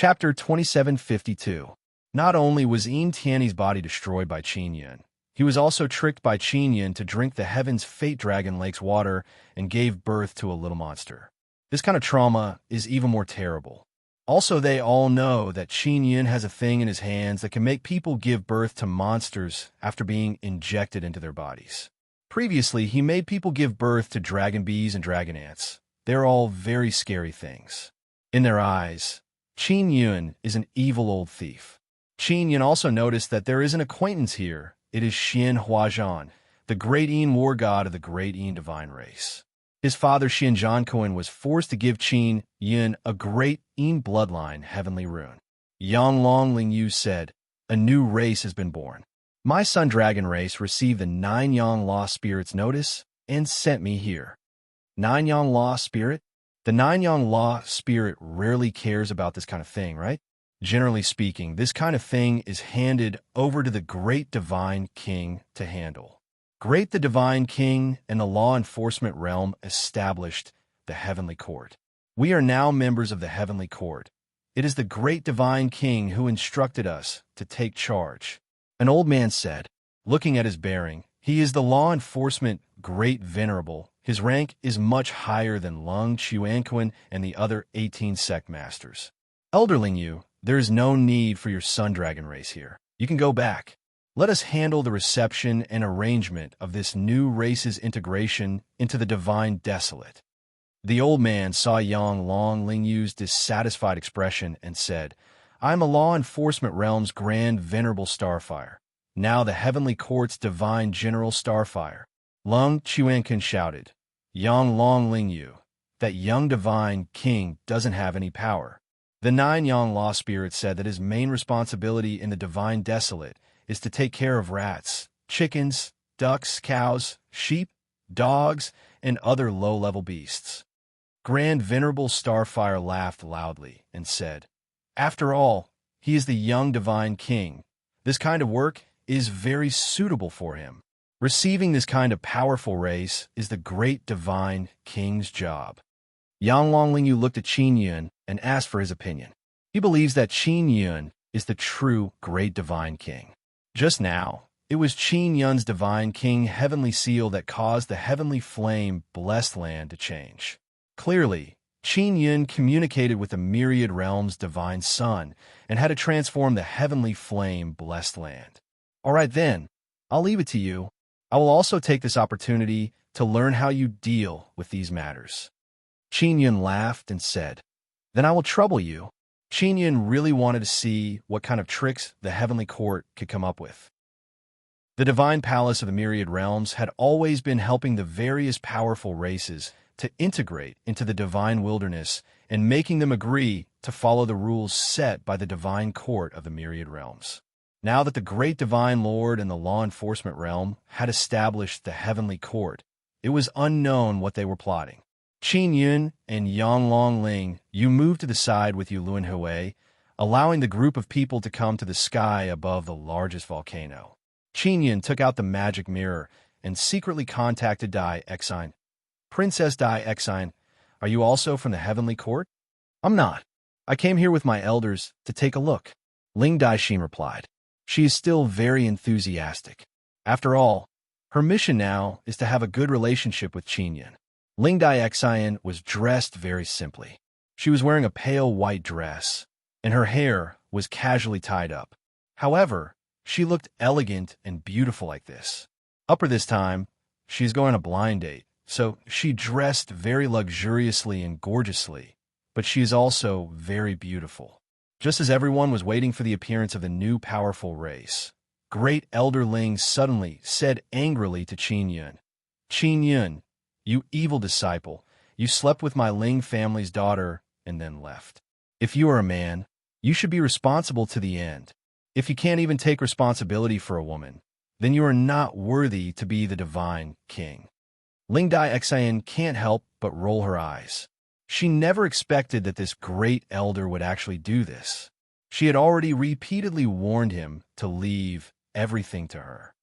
Chapter 2752. Not only was Yin Tianyi's body destroyed by Qin Yun, he was also tricked by Qin Yun to drink the Heaven's Fate Dragon Lake's water and gave birth to a little monster. This kind of trauma is even more terrible. Also, they all know that Qin Yun has a thing in his hands that can make people give birth to monsters after being injected into their bodies. Previously, he made people give birth to dragon bees and dragon ants. They're all very scary things. In their eyes, Qin Yun is an evil old thief. Qin Yun also noticed that there is an acquaintance here. It is Xian Huazhan, the great Yin war god of the great Yin divine race. His father Xian Zhankuan was forced to give Qin Yun a great Yin bloodline heavenly rune. Yang Long Lingyu said, "A new race has been born. My Sun Dragon race received the 9 Yang Law Spirits notice and sent me here." 9 Yang Law Spirit? The 9 Yang Law Spirit rarely cares about this kind of thing, right? Generally speaking, this kind of thing is handed over to the Great Divine King to handle. Great the Divine King and the law enforcement realm established the Heavenly Court. We are now members of the Heavenly Court. It is the Great Divine King who instructed us to take charge. An old man said, looking at his bearing, "He is the law enforcement Great Venerable. His rank is much higher than Lung Chuanquan and the other 18 sect masters. Elder Lingyu, there is no need for your Sun Dragon race here. You can go back. Let us handle the reception and arrangement of this new race's integration into the Divine Desolate." The old man saw Yang Long Lingyu's dissatisfied expression and said, "I am a law enforcement realm's Grand Venerable Starfire. Now the Heavenly Court's Divine General Starfire." Lung Chuanquan shouted, "Yang Long Lingyu, that young Divine King doesn't have any power." The 9 Yang Law Spirits said that his main responsibility in the Divine Desolate is to take care of rats, chickens, ducks, cows, sheep, dogs, and other low-level beasts. Grand Venerable Starfire laughed loudly and said, "After all, he is the young Divine King. This kind of work is very suitable for him. Receiving this kind of powerful race is the Great Divine King's job." Yang Long Lingyu looked at Qin Yun and asked for his opinion. He believes that Qin Yun is the true Great Divine King. Just now, it was Qin Yun's Divine King Heavenly Seal that caused the Heavenly Flame Blessed Land to change. Clearly, Qin Yun communicated with the Myriad Realm's Divine Sun and had to transform the Heavenly Flame Blessed Land. All right then, I'll leave it to you. I will also take this opportunity to learn how you deal with these matters. Qin Yun laughed and said, "Then I will trouble you." Qin Yun really wanted to see what kind of tricks the Heavenly Court could come up with. The Divine Palace of the Myriad Realms had always been helping the various powerful races to integrate into the Divine Wilderness and making them agree to follow the rules set by the Divine Court of the Myriad Realms. Now that the Great Divine Lord and the Law Enforcement Realm had established the Heavenly Court, it was unknown what they were plotting. Qin Yun and Yang Long Ling, you moved to the side with Yulun Hui, allowing the group of people to come to the sky above the largest volcano. Qin Yun took out the magic mirror and secretly contacted Dai Exine. "Princess Dai Exine, are you also from the Heavenly Court?" "I'm not. I came here with my elders to take a look," Ling Daixin replied. She is still very enthusiastic. After all, her mission now is to have a good relationship with Qin Yun. Ling Daixin was dressed very simply. She was wearing a pale white dress, and her hair was casually tied up. However, she looked elegant and beautiful like this. Upper this time, she's going on a blind date, so she dressed very luxuriously and gorgeously, but she is also very beautiful. Just as everyone was waiting for the appearance of the new powerful race, Great Elder Ling suddenly said angrily to Qin Yun, "Qin Yun, you evil disciple, you slept with my Ling family's daughter and then left. If you are a man, you should be responsible to the end. If you can't even take responsibility for a woman, then you are not worthy to be the Divine King." Ling Daixin can't help but roll her eyes. She never expected that this great elder would actually do this. She had already repeatedly warned him to leave everything to her.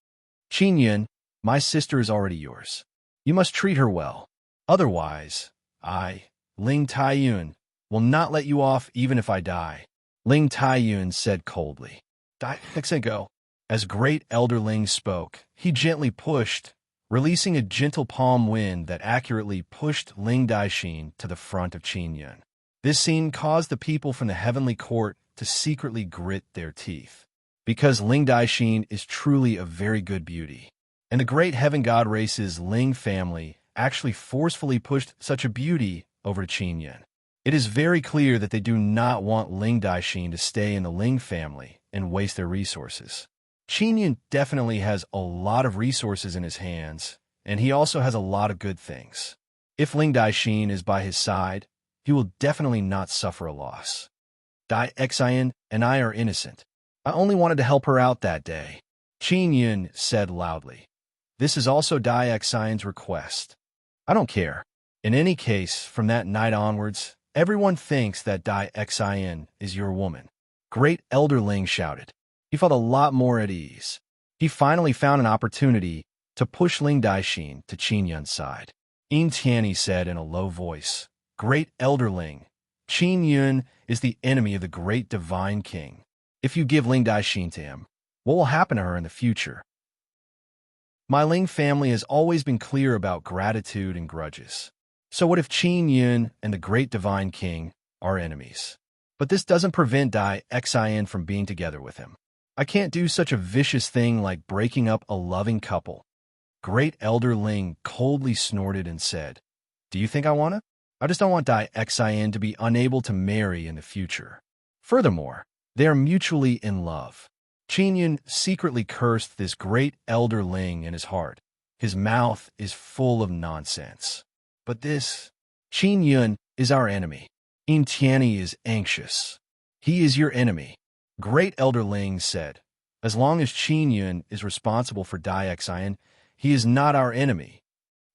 "Qin Yun, my sister is already yours. You must treat her well. Otherwise, I, Ling Taiyun, will not let you off even if I die." Ling Taiyun said coldly. Go. As Great Elder Ling spoke, he gently pushed, releasing a gentle palm wind that accurately pushed Ling Daixin to the front of Qingyun. This scene caused the people from the heavenly court to secretly grit their teeth, because Ling Daixin is truly a very good beauty. And the great heaven god race's Ling family actually forcefully pushed such a beauty over to Qingyun. It is very clear that they do not want Ling Daixin to stay in the Ling family and waste their resources. Qingyun definitely has a lot of resources in his hands, and he also has a lot of good things. If Ling Daixin is by his side, he will definitely not suffer a loss. Dai Xian and I are innocent. I only wanted to help her out that day, Qingyun said loudly. This is also Dai Xian's request. I don't care. In any case, from that night onwards, everyone thinks that Dai Xian is your woman. Great Elder Ling shouted. He felt a lot more at ease. He finally found an opportunity to push Ling Daixin to Qingyun's side. Yin Tianyi said in a low voice, Great Elder Ling, Qingyun is the enemy of the great divine king. If you give Ling Daixin to him, what will happen to her in the future? My Ling family has always been clear about gratitude and grudges. So what if Qingyun and the great divine king are enemies? But this doesn't prevent Dai Xian from being together with him. I can't do such a vicious thing like breaking up a loving couple. Great Elder Ling coldly snorted and said, Do you think I want to? I just don't want Dai Xian to be unable to marry in the future. Furthermore, they are mutually in love. Qingyun secretly cursed this great Elder Ling in his heart. His mouth is full of nonsense. But this, Qingyun is our enemy. Yin Tianyi is anxious. He is your enemy. Great Elder Ling said, As long as Qingyun is responsible for Dai Xian, he is not our enemy.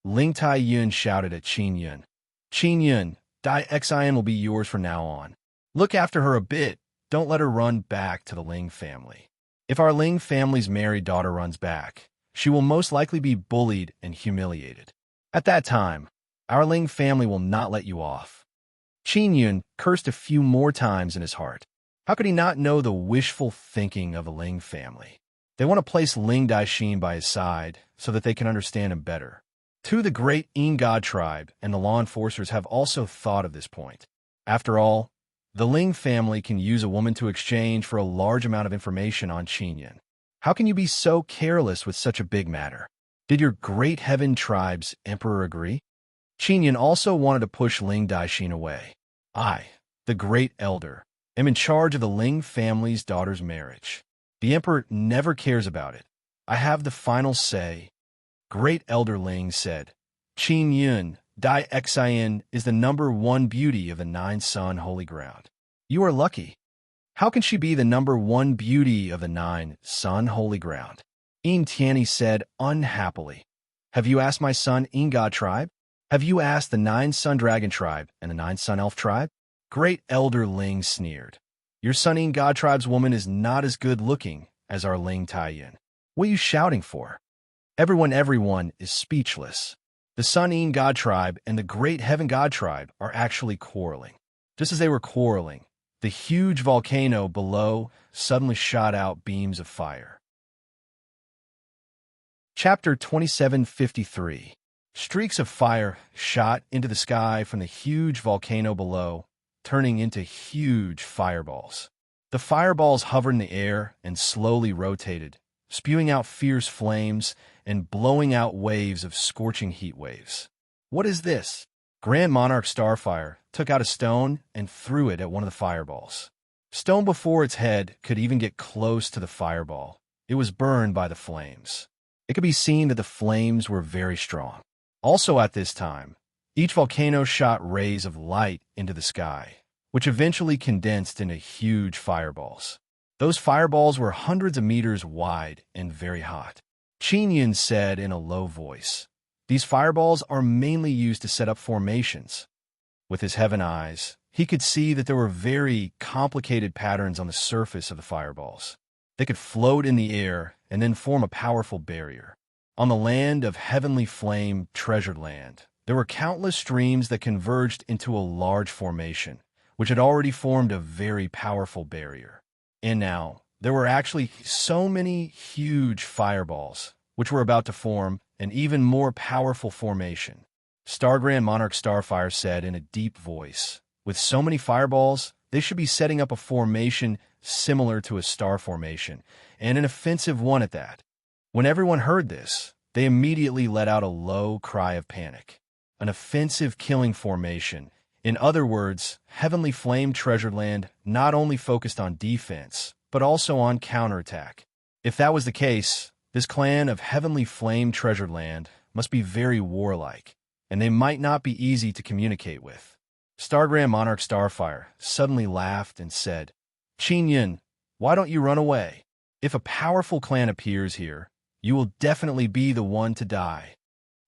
Ling Taiyun shouted at Qingyun, Qingyun, Dai Xian will be yours from now on. Look after her a bit. Don't let her run back to the Ling family. If our Ling family's married daughter runs back, she will most likely be bullied and humiliated. At that time, our Ling family will not let you off. Qingyun cursed a few more times in his heart. How could he not know the wishful thinking of the Ling family? They want to place Ling Daixin by his side so that they can understand him better. The great Yin God tribe and the law enforcers have also thought of this point. After all, the Ling family can use a woman to exchange for a large amount of information on Qingyun. How can you be so careless with such a big matter? Did your great heaven tribe's emperor agree? Qingyun also wanted to push Ling Daixin away. I, the great elder, am in charge of the Ling family's daughter's marriage. The emperor never cares about it. I have the final say. Great Elder Ling said, Qingyun, Dai Xian is the #1 beauty of the 9-sun holy ground. You are lucky. How can she be the #1 beauty of the 9-sun holy ground? Yin Tianyi said unhappily. Have you asked my son Yin God tribe? Have you asked the 9-sun dragon tribe and the 9-sun elf tribe? Great Elder Ling sneered. Your son Yin God tribe's woman is not as good looking as our Ling Taiyun. What are you shouting for? Everyone is speechless. The Sun Yin God tribe and the Great Heaven God tribe are actually quarreling. Just as they were quarreling, the huge volcano below suddenly shot out beams of fire. Chapter 2753. Streaks of fire shot into the sky from the huge volcano below, turning into huge fireballs. The fireballs hovered in the air and slowly rotated, spewing out fierce flames and blowing out waves of scorching heat waves. What is this? Grand Monarch Starfire took out a stone and threw it at one of the fireballs. Stone before its head could even get close to the fireball. It was burned by the flames. It could be seen that the flames were very strong. Also at this time, each volcano shot rays of light into the sky, which eventually condensed into huge fireballs. Those fireballs were hundreds of meters wide and very hot. Qingyun said in a low voice, These fireballs are mainly used to set up formations. With his heaven eyes, he could see that there were very complicated patterns on the surface of the fireballs. They could float in the air and then form a powerful barrier. On the land of heavenly flame, treasured land, there were countless streams that converged into a large formation, which had already formed a very powerful barrier. And now, there were actually so many huge fireballs, which were about to form an even more powerful formation. Star Grand Monarch Starfire said in a deep voice, "With so many fireballs, they should be setting up a formation similar to a star formation, and an offensive one at that." When everyone heard this, they immediately let out a low cry of panic. An offensive killing formation. In other words, Heavenly Flame Treasured Land not only focused on defense, but also on counterattack. If that was the case, this clan of Heavenly Flame Treasured Land must be very warlike, and they might not be easy to communicate with. Star Grand Monarch Starfire suddenly laughed and said, "Qin Yun, why don't you run away? If a powerful clan appears here, you will definitely be the one to die.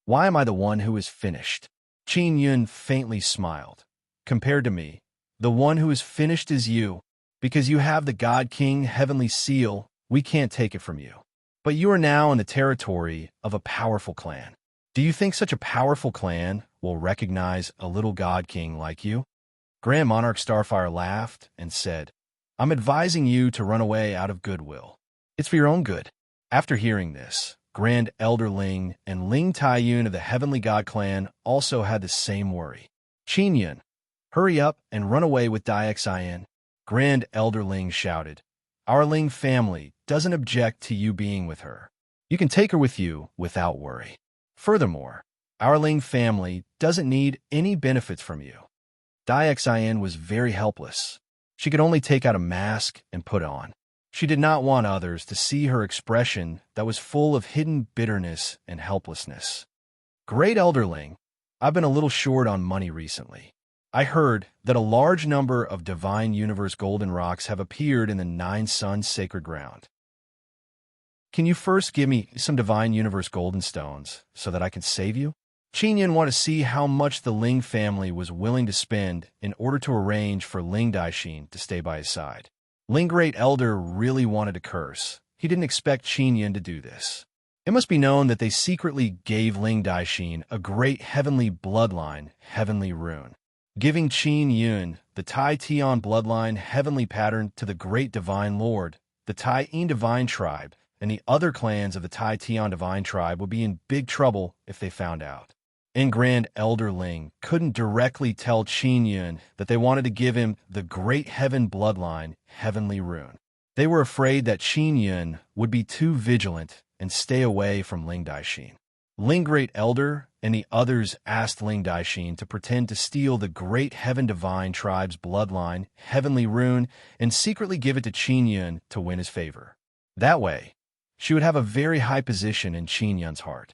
Why am I the one who is finished?" Qin Yun faintly smiled. "Compared to me, the one who is finished is you. Because you have the God King Heavenly Seal, we can't take it from you. But you are now in the territory of a powerful clan. Do you think such a powerful clan will recognize a little God King like you?" Grand Monarch Starfire laughed and said, "I'm advising you to run away out of goodwill. It's for your own good." After hearing this, Grand Elder Ling and Ling Taiyun of the Heavenly God Clan also had the same worry. "Qin Yun, hurry up and run away with Dixin." Grand Elder Ling shouted, "Our Ling family doesn't object to you being with her. You can take her with you without worry. Furthermore, our Ling family doesn't need any benefits from you." Dixin was very helpless. She could only take out a mask and put it on. She did not want others to see her expression that was full of hidden bitterness and helplessness. "Great Elderling, I've been a little short on money recently. I heard that a large number of Divine Universe golden rocks have appeared in the Nine Suns sacred ground. Can you first give me some Divine Universe golden stones so that I can save you?" Qin Yun wanted to see how much the Ling family was willing to spend in order to arrange for Ling Daixin to stay by his side. Ling Great Elder really wanted to curse. He didn't expect Qin Yun to do this. It must be known that they secretly gave Ling Daixin a great heavenly bloodline, heavenly rune, giving Qin Yun the Tai Tian bloodline heavenly pattern to the great divine lord. The Tai Yin divine tribe and the other clans of the Tai Tian divine tribe would be in big trouble if they found out. And Grand Elder Ling couldn't directly tell Qin Yun that they wanted to give him the great heaven bloodline, heavenly rune. They were afraid that Qin Yun would be too vigilant and stay away from Ling Daixin. Ling Great Elder and the others asked Ling Daixin to pretend to steal the great heaven divine tribe's bloodline, heavenly rune, and secretly give it to Qin Yun to win his favor. That way, she would have a very high position in Qin Yun's heart.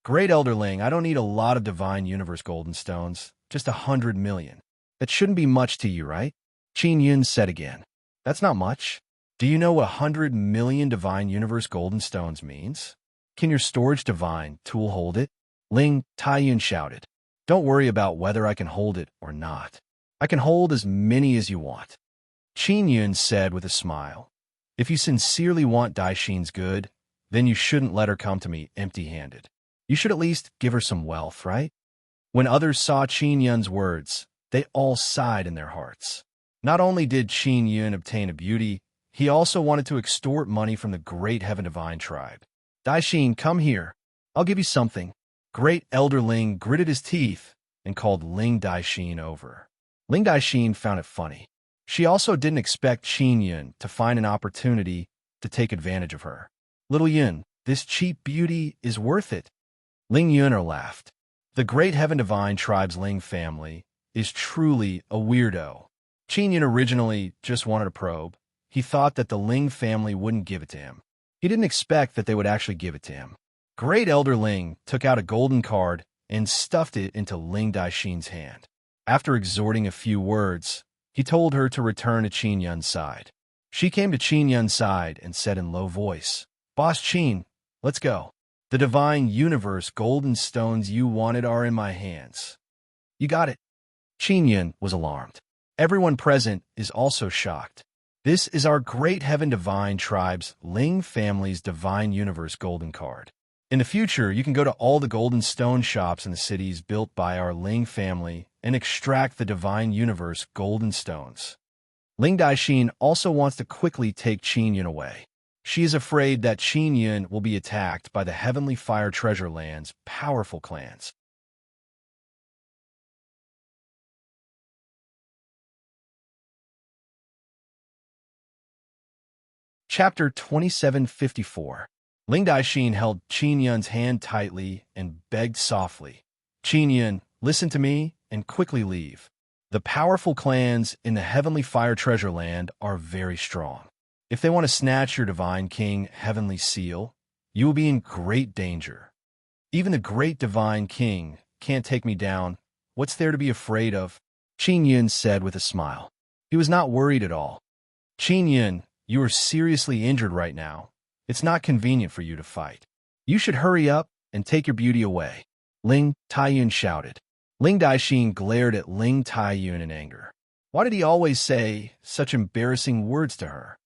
"Great Elderling, I don't need a lot of Divine Universe golden stones, just 100 million. That shouldn't be much to you, right?" Qin Yun said again. "That's not much. Do you know what 100 million Divine Universe golden stones means? Can your storage divine tool hold it?" Ling Taiyun shouted. "Don't worry about whether I can hold it or not. I can hold as many as you want." Qin Yun said with a smile, "If you sincerely want Daixin's good, then you shouldn't let her come to me empty-handed. You should at least give her some wealth, right?" When others saw Qin Yun's words, they all sighed in their hearts. Not only did Qin Yun obtain a beauty, he also wanted to extort money from the great Heaven Divine tribe. "Daixin, come here. I'll give you something." Great Elder Ling gritted his teeth and called Ling Daixin over. Ling Daixin found it funny. She also didn't expect Qin Yun to find an opportunity to take advantage of her. "Little Yun, this cheap beauty is worth it." Ling Yuner laughed. The great Heaven Divine tribe's Ling family is truly a weirdo. Qin Yun originally just wanted a probe. He thought that the Ling family wouldn't give it to him. He didn't expect that they would actually give it to him. Great Elder Ling took out a golden card and stuffed it into Ling Daixin's hand. After exhorting a few words, he told her to return to Qin Yun's side. She came to Qin Yun's side and said in low voice, "Boss Qin, let's go. The Divine Universe golden stones you wanted are in my hands." "You got it." Qin Yun was alarmed. Everyone present is also shocked. This is our great Heaven Divine tribe's Ling family's Divine Universe golden card. In the future, you can go to all the golden stone shops in the cities built by our Ling family and extract the divine universe golden stones. Ling Daixin also wants to quickly take Qin Yun away. She is afraid that Qin Yun will be attacked by the Heavenly Fire Treasure Land's powerful clans. Chapter 2754. Ling Daixin held Qin Yun's hand tightly and begged softly, "Qin Yun, listen to me and quickly leave. The powerful clans in the Heavenly Fire Treasure Land are very strong. If they want to snatch your divine king, Heavenly Seal, you will be in great danger. Even the great divine king can't take me down. What's there to be afraid of?" Qin Yun said with a smile. He was not worried at all. "Qin Yun, you are seriously injured right now. It's not convenient for you to fight. You should hurry up and take your beauty away," Ling Taiyun shouted. Ling Daixin glared at Ling Taiyun in anger. Why did he always say such embarrassing words to her?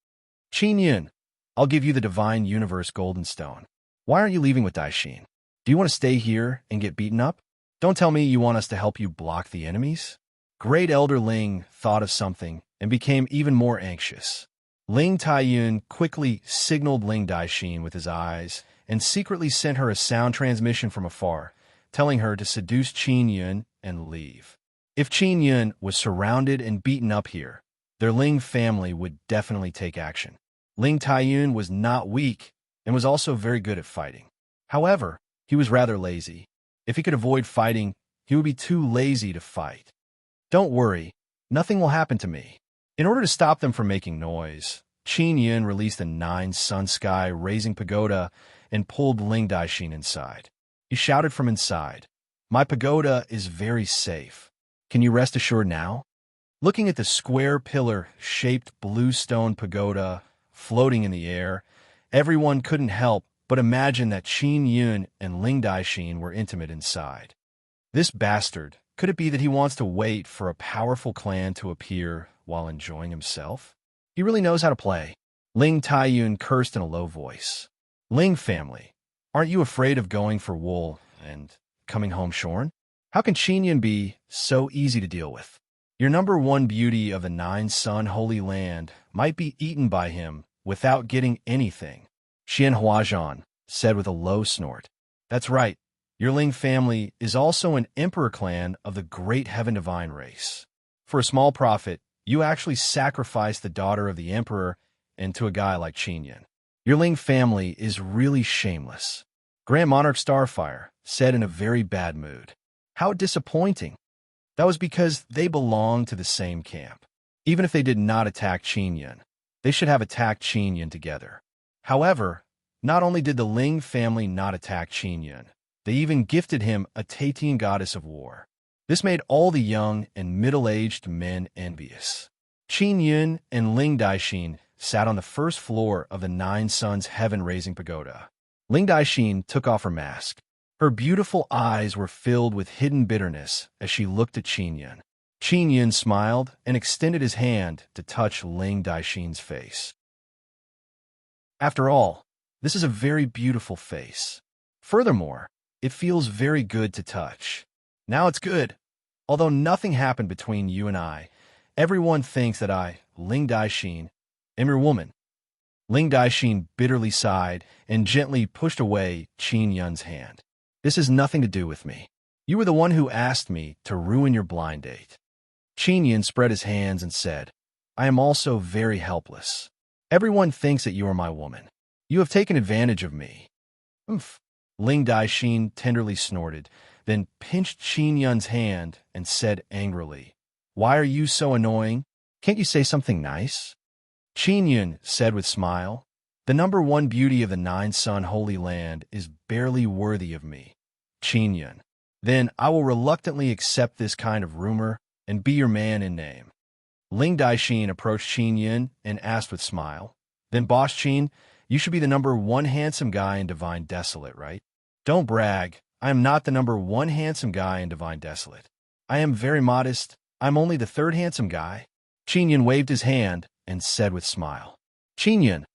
"Qin Yun, I'll give you the divine universe golden stone. Why aren't you leaving with Daixin? Do you want to stay here and get beaten up? Don't tell me you want us to help you block the enemies?" Great Elder Ling thought of something and became even more anxious. Ling Taiyun quickly signaled Ling Daixin with his eyes and secretly sent her a sound transmission from afar, telling her to seduce Qin Yun and leave. If Qin Yun was surrounded and beaten up here, their Ling family would definitely take action. Ling Taiyun was not weak and was also very good at fighting. However, he was rather lazy. If he could avoid fighting, he would be too lazy to fight. "Don't worry, nothing will happen to me." In order to stop them from making noise, Qin Yun released a 9-sun sky raising pagoda and pulled Ling Daixin inside. He shouted from inside, "My pagoda is very safe. Can you rest assured now?" Looking at the square pillar-shaped blue stone pagoda floating in the air, everyone couldn't help but imagine that Qin Yun and Ling Daixin were intimate inside. This bastard, could it be that he wants to wait for a powerful clan to appear while enjoying himself? He really knows how to play. Ling Taiyun cursed in a low voice. "Ling family, aren't you afraid of going for wool and coming home shorn? How can Qin Yun be so easy to deal with? Your number one beauty of the 9-sun holy land might be eaten by him without getting anything," Xian Huazhan said with a low snort. "That's right. Your Ling family is also an emperor clan of the great heaven divine race. For a small profit, you actually sacrifice the daughter of the emperor and to a guy like Qin Yun. Your Ling family is really shameless," Grand Monarch Starfire said in a very bad mood. "How disappointing. That was because they belong to the same camp. Even if they did not attack Qin Yun, they should have attacked Qin Yun together. However, not only did the Ling family not attack Qin Yun, they even gifted him a Tatian goddess of war. This made all the young and middle-aged men envious. Qin Yun and Ling Daixin sat on the first floor of the 9-suns heaven-raising pagoda. Ling Daixin took off her mask. Her beautiful eyes were filled with hidden bitterness as she looked at Qin Yun. Qin Yun smiled and extended his hand to touch Ling Daixin's face. After all, this is a very beautiful face. Furthermore, it feels very good to touch. Now it's good. Although nothing happened between you and I, everyone thinks that I, Ling Daixin, am your woman." Ling Daixin bitterly sighed and gently pushed away Qin Yun's hand. "This has nothing to do with me. You were the one who asked me to ruin your blind date." Qin Yun spread his hands and said, "I am also very helpless. Everyone thinks that you are my woman. You have taken advantage of me." "Oomph." Ling Daixin tenderly snorted, then pinched Qin Yun's hand and said angrily, "Why are you so annoying? Can't you say something nice?" Qin Yun said with smile, "The number one beauty of the 9-sun holy land is barely worthy of me, Qin Yun. Then I will reluctantly accept this kind of rumor and be your man in name." Ling Daixin approached Qin Yun and asked with smile, "Then Boss Qin, you should be the number one handsome guy in Divine Desolate, right?" "Don't brag. I am not the number one handsome guy in Divine Desolate. I am very modest. I'm only the third handsome guy." Qin Yun waved his hand and said with smile, "Qin Yun,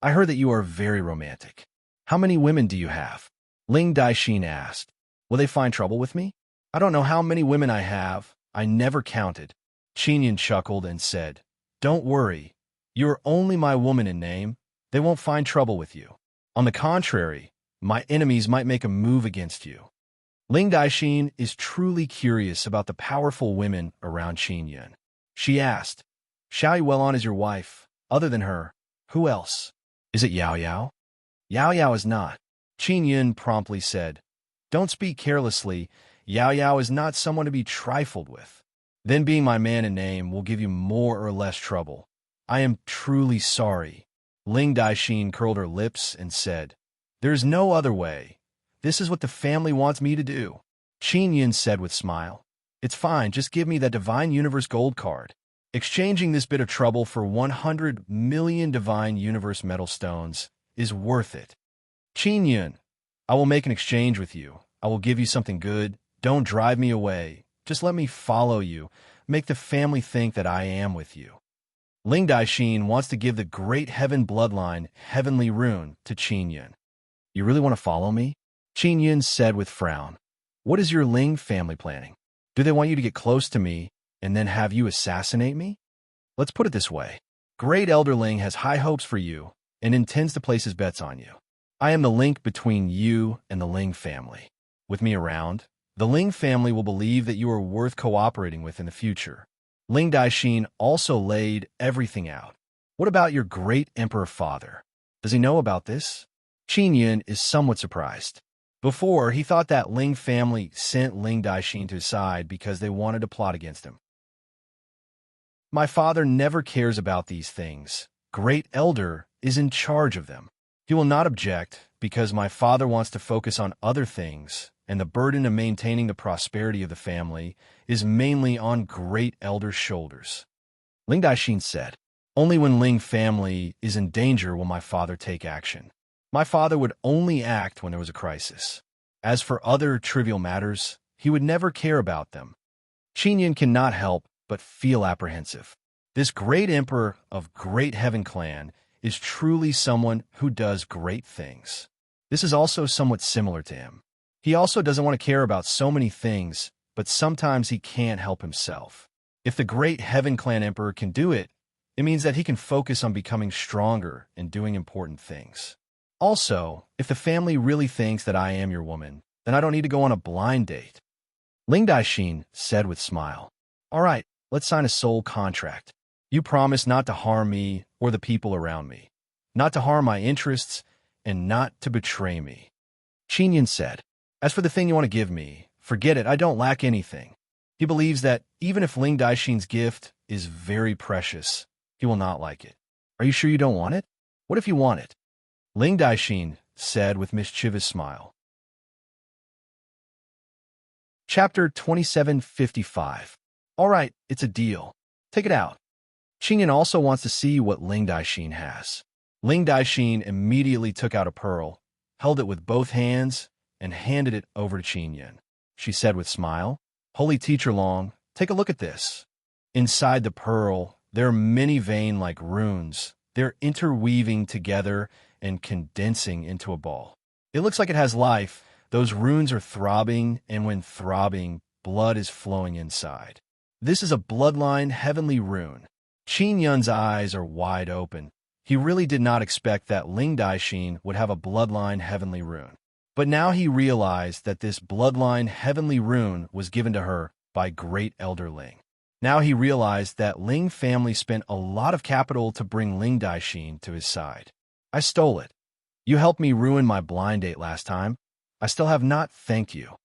I heard that you are very romantic. How many women do you have?" Ling Daixin asked. "Will they find trouble with me? I don't know how many women I have. I never counted. Qinyan chuckled and said, Don't worry. You're only my woman in name. They won't find trouble with you. On the contrary, my enemies might make a move against you. Ling Daixin is truly curious about the powerful women around Qinyan. She asked, Xiao Yuelon is your wife. Other than her, who else? Is it Yao Yao? Yao Yao is not. Qinyan promptly said, Don't speak carelessly. Yao Yao is not someone to be trifled with. Then being my man in name will give you more or less trouble. I am truly sorry. Ling Daixin curled her lips and said, There's no other way. This is what the family wants me to do. Qinyan said with smile, It's fine, just give me that Divine Universe gold card. Exchanging this bit of trouble for 100 million Divine Universe metal stones is worth it. Qinyan, I will make an exchange with you. I will give you something good. Don't drive me away. Just let me follow you. Make the family think that I am with you. Ling Daixin wants to give the Great Heaven Bloodline Heavenly Rune to Qinyan. You really want to follow me? Qinyan said with frown. What is your Ling family planning? Do they want you to get close to me and then have you assassinate me? Let's put it this way. Great Elder Ling has high hopes for you and intends to place his bets on you. I am the link between you and the Ling family. With me around, the Ling family will believe that you are worth cooperating with in the future. Ling Daixin also laid everything out. What about your great emperor father? Does he know about this? Qinyan is somewhat surprised. Before, he thought that Ling family sent Ling Daixin to his side because they wanted to plot against him. My father never cares about these things. Great Elder is in charge of them. He will not object because my father wants to focus on other things, and the burden of maintaining the prosperity of the family is mainly on Great Elder's shoulders. Ling Daixin said, Only when Ling family is in danger will my father take action. My father would only act when there was a crisis. As for other trivial matters, he would never care about them. Qinyan cannot help but feel apprehensive. This great emperor of Great Heaven Clan is truly someone who does great things. This is also somewhat similar to him. He also doesn't want to care about so many things, but sometimes he can't help himself. If the Great Heaven Clan Emperor can do it, it means that he can focus on becoming stronger and doing important things. Also, if the family really thinks that I am your woman, then I don't need to go on a blind date. Ling Daixin said with smile, All right, let's sign a soul contract. You promise not to harm me or the people around me, not to harm my interests, and not to betray me. Qinyan said, As for the thing you want to give me, forget it, I don't lack anything. He believes that even if Ling Daixin's gift is very precious, he will not like it. Are you sure you don't want it? What if you want it? Ling Daixin said with mischievous smile. Chapter 2755. All right, it's a deal. Take it out. Qinyan also wants to see what Ling Daixin has. Ling Daixin immediately took out a pearl, held it with both hands, and handed it over to Qinyan. She said with smile, Holy Teacher Long, take a look at this. Inside the pearl, there are many vein-like runes. They're interweaving together and condensing into a ball. It looks like it has life. Those runes are throbbing, and when throbbing, blood is flowing inside. This is a bloodline heavenly rune. Qinyan's eyes are wide open. He really did not expect that Ling Daixin would have a bloodline heavenly rune. But now he realized that this bloodline heavenly rune was given to her by Great Elder Ling. Now he realized that Ling family spent a lot of capital to bring Ling Daixin to his side. I stole it. You helped me ruin my blind date last time. I still have not thanked you.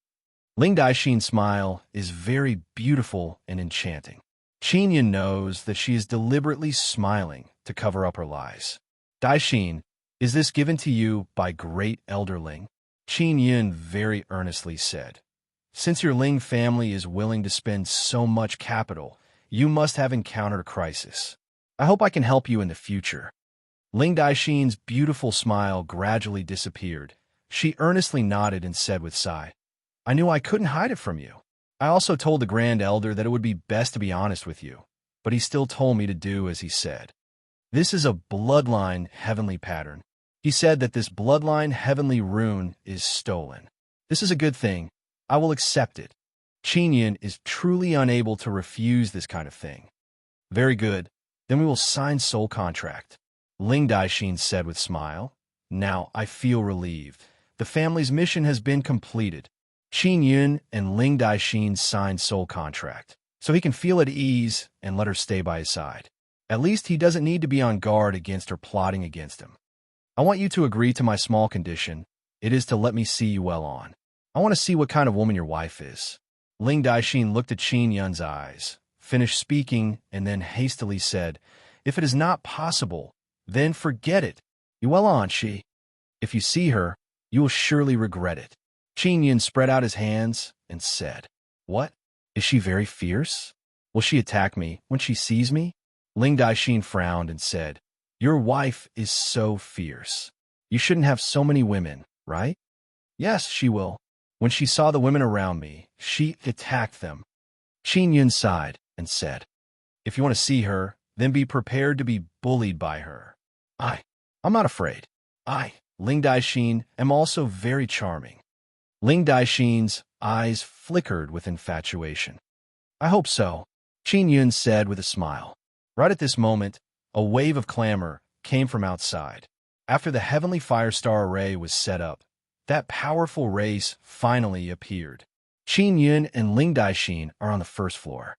Ling Daixin's smile is very beautiful and enchanting. Qinyan knows that she is deliberately smiling to cover up her lies. Daixin, is this given to you by Great Elder Ling? Qinyan very earnestly said, Since your Ling family is willing to spend so much capital, you must have encountered a crisis. I hope I can help you in the future. Ling Daixin's beautiful smile gradually disappeared. She earnestly nodded and said with sigh, I knew I couldn't hide it from you. I also told the Grand Elder that it would be best to be honest with you, but he still told me to do as he said. This is a bloodline heavenly pattern. He said that this bloodline heavenly rune is stolen. This is a good thing. I will accept it. Qin is truly unable to refuse this kind of thing. Very good. Then we will sign soul contract. Ling Daixin said with smile. Now I feel relieved. The family's mission has been completed. Qin Yun and Ling Daixin signed soul contract, so he can feel at ease and let her stay by his side. At least he doesn't need to be on guard against her plotting against him. I want you to agree to my small condition. It is to let me see you well on. I want to see what kind of woman your wife is. Ling Daixin looked at Qin Yun's eyes, finished speaking, and then hastily said, If it is not possible, then forget it. You well on, she. If you see her, you will surely regret it. Qin Yun spread out his hands and said, What? Is she very fierce? Will she attack me when she sees me? Ling Daixin frowned and said, Your wife is so fierce. You shouldn't have so many women, right? Yes, she will. When she saw the women around me, she attacked them. Qin Yun sighed and said, If you want to see her, then be prepared to be bullied by her. I'm not afraid. Ling Daixin, am also very charming. Ling Daixin's eyes flickered with infatuation. I hope so, Qin Yun said with a smile. Right at this moment, a wave of clamor came from outside. After the heavenly firestar array was set up, that powerful race finally appeared. Qin Yun and Ling Daixin are on the first floor.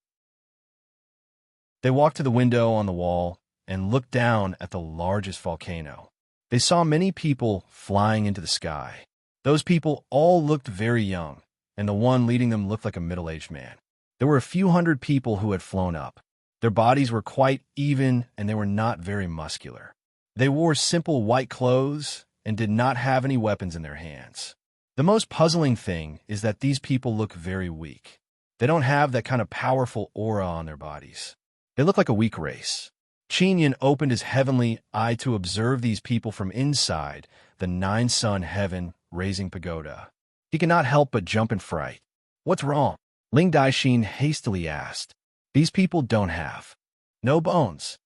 They walked to the window on the wall and looked down at the largest volcano. They saw many people flying into the sky. Those people all looked very young, and the one leading them looked like a middle-aged man. There were a few hundred people who had flown up. Their bodies were quite even, and they were not very muscular. They wore simple white clothes and did not have any weapons in their hands. The most puzzling thing is that these people look very weak. They don't have that kind of powerful aura on their bodies. They look like a weak race. Qin Yun opened his heavenly eye to observe these people from inside the nine-sun heaven-raising pagoda. He could not help but jump in fright. What's wrong? Ling Daixin hastily asked. These people don't have no bones,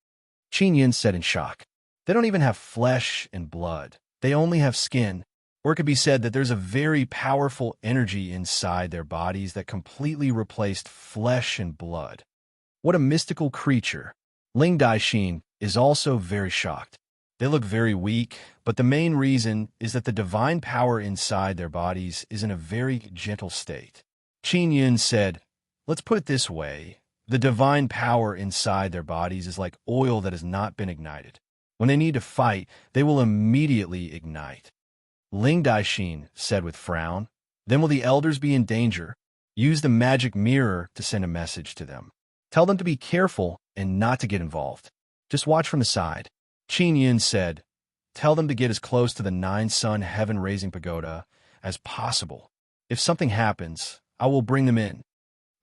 Qin Yun said in shock. They don't even have flesh and blood. They only have skin. Or it could be said that there's a very powerful energy inside their bodies that completely replaced flesh and blood. What a mystical creature. Ling Daixin is also very shocked. They look very weak, but the main reason is that the divine power inside their bodies is in a very gentle state. Qin Yun said, Let's put it this way. The divine power inside their bodies is like oil that has not been ignited. When they need to fight, they will immediately ignite. Ling Daixin said with frown, Then will the elders be in danger? Use the magic mirror to send a message to them. Tell them to be careful and not to get involved. Just watch from the side. Qin Yun said, Tell them to get as close to the nine-sun heaven-raising pagoda as possible. If something happens, I will bring them in.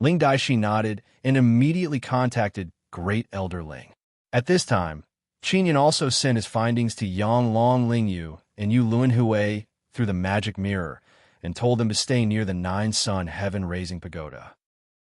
Ling Daixin nodded and immediately contacted Great Elder Ling. At this time, Qin Yun also sent his findings to Yang Long Lingyu and Yu Luanhui through the magic mirror and told them to stay near the nine-sun heaven-raising pagoda.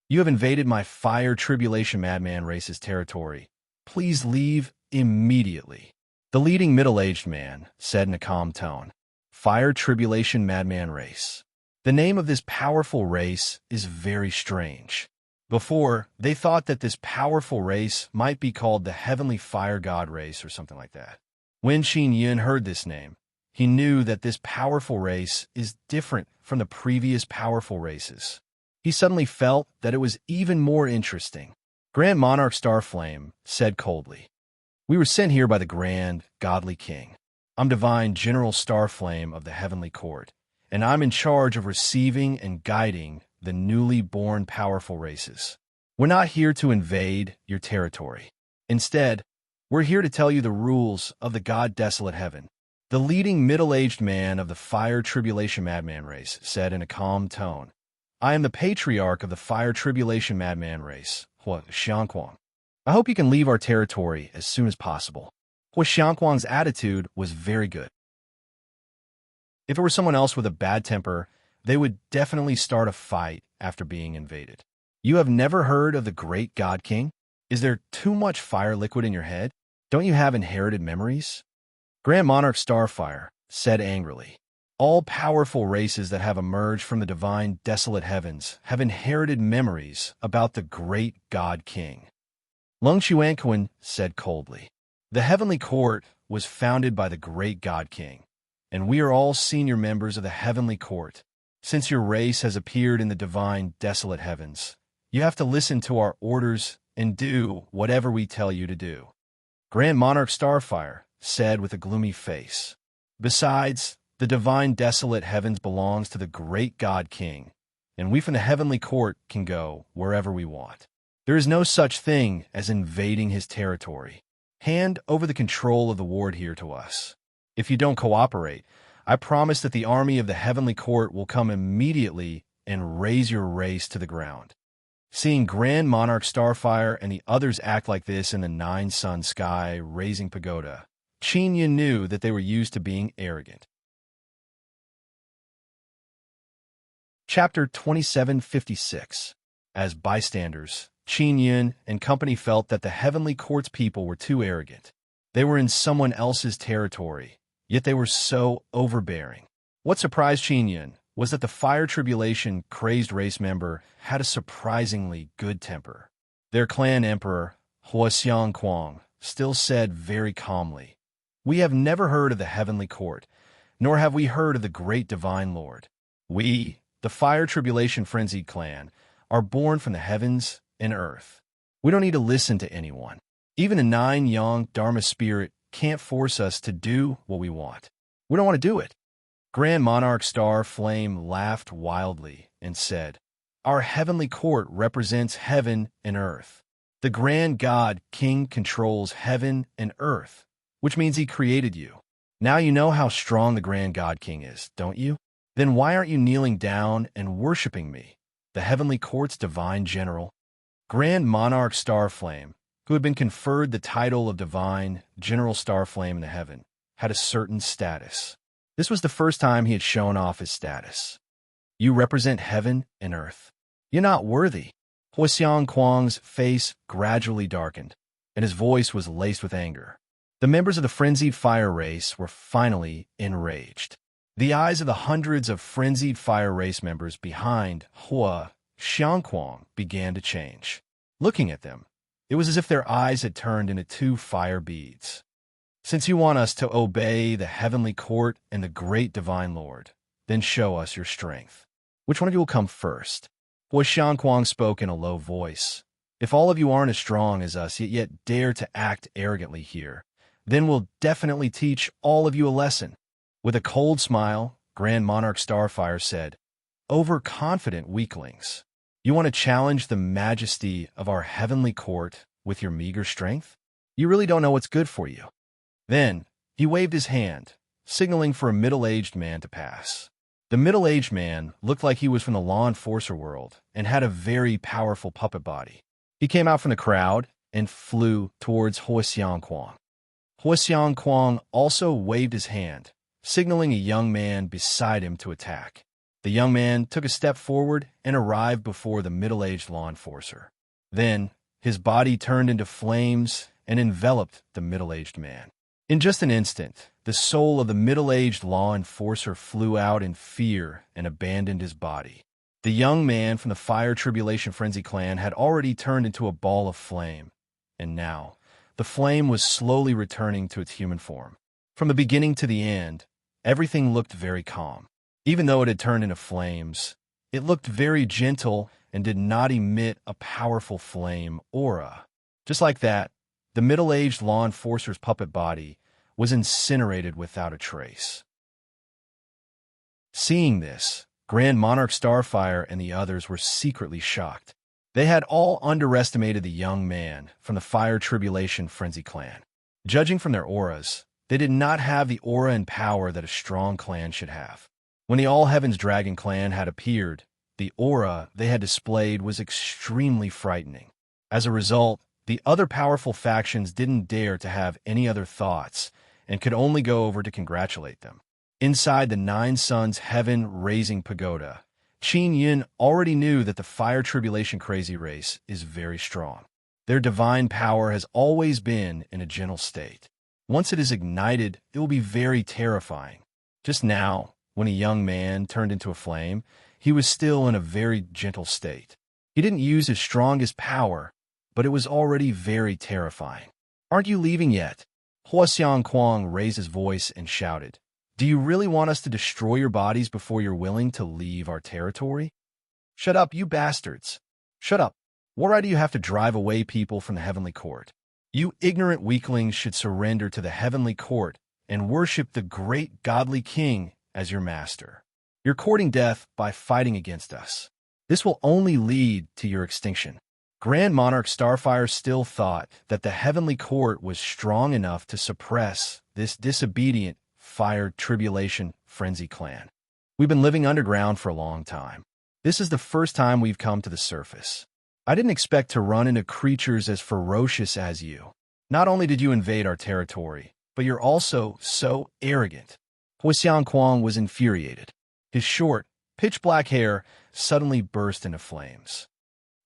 You have invaded my fire tribulation madman race's territory. Please leave immediately. The leading middle-aged man said in a calm tone, Fire tribulation madman race. The name of this powerful race is very strange. Before, they thought that this powerful race might be called the Heavenly Fire God race or something like that. When Qin Yun heard this name, he knew that this powerful race is different from the previous powerful races. He suddenly felt that it was even more interesting. Grand Monarch Starflame said coldly, We were sent here by the Grand Godly King. I'm Divine General Starflame of the Heavenly Court, and I'm in charge of receiving and guiding the newly born powerful races. We're not here to invade your territory. Instead, we're here to tell you the rules of the God Desolate Heaven. The leading middle-aged man of the Fire Tribulation Madman race said in a calm tone, I am the patriarch of the Fire Tribulation Madman race, Hua Xiangquang. I hope you can leave our territory as soon as possible. Hua Xiangquang's attitude was very good. If it were someone else with a bad temper, they would definitely start a fight after being invaded. You have never heard of the Great God King? Is there too much fire liquid in your head? Don't you have inherited memories? Grand Monarch Starfire said angrily. All powerful races that have emerged from the divine desolate heavens have inherited memories about the great God King. Lung Chuanquan said coldly. The heavenly court was founded by the great God King, and we are all senior members of the heavenly court. Since your race has appeared in the divine desolate heavens, you have to listen to our orders and do whatever we tell you to do. Grand Monarch Starfire said with a gloomy face. Besides, the divine desolate heavens belongs to the great God King, and we from the heavenly court can go wherever we want. There is no such thing as invading his territory. Hand over the control of the ward here to us. If you don't cooperate, I promise that the army of the heavenly court will come immediately and raze your race to the ground. Seeing Grand Monarch Starfire and the others act like this in the nine-sun sky raising pagoda, Qin Yin knew that they were used to being arrogant. Chapter 2756. As bystanders, Qin Yin and company felt that the heavenly court's people were too arrogant. They were in someone else's territory, yet they were so overbearing. What surprised Qin Yin was that the Fire Tribulation crazed race member had a surprisingly good temper. Their clan emperor, Hua Xiangquang, still said very calmly, "We have never heard of the heavenly court, nor have we heard of the great divine lord. We, the Fire Tribulation frenzied clan, are born from the heavens and earth. We don't need to listen to anyone. Even a nine-yang Dharma spirit can't force us to do what we want. We don't want to do it." Grand Monarch Star Flame laughed wildly and said, "Our heavenly court represents heaven and earth. The grand God King controls heaven and earth, which means he created you. Now you know how strong the grand God King is, don't you? Then why aren't you kneeling down and worshiping me, the heavenly court's divine general?" Grand Monarch Starflame, who had been conferred the title of Divine General Starflame in the heaven, had a certain status. This was the first time he had shown off his status. "You represent heaven and earth. You're not worthy." Hua Xiangquang's face gradually darkened, and his voice was laced with anger. The members of the frenzied fire race were finally enraged. The eyes of the hundreds of frenzied fire race members behind Hua Xiangquang began to change. Looking at them, it was as if their eyes had turned into two fire beads. "Since you want us to obey the heavenly court and the great divine lord, then show us your strength. Which one of you will come first?" Hua Xiangquang spoke in a low voice. "If all of you aren't as strong as us, yet dare to act arrogantly here, then we'll definitely teach all of you a lesson." With a cold smile, Grand Monarch Starfire said, "Overconfident weaklings. You want to challenge the majesty of our heavenly court with your meager strength? You really don't know what's good for you." Then he waved his hand, signaling for a middle-aged man to pass. The middle-aged man looked like he was from the law enforcer world and had a very powerful puppet body. He came out from the crowd and flew towards Hua Xiangquang. Hua Xiangquang also waved his hand, signaling a young man beside him to attack. The young man took a step forward and arrived before the middle-aged law enforcer. Then his body turned into flames and enveloped the middle-aged man. In just an instant, the soul of the middle-aged law enforcer flew out in fear and abandoned his body. The young man from the Fire Tribulation Frenzy clan had already turned into a ball of flame, and now the flame was slowly returning to its human form. From the beginning to the end, everything looked very calm. Even though it had turned into flames, it looked very gentle and did not emit a powerful flame aura. Just like that, the middle-aged law enforcer's puppet body was incinerated without a trace. Seeing this, Grand Monarch Starfire and the others were secretly shocked. They had all underestimated the young man from the Fire Tribulation Frenzy clan. Judging from their auras, they did not have the aura and power that a strong clan should have. When the All Heavens Dragon clan had appeared, the aura they had displayed was extremely frightening. As a result, the other powerful factions didn't dare to have any other thoughts and could only go over to congratulate them. Inside the Nine Suns heaven-raising pagoda, Qin Yin already knew that the Fire Tribulation Crazy Race is very strong. Their divine power has always been in a gentle state. Once it is ignited, it will be very terrifying. Just now, when a young man turned into a flame, he was still in a very gentle state. He didn't use his strongest power, but it was already very terrifying. "Aren't you leaving yet?" Hua Xiangquang raised his voice and shouted. "Do you really want us to destroy your bodies before you're willing to leave our territory?" "Shut up, you bastards! Shut up! What right do you have to drive away people from the heavenly court? You ignorant weaklings should surrender to the heavenly court and worship the great godly king as your master. You're courting death by fighting against us. This will only lead to your extinction." Grand Monarch Starfire still thought that the heavenly court was strong enough to suppress this disobedient fire tribulation frenzy clan. "We've been living underground for a long time. This is the first time we've come to the surface. I didn't expect to run into creatures as ferocious as you. Not only did you invade our territory, but you're also so arrogant." Hua Xiangquang was infuriated. His short, pitch-black hair suddenly burst into flames.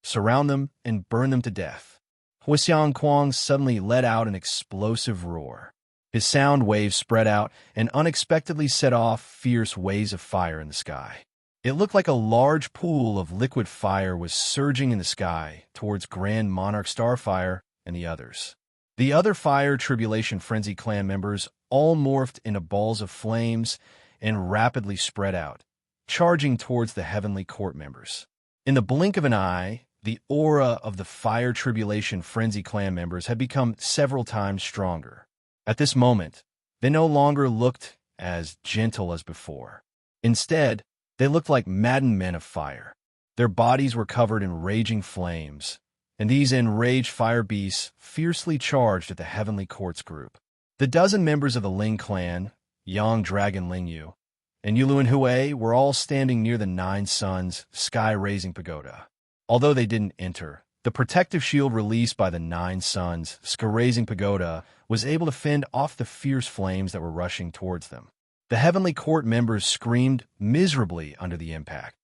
"Surround them and burn them to death." Hua Xiangquang suddenly let out an explosive roar. His sound waves spread out and unexpectedly set off fierce waves of fire in the sky. It looked like a large pool of liquid fire was surging in the sky towards Grand Monarch Starfire and the others. The other Fire Tribulation Frenzy clan members all morphed into balls of flames and rapidly spread out, charging towards the Heavenly Court members. In the blink of an eye, the aura of the Fire Tribulation Frenzy clan members had become several times stronger. At this moment, they no longer looked as gentle as before. Instead, they looked like maddened men of fire. Their bodies were covered in raging flames, and these enraged fire beasts fiercely charged at the Heavenly Court's group. The dozen members of the Ling clan, Yang Dragon Lingyu, and Yuluan Hui were all standing near the Nine Suns sky-raising pagoda. Although they didn't enter, the protective shield released by the Nine Suns sky-raising pagoda was able to fend off the fierce flames that were rushing towards them. The Heavenly Court members screamed miserably under the impact.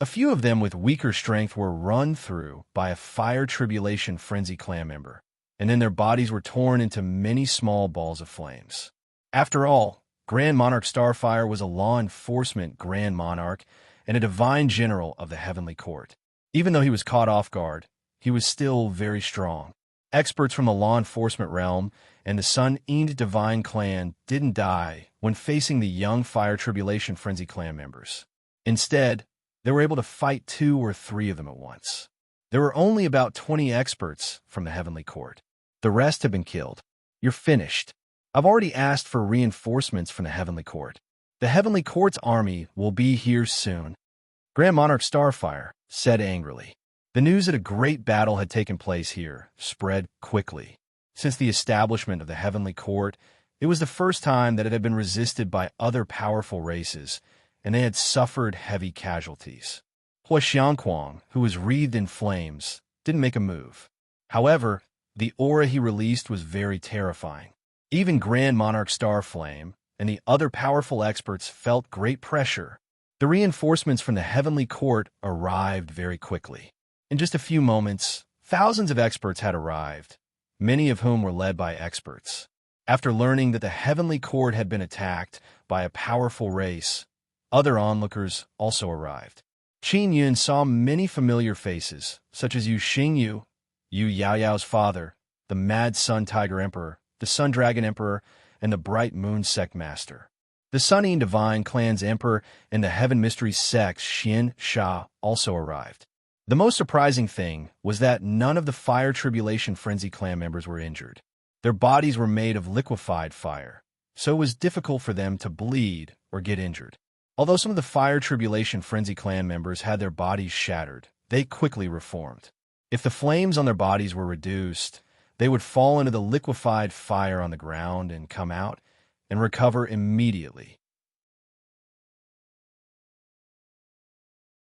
A few of them with weaker strength were run through by a Fire Tribulation Frenzy clan member, and then their bodies were torn into many small balls of flames. After all, Grand Monarch Starfire was a law enforcement Grand Monarch and a divine general of the Heavenly Court. Even though he was caught off guard, he was still very strong. Experts from the law enforcement realm and the Sun Eend Divine Clan didn't die when facing the young Fire Tribulation Frenzy clan members. Instead, they were able to fight 2 or 3 of them at once. There were only about 20 experts from the Heavenly Court. The rest have been killed. You're finished. I've already asked for reinforcements from the Heavenly Court. The Heavenly Court's army will be here soon. Grand Monarch Starfire said angrily. The news that a great battle had taken place here spread quickly. Since the establishment of the Heavenly Court, it was the first time that it had been resisted by other powerful races, and they had suffered heavy casualties. Hua Xiangquang, who was wreathed in flames, didn't make a move. However, the aura he released was very terrifying. Even Grand Monarch Starflame and the other powerful experts felt great pressure. The reinforcements from the Heavenly Court arrived very quickly. In just a few moments, thousands of experts had arrived, many of whom were led by experts. After learning that the Heavenly Court had been attacked by a powerful race, other onlookers also arrived. Qin Yun saw many familiar faces, such as Yu Xingyu, Yu Yaoyao's father, the Mad Sun Tiger Emperor, the Sun Dragon Emperor, and the Bright Moon Sect Master. The Sun Eend Divine Clan's Emperor and the Heaven Mystery Sect's Xin Sha also arrived. The most surprising thing was that none of the Fire Tribulation Frenzy clan members were injured. Their bodies were made of liquefied fire, so it was difficult for them to bleed or get injured. Although some of the Fire Tribulation Frenzy clan members had their bodies shattered, they quickly reformed. If the flames on their bodies were reduced, they would fall into the liquefied fire on the ground and come out and recover immediately.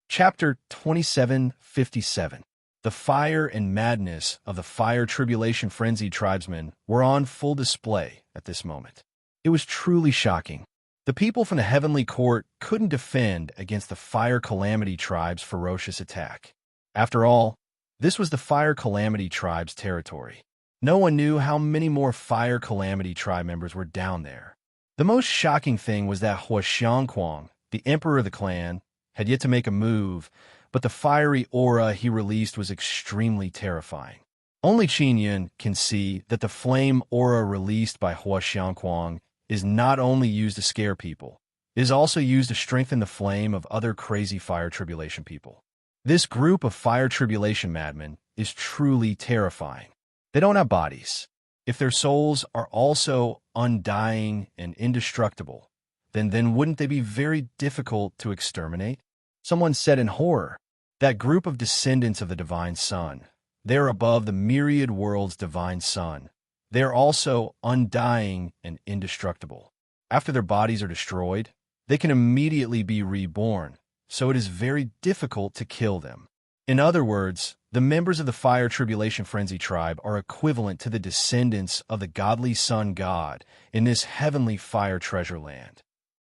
Chapter 2757. The fire and madness of the Fire Tribulation Frenzied tribesmen were on full display at this moment. It was truly shocking. The people from the Heavenly Court couldn't defend against the Fire Calamity tribe's ferocious attack. After all, this was the Fire Calamity tribe's territory. No one knew how many more Fire Calamity tribe members were down there. The most shocking thing was that Hua Xiangquang, the emperor of the clan, had yet to make a move, but the fiery aura he released was extremely terrifying. Only Qin Yun can see that the flame aura released by Hua Xiangquang is not only used to scare people, it is also used to strengthen the flame of other crazy fire tribulation people. This group of fire tribulation madmen is truly terrifying. They don't have bodies. If their souls are also undying and indestructible, then wouldn't they be very difficult to exterminate? Someone said in horror, that group of descendants of the divine sun, they are above the myriad world's divine sun. They are also undying and indestructible. After their bodies are destroyed, they can immediately be reborn, so it is very difficult to kill them. In other words, the members of the Fire Tribulation Frenzy tribe are equivalent to the descendants of the godly sun god in this heavenly fire treasure land.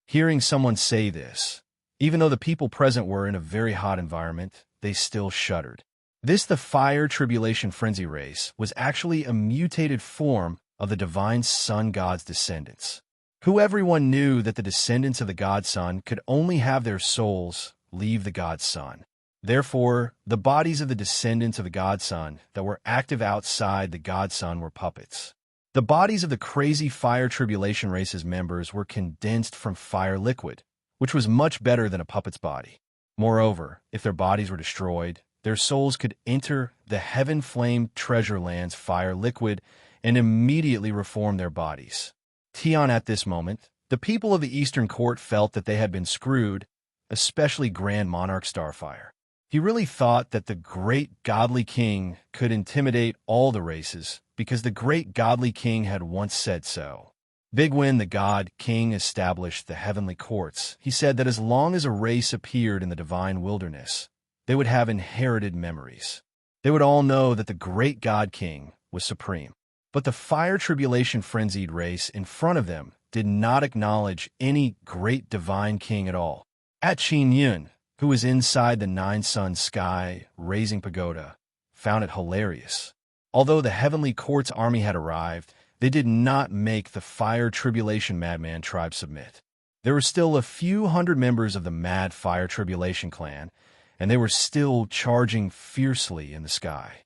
Hearing someone say this, even though the people present were in a very hot environment, they still shuddered. The Fire Tribulation Frenzy race was actually a mutated form of the divine sun god's descendants, who everyone knew that the descendants of the god sun could only have their souls leave the god sun. Therefore, the bodies of the descendants of the god sun that were active outside the god sun were puppets. The bodies of the crazy Fire Tribulation race's members were condensed from fire liquid, which was much better than a puppet's body. Moreover, if their bodies were destroyed, their souls could enter the heaven flame treasure land's fire liquid and immediately reform their bodies. Tian, at this moment, the people of the Eastern Court felt that they had been screwed, especially Grand Monarch Starfire. He really thought that the great godly king could intimidate all the races because the great godly king had once said so. Big when the god king established the heavenly courts, he said that as long as a race appeared in the divine wilderness, they would have inherited memories. They would all know that the great god king was supreme. But the Fire Tribulation frenzied race in front of them did not acknowledge any great divine king at all. At Qin Yun, who was inside the nine-sun sky raising pagoda, found it hilarious. Although the heavenly court's army had arrived, they did not make the Fire Tribulation madman tribe submit. There were still a few hundred members of the Mad Fire Tribulation clan, and they were still charging fiercely in the sky.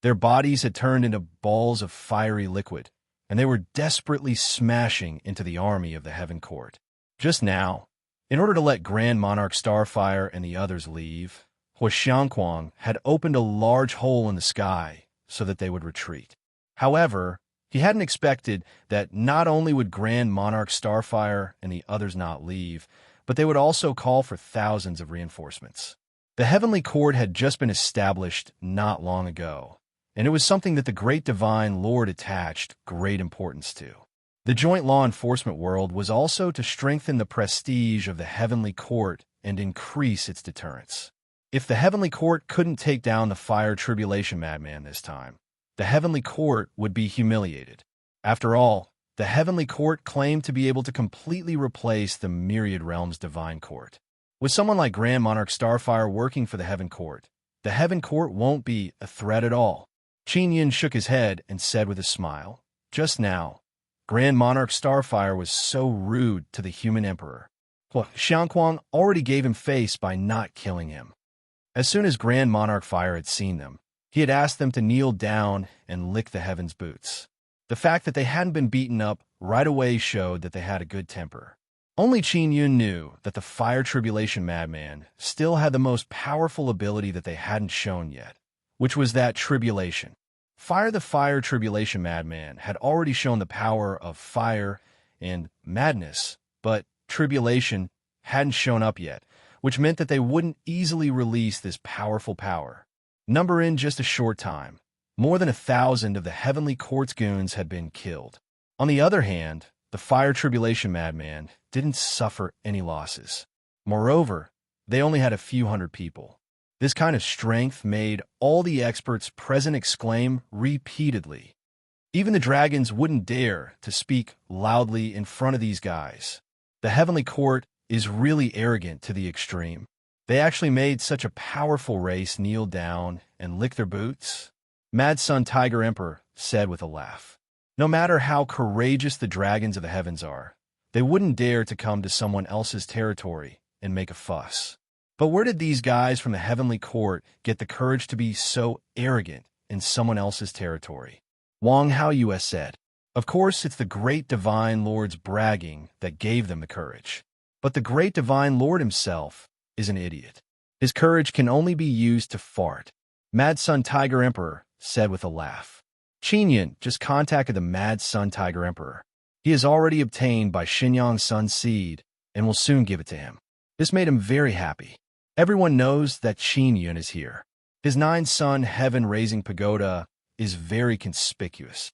Their bodies had turned into balls of fiery liquid, and they were desperately smashing into the army of the Heaven Court. Just now, in order to let Grand Monarch Starfire and the others leave, Hua Xiangquang had opened a large hole in the sky so that they would retreat. However, he hadn't expected that not only would Grand Monarch Starfire and the others not leave, but they would also call for thousands of reinforcements. The Heavenly Court had just been established not long ago, and it was something that the Great Divine Lord attached great importance to. The joint law enforcement world was also to strengthen the prestige of the Heavenly Court and increase its deterrence. If the Heavenly Court couldn't take down the Fire Tribulation madman this time, the Heavenly Court would be humiliated. After all, the Heavenly Court claimed to be able to completely replace the Myriad Realm's Divine Court. With someone like Grand Monarch Starfire working for the Heaven Court, the Heaven Court won't be a threat at all. Qin Yin shook his head and said with a smile, "Just now, Grand Monarch Starfire was so rude to the human emperor. Hua Xiangquang already gave him face by not killing him." As soon as Grand Monarch Fire had seen them, he had asked them to kneel down and lick the heaven's boots. The fact that they hadn't been beaten up right away showed that they had a good temper. Only Qin Yun knew that the Fire Tribulation madman still had the most powerful ability that they hadn't shown yet, which was that tribulation. The Fire Tribulation madman had already shown the power of fire and madness, but tribulation hadn't shown up yet, which meant that they wouldn't easily release this powerful power. In just a short time, more than 1,000 of the Heavenly Court's goons had been killed. On the other hand, the Fire Tribulation madman didn't suffer any losses. Moreover, they only had a few hundred people. This kind of strength made all the experts present exclaim repeatedly. Even the dragons wouldn't dare to speak loudly in front of these guys. The Heavenly Court is really arrogant to the extreme. They actually made such a powerful race kneel down and lick their boots. Mad Sun Tiger Emperor said with a laugh. No matter how courageous the dragons of the heavens are, they wouldn't dare to come to someone else's territory and make a fuss. But where did these guys from the heavenly court get the courage to be so arrogant in someone else's territory? Wang Hao US said, "Of course, it's the great divine Lord's bragging that gave them the courage. But the great divine Lord himself is an idiot. His courage can only be used to fart," Mad Sun Tiger Emperor said with a laugh. Qinyan just contacted the Mad Sun Tiger Emperor. He has already obtained by Xinyang Sun's seed and will soon give it to him. This made him very happy. Everyone knows that Qinyan is here. His 9-sun heaven-raising pagoda is very conspicuous.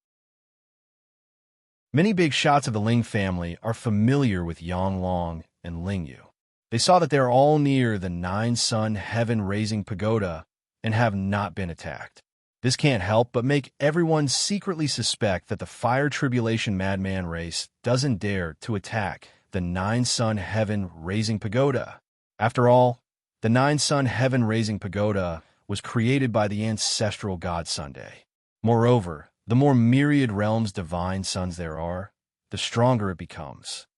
Many big shots of the Ling family are familiar with Yang Long and Ling Yu. They saw that they are all near the 9-sun heaven-raising pagoda and have not been attacked. This can't help but make everyone secretly suspect that the Fire Tribulation Madman race doesn't dare to attack the 9-sun heaven-raising pagoda. After all, the 9-sun heaven-raising pagoda was created by the ancestral god Sunday. Moreover, the more myriad realms divine suns there are, the stronger it becomes.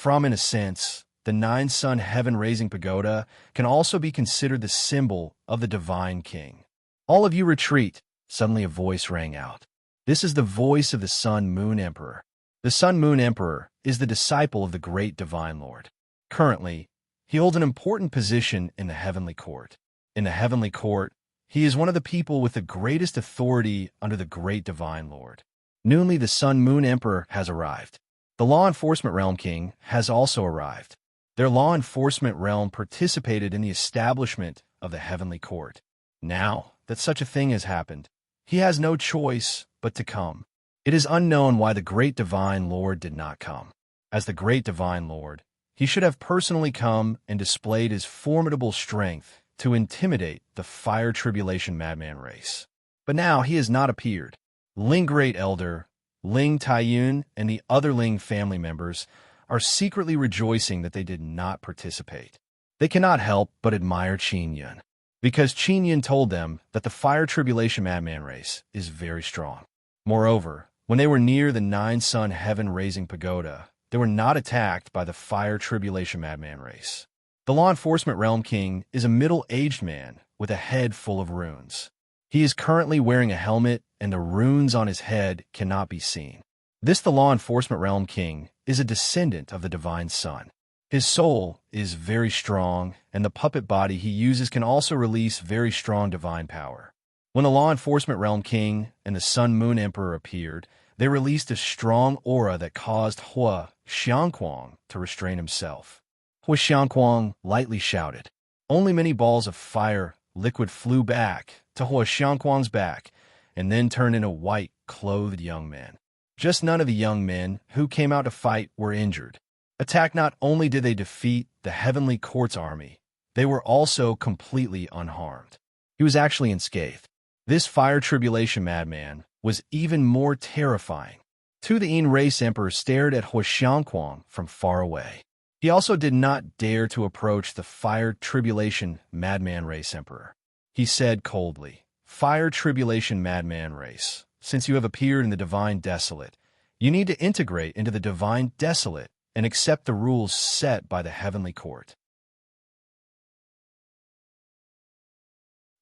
In a sense, the 9-sun heaven-raising pagoda can also be considered the symbol of the divine king. "All of you retreat," suddenly a voice rang out. This is the voice of the Sun Moon Emperor. The Sun Moon Emperor is the disciple of the great divine Lord. Currently, he holds an important position in the heavenly court. In the heavenly court, he is one of the people with the greatest authority under the great divine Lord. Newly, the Sun Moon Emperor has arrived. The Law Enforcement Realm King has also arrived. Their law enforcement realm participated in the establishment of the heavenly court. Now that such a thing has happened, he has no choice but to come. It is unknown why the great divine Lord did not come. As the great divine Lord, he should have personally come and displayed his formidable strength to intimidate the Fire Tribulation Madman race. But now he has not appeared. Ling Great Elder, Ling Taiyun, and the other Ling family members are secretly rejoicing that they did not participate. They cannot help but admire Qinyan, because Qinyan told them that the Fire Tribulation Madman race is very strong. Moreover, when they were near the 9-sun heaven-raising pagoda, they were not attacked by the Fire Tribulation Madman race. The Law Enforcement Realm King is a middle-aged man with a head full of runes. He is currently wearing a helmet, and the runes on his head cannot be seen. The Law Enforcement Realm King is a descendant of the Divine Sun. His soul is very strong, and the puppet body he uses can also release very strong divine power. When the Law Enforcement Realm King and the Sun Moon Emperor appeared, they released a strong aura that caused Hua Xiangquang to restrain himself. Hua Xiangquang lightly shouted. Only many balls of fire liquid flew back to Hua Xiangquang's back and then turned into white-clothed young men. Just none of the young men who came out to fight were injured. Attack not only did they defeat the Heavenly Court's army, they were also completely unharmed. He was actually unscathed. This Fire Tribulation Madman was even more terrifying. The Yin Race Emperor stared at Hua Xiangquang from far away. He also did not dare to approach the Fire Tribulation Madman Race Emperor. He said coldly, "Fire Tribulation Madman Race, since you have appeared in the Divine Desolate, you need to integrate into the Divine Desolate and accept the rules set by the Heavenly Court."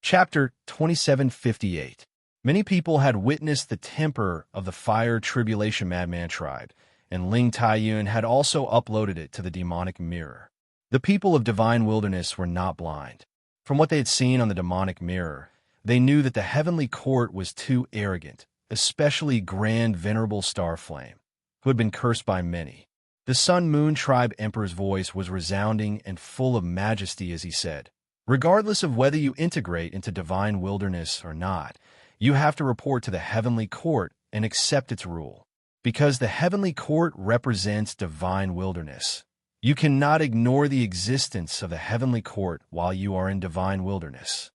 Chapter 2758. Many people had witnessed the temper of the Fire Tribulation Madman tribe, and Ling Taiyun had also uploaded it to the demonic mirror. The people of Divine Wilderness were not blind. From what they had seen on the demonic mirror, they knew that the Heavenly Court was too arrogant, especially Grand Venerable Starflame, who had been cursed by many. The Sun Moon Tribe Emperor's voice was resounding and full of majesty as he said, "Regardless of whether you integrate into Divine Wilderness or not, you have to report to the Heavenly Court and accept its rule. Because the Heavenly Court represents Divine Wilderness, you cannot ignore the existence of the Heavenly Court while you are in Divine Wilderness."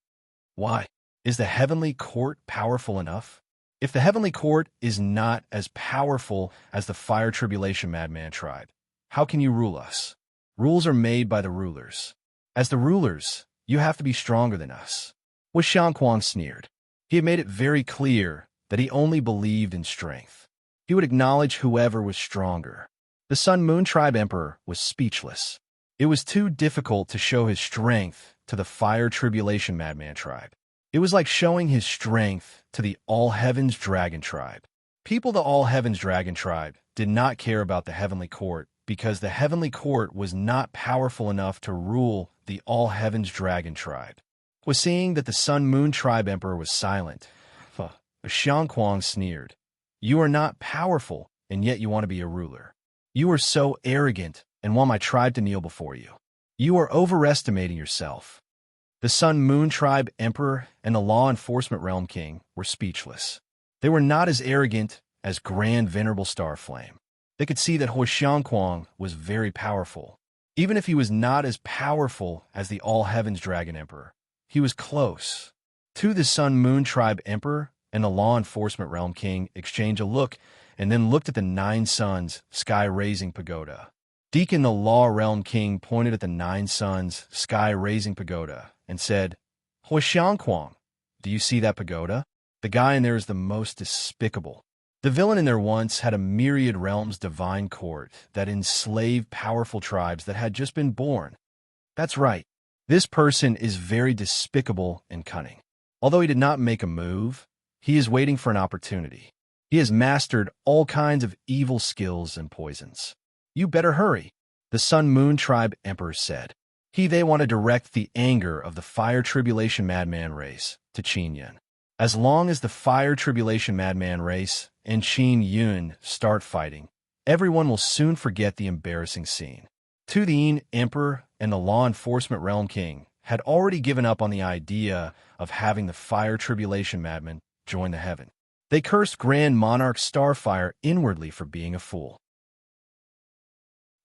Why? Is the Heavenly Court powerful enough? If the Heavenly Court is not as powerful as the Fire Tribulation Madman tribe, how can you rule us? Rules are made by the rulers. As the rulers, you have to be stronger than us. Hua Xiangquang sneered. He had made it very clear that he only believed in strength. He would acknowledge whoever was stronger. The Sun Moon Tribe Emperor was speechless. It was too difficult to show his strength to the Fire Tribulation Madman Tribe. It was like showing his strength to the All Heavens Dragon Tribe. The All Heavens Dragon Tribe did not care about the Heavenly Court because the Heavenly Court was not powerful enough to rule the All Heavens Dragon Tribe. Seeing that the Sun Moon Tribe Emperor was silent, Xiangquang sneered. You are not powerful, and yet you want to be a ruler. You are so arrogant and want my tribe to kneel before you. You are overestimating yourself. The Sun Moon Tribe Emperor and the Law Enforcement Realm King were speechless. They were not as arrogant as Grand Venerable Starflame. They could see that Xiangquang was very powerful. Even if he was not as powerful as the All Heavens Dragon Emperor, he was close. The Sun Moon Tribe Emperor and the Law Enforcement Realm King exchanged a look and then looked at the Nine Suns Sky-Raising Pagoda. Deacon the Law Realm King pointed at the Nine Suns Sky-Raising Pagoda and said, Xiangquang, do you see that pagoda? The guy in there is the most despicable. The villain in there once had a myriad realms divine court that enslaved powerful tribes that had just been born. That's right. This person is very despicable and cunning. Although he did not make a move, he is waiting for an opportunity. He has mastered all kinds of evil skills and poisons. You better hurry, the Sun Moon Tribe Emperor said. They want to direct the anger of the Fire Tribulation Madman race to Qin Yun. As long as the Fire Tribulation Madman race and Qin Yun start fighting, everyone will soon forget the embarrassing scene. The Yin Emperor and the Law Enforcement Realm King had already given up on the idea of having the Fire Tribulation Madman join the heaven. They cursed Grand Monarch Starfire inwardly for being a fool.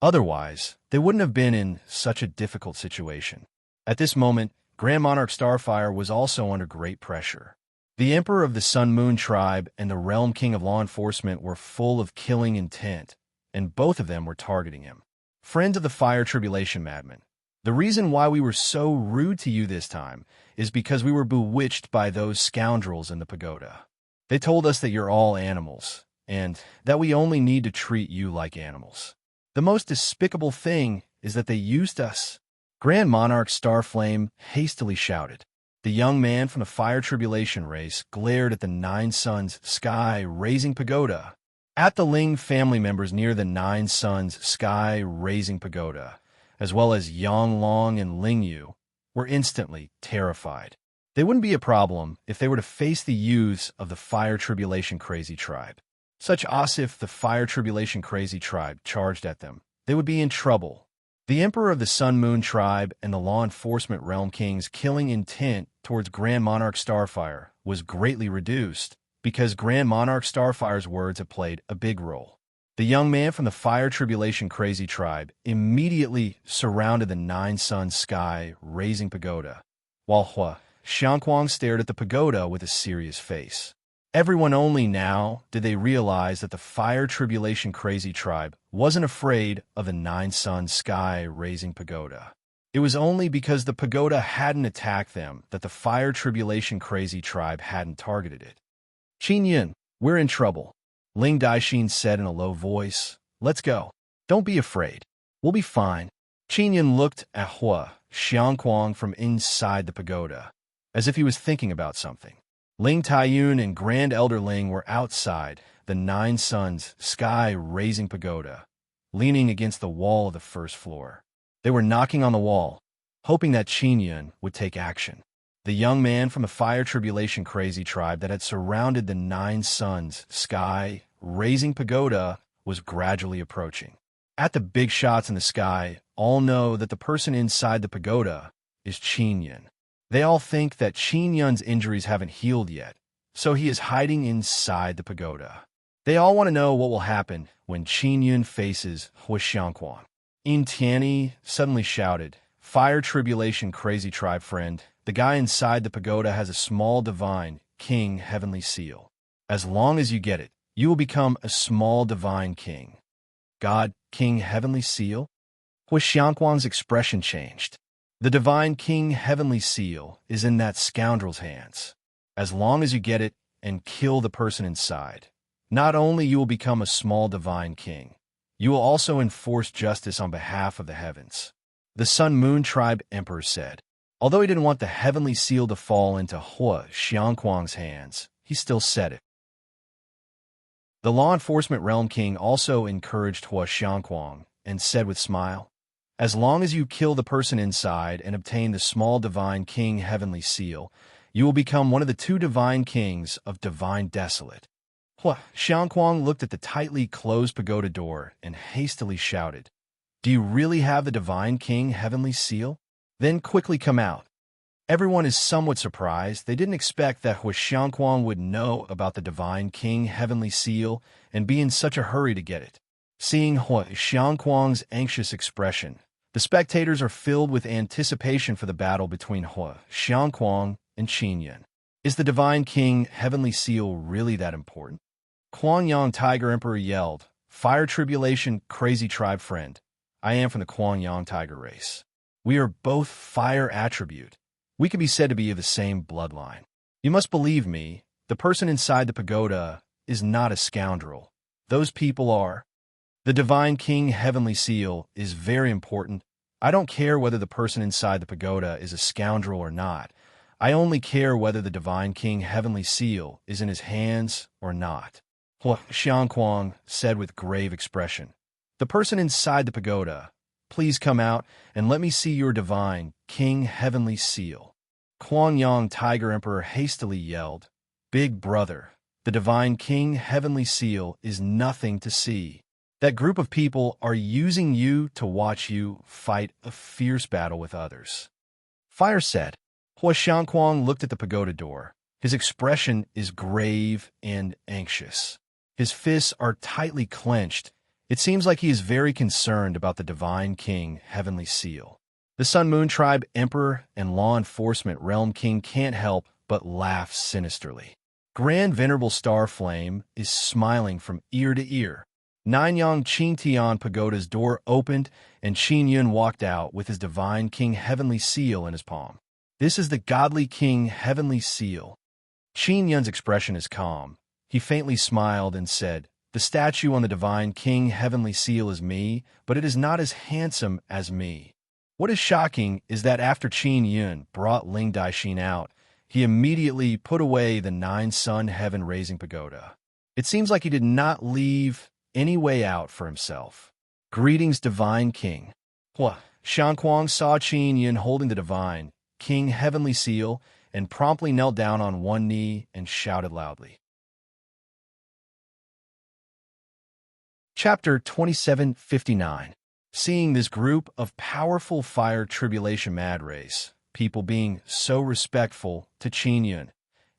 Otherwise, they wouldn't have been in such a difficult situation. At this moment, Grand Monarch Starfire was also under great pressure. The Emperor of the Sun Moon Tribe and the Realm King of Law Enforcement were full of killing intent, and both of them were targeting him. Friends of the Fire Tribulation Madman, the reason why we were so rude to you this time is because we were bewitched by those scoundrels in the pagoda. They told us that you're all animals, and that we only need to treat you like animals. The most despicable thing is that they used us. Grand Monarch Starflame hastily shouted. The young man from the Fire Tribulation race glared at the Nine Suns Sky-Raising Pagoda. At the Ling family members near the Nine Suns Sky-Raising Pagoda, as well as Yang Long and Ling Yu, were instantly terrified. They wouldn't be a problem if they were to face the youths of the Fire Tribulation Crazy Tribe. Such as if the Fire Tribulation Crazy Tribe charged at them, they would be in trouble. The Emperor of the Sun Moon Tribe and the Law Enforcement Realm King's killing intent towards Grand Monarch Starfire was greatly reduced because Grand Monarch Starfire's words had played a big role. The young man from the Fire Tribulation Crazy Tribe immediately surrounded the Nine Suns Sky-Raising Pagoda, while Xiangquang stared at the pagoda with a serious face. Everyone only now did they realize that the Fire Tribulation Crazy Tribe wasn't afraid of the Nine Suns Sky-Raising Pagoda. It was only because the pagoda hadn't attacked them that the Fire Tribulation Crazy Tribe hadn't targeted it. Qin Yun, we're in trouble, Ling Daixin said in a low voice. Let's go. Don't be afraid. We'll be fine. Qin Yun looked at Xiangquang from inside the pagoda, as if he was thinking about something. Ling Taiyun and Grand Elder Ling were outside the Nine Suns Sky-Raising Pagoda, leaning against the wall of the first floor. They were knocking on the wall, hoping that Qin Yun would take action. The young man from the Fire Tribulation Crazy Tribe that had surrounded the Nine Suns Sky-Raising Pagoda was gradually approaching. At the big shots in the sky, all know that the person inside the pagoda is Qin Yun. They all think that Qin Yun's injuries haven't healed yet, so he is hiding inside the pagoda. They all want to know what will happen when Qin Yun faces Xiangquang. Yin Tianyi suddenly shouted, Fire Tribulation Crazy Tribe friend, the guy inside the pagoda has a small divine king heavenly seal. As long as you get it, you will become a small divine king. God, king heavenly seal? Xiangquang's expression changed. The divine king heavenly seal is in that scoundrel's hands. As long as you get it and kill the person inside, Not only you will become a small divine king, you will also enforce justice on behalf of the heavens. The Sun Moon Tribe Emperor said. Although he didn't want the heavenly seal to fall into Hua Xiangquang's hands, he still said it. The law enforcement realm king also encouraged Hua Xiangquang and said with smile, as long as you kill the person inside and obtain the small divine king heavenly seal, you will become one of the 2 divine kings of divine desolate. Hua Xiangquang looked at the tightly closed pagoda door and hastily shouted, do you really have the divine king heavenly seal? Then quickly come out. Everyone is somewhat surprised. They didn't expect that Hua Xiangquang would know about the divine king heavenly seal and be in such a hurry to get it. Seeing Hua Xiangquang's anxious expression, the spectators are filled with anticipation for the battle between Hua Xiangquang and Qin. Is the divine king heavenly seal really that important? Guangyang Tiger Emperor yelled, Fire Tribulation, crazy tribe friend. I am from the Guangyang Tiger race. We are both fire attribute. We can be said to be of the same bloodline. You must believe me, the person inside the pagoda is not a scoundrel. Those people are. The divine king heavenly seal is very important. I don't care whether the person inside the pagoda is a scoundrel or not. I only care whether the divine king heavenly seal is in his hands or not. Hua Xiangquang said with grave expression. The person inside the pagoda, please come out and let me see your divine king heavenly seal. Guangyang Tiger Emperor hastily yelled, Big brother, the divine king heavenly seal is nothing to see. That group of people are using you to watch you fight a fierce battle with others. Fire said. Hua Xiangquang looked at the pagoda door. His expression is grave and anxious. His fists are tightly clenched. It seems like he is very concerned about the divine king heavenly seal. The Sun Moon Tribe Emperor and Law Enforcement Realm King can't help but laugh sinisterly. Grand Venerable Star Flame is smiling from ear to ear. Nanyang Qingtian Pagoda's door opened, and Qin Yun walked out with his divine king heavenly seal in his palm. This is the godly king heavenly seal. Qin Yun's expression is calm. He faintly smiled and said, The statue on the divine king heavenly seal is me, but it is not as handsome as me. What is shocking is that after Qin Yun brought Ling Daixin out, he immediately put away the 9-sun heaven-raising pagoda. It seems like he did not leave any way out for himself. Greetings, divine king. Hua Xiangquang saw Qin Yun holding the divine king heavenly seal and promptly knelt down on one knee and shouted loudly. Chapter 2759. Seeing this group of powerful fire tribulation mad race, people being so respectful to Qin Yun,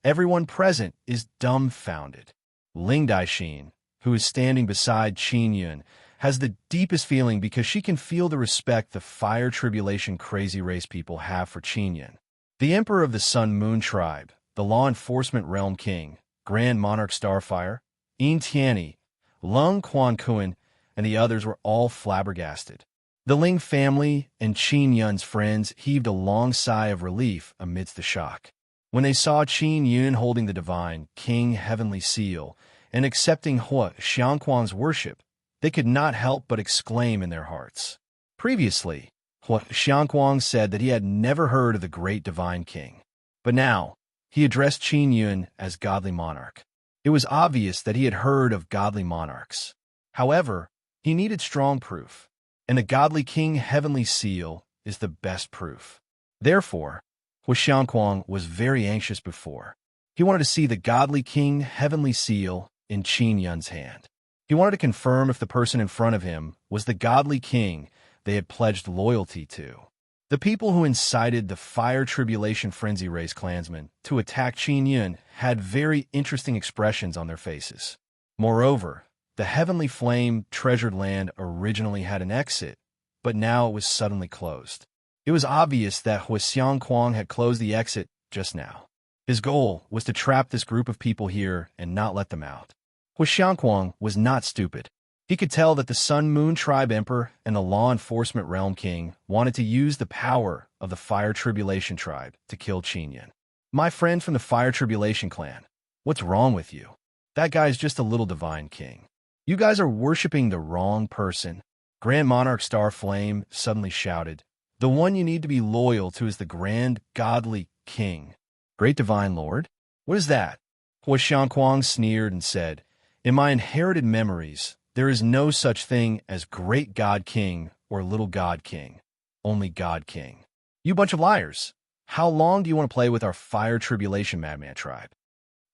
everyone present is dumbfounded. Ling Daixin, who is standing beside Qin Yun, has the deepest feeling because she can feel the respect the fire tribulation crazy race people have for Qin Yun. The Emperor of the Sun Moon Tribe, the Law Enforcement Realm King, Grand Monarch Starfire, Yin Tianyi, Lung Quan Kun, and the others were all flabbergasted. The Ling family and Qin Yun's friends heaved a long sigh of relief amidst the shock. When they saw Qin Yun holding the divine king heavenly seal and accepting Hua Xiangquang's worship, they could not help but exclaim in their hearts. Previously, Hua Xiangquang said that he had never heard of the great divine king. But now, he addressed Qin Yun as godly monarch. It was obvious that he had heard of godly monarchs. However, he needed strong proof, and the godly king heavenly seal is the best proof. Therefore, Hua Xiangquang was very anxious before. He wanted to see the godly king heavenly seal in Qin Yun's hand. He wanted to confirm if the person in front of him was the godly king they had pledged loyalty to. The people who incited the fire tribulation frenzy race clansmen to attack Qin Yun had very interesting expressions on their faces. Moreover, the heavenly flame treasured land originally had an exit, but now it was suddenly closed. It was obvious that Hua Xiangquang had closed the exit just now. His goal was to trap this group of people here and not let them out. Hua Xiangquang was not stupid. He could tell that the Sun Moon Tribe Emperor and the Law Enforcement Realm King wanted to use the power of the Fire Tribulation Tribe to kill Qin Yun. My friend from the Fire Tribulation clan, what's wrong with you? That guy's just a little divine king. You guys are worshipping the wrong person. Grand Monarch Star Flame suddenly shouted. The one you need to be loyal to is the grand, godly king. Great divine lord? What is that? Hua Xiangquang sneered and said, in my inherited memories, there is no such thing as great god king or little god king. Only god king. You bunch of liars. How long do you want to play with our fire tribulation madman tribe?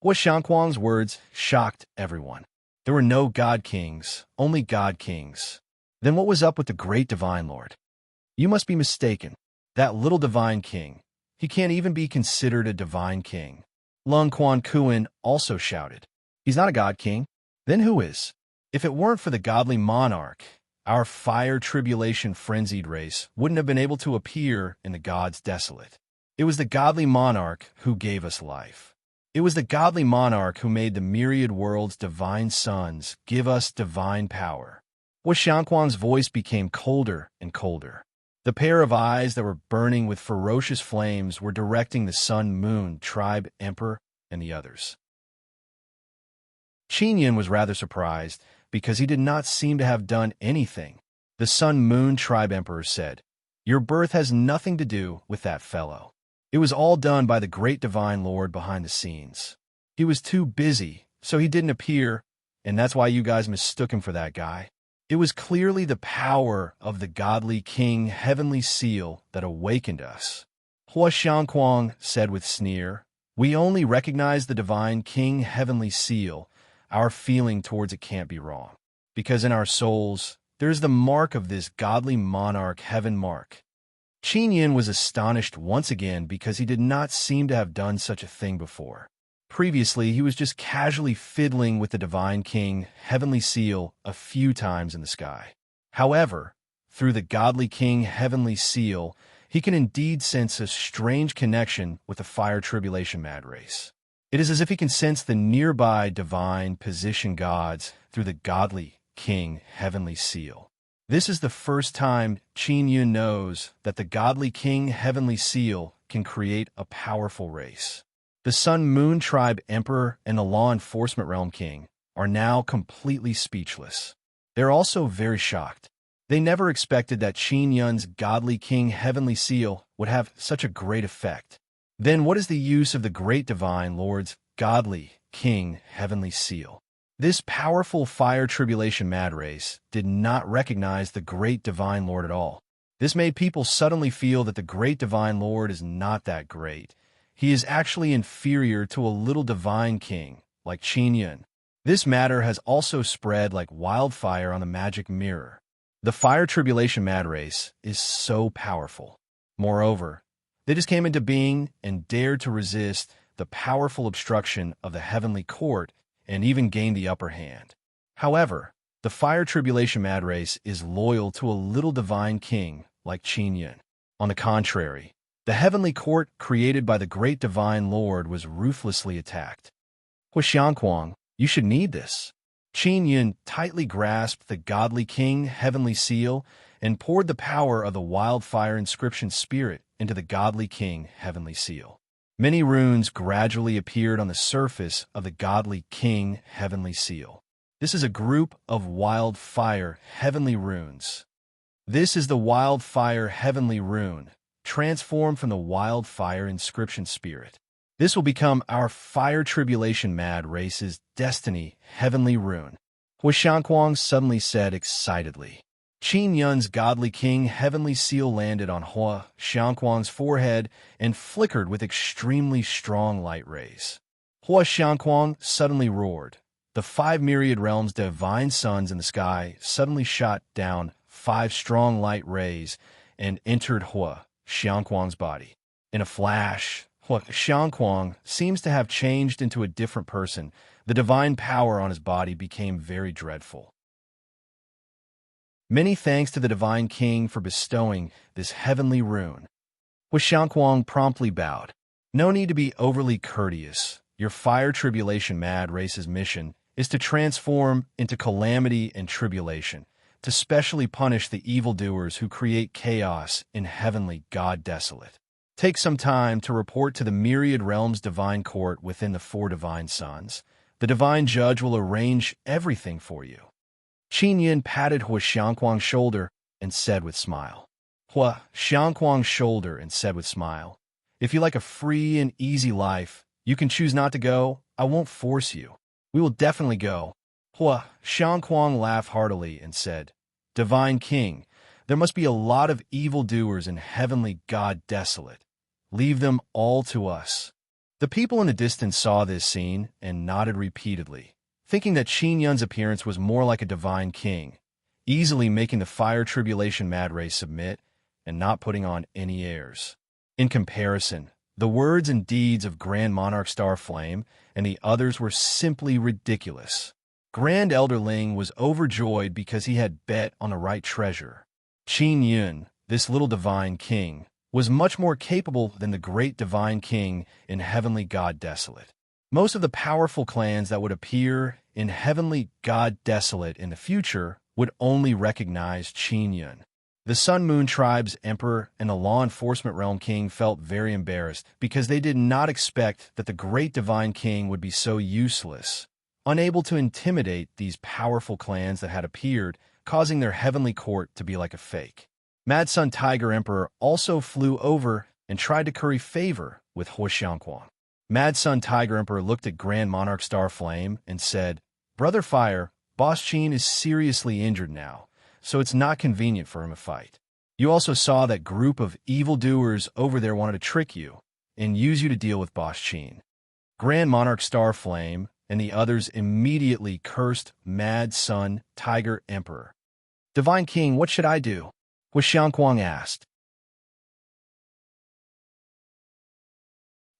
Hua Xiangquang's words shocked everyone. There were no god kings, only god kings. Then what was up with the great divine lord? You must be mistaken. That little divine king. He can't even be considered a divine king. Lung Quan Kuan also shouted. He's not a god king. Then who is? If it weren't for the godly monarch, our fire tribulation frenzied race wouldn't have been able to appear in the gods desolate. It was the godly monarch who gave us life. It was the godly monarch who made the myriad world's divine sons give us divine power. Hua Xiangquang's voice became colder and colder. The pair of eyes that were burning with ferocious flames were directing the Sun Moon Tribe Emperor and the others. Qin was rather surprised because he did not seem to have done anything. The Sun Moon Tribe Emperor said, your birth has nothing to do with that fellow. It was all done by the great divine lord behind the scenes. He was too busy, so he didn't appear, and that's why you guys mistook him for that guy. It was clearly the power of the godly king heavenly seal that awakened us. Hua Xiangquang said with sneer, we only recognize the divine king heavenly seal. Our feeling towards it can't be wrong. Because in our souls, there's the mark of this godly monarch heaven mark. Qin was astonished once again because he did not seem to have done such a thing before. Previously, he was just casually fiddling with the divine king, heavenly seal, a few times in the sky. However, through the godly king, heavenly seal, he can indeed sense a strange connection with the fire tribulation mad race. It is as if he can sense the nearby divine position gods through the godly king, heavenly seal. This is the first time Qin knows that the godly king, heavenly seal, can create a powerful race. The Sun Moon Tribe Emperor and the Law Enforcement Realm King are now completely speechless. They're also very shocked. They never expected that Qin godly king heavenly seal would have such a great effect. Then what is the use of the great divine lord's godly king heavenly seal? This powerful fire tribulation mad race did not recognize the great divine lord at all. This made people suddenly feel that the great divine lord is not that great. He is actually inferior to a little divine king, like Qin. This matter has also spread like wildfire on the magic mirror. The fire tribulation mad race is so powerful. Moreover, they just came into being and dared to resist the powerful obstruction of the heavenly court and even gained the upper hand. However, the fire tribulation mad race is loyal to a little divine king like Qin. On the contrary, the heavenly court created by the great divine lord was ruthlessly attacked. Hua Xiangquang, you should need this. Qin tightly grasped the godly king heavenly seal and poured the power of the wildfire inscription spirit into the godly king heavenly seal. Many runes gradually appeared on the surface of the godly king heavenly seal. This is a group of wildfire heavenly runes. This is the wildfire heavenly rune, transformed from the wildfire inscription spirit. This will become our fire tribulation mad race's destiny heavenly rune. Hua Xiangquang suddenly said excitedly. Qin's godly king heavenly seal landed on Hua Xiangquang's forehead and flickered with extremely strong light rays. Hua Xiangquang suddenly roared. The 5 myriad realms' divine suns in the sky suddenly shot down 5 strong light rays and entered Hua Xiangquang's body. In a flash, Hua Xiangquang seems to have changed into a different person. The divine power on his body became very dreadful. Many thanks to the divine king for bestowing this heavenly rune. Hua Xiangquang promptly bowed. No need to be overly courteous. Your fire tribulation mad race's mission is to transform into calamity and tribulation, to specially punish the evildoers who create chaos in heavenly God desolate. Take some time to report to the myriad realms divine court within the 4 divine sons. The divine judge will arrange everything for you. Qin Yin patted Hua Xiangquang's shoulder and said with smile. Hua Xiangquang's shoulder and said with smile, "If you like a free and easy life, you can choose not to go. I won't force you. We will definitely go." Hua Xiangquang laughed heartily and said, "Divine King, there must be a lot of evildoers in heavenly God desolate. Leave them all to us." The people in the distance saw this scene and nodded repeatedly, thinking that Qin Yun's appearance was more like a divine king, easily making the fire tribulation mad race submit and not putting on any airs. In comparison, the words and deeds of Grand Monarch Starflame and the others were simply ridiculous. Grand Elder Ling was overjoyed because he had bet on the right treasure. Qin Yun, this little divine king, was much more capable than the great divine king in Heavenly God Desolate. Most of the powerful clans that would appear in Heavenly God Desolate in the future would only recognize Qin Yun. The Sun Moon Tribe's emperor and the law enforcement realm king felt very embarrassed because they did not expect that the great divine king would be so useless, unable to intimidate these powerful clans that had appeared, causing their heavenly court to be like a fake. Mad Sun Tiger Emperor also flew over and tried to curry favor with Hua Xiangquang. Mad Sun Tiger Emperor looked at Grand Monarch Starflame and said, "Brother Fire, Boss Qin is seriously injured now, so it's not convenient for him to fight. You also saw that group of evildoers over there wanted to trick you and use you to deal with Boss Qin." Grand Monarch Starflame and the others immediately cursed Mad Sun Tiger Emperor. "Divine King, what should I do?" Hua Xiangquang asked.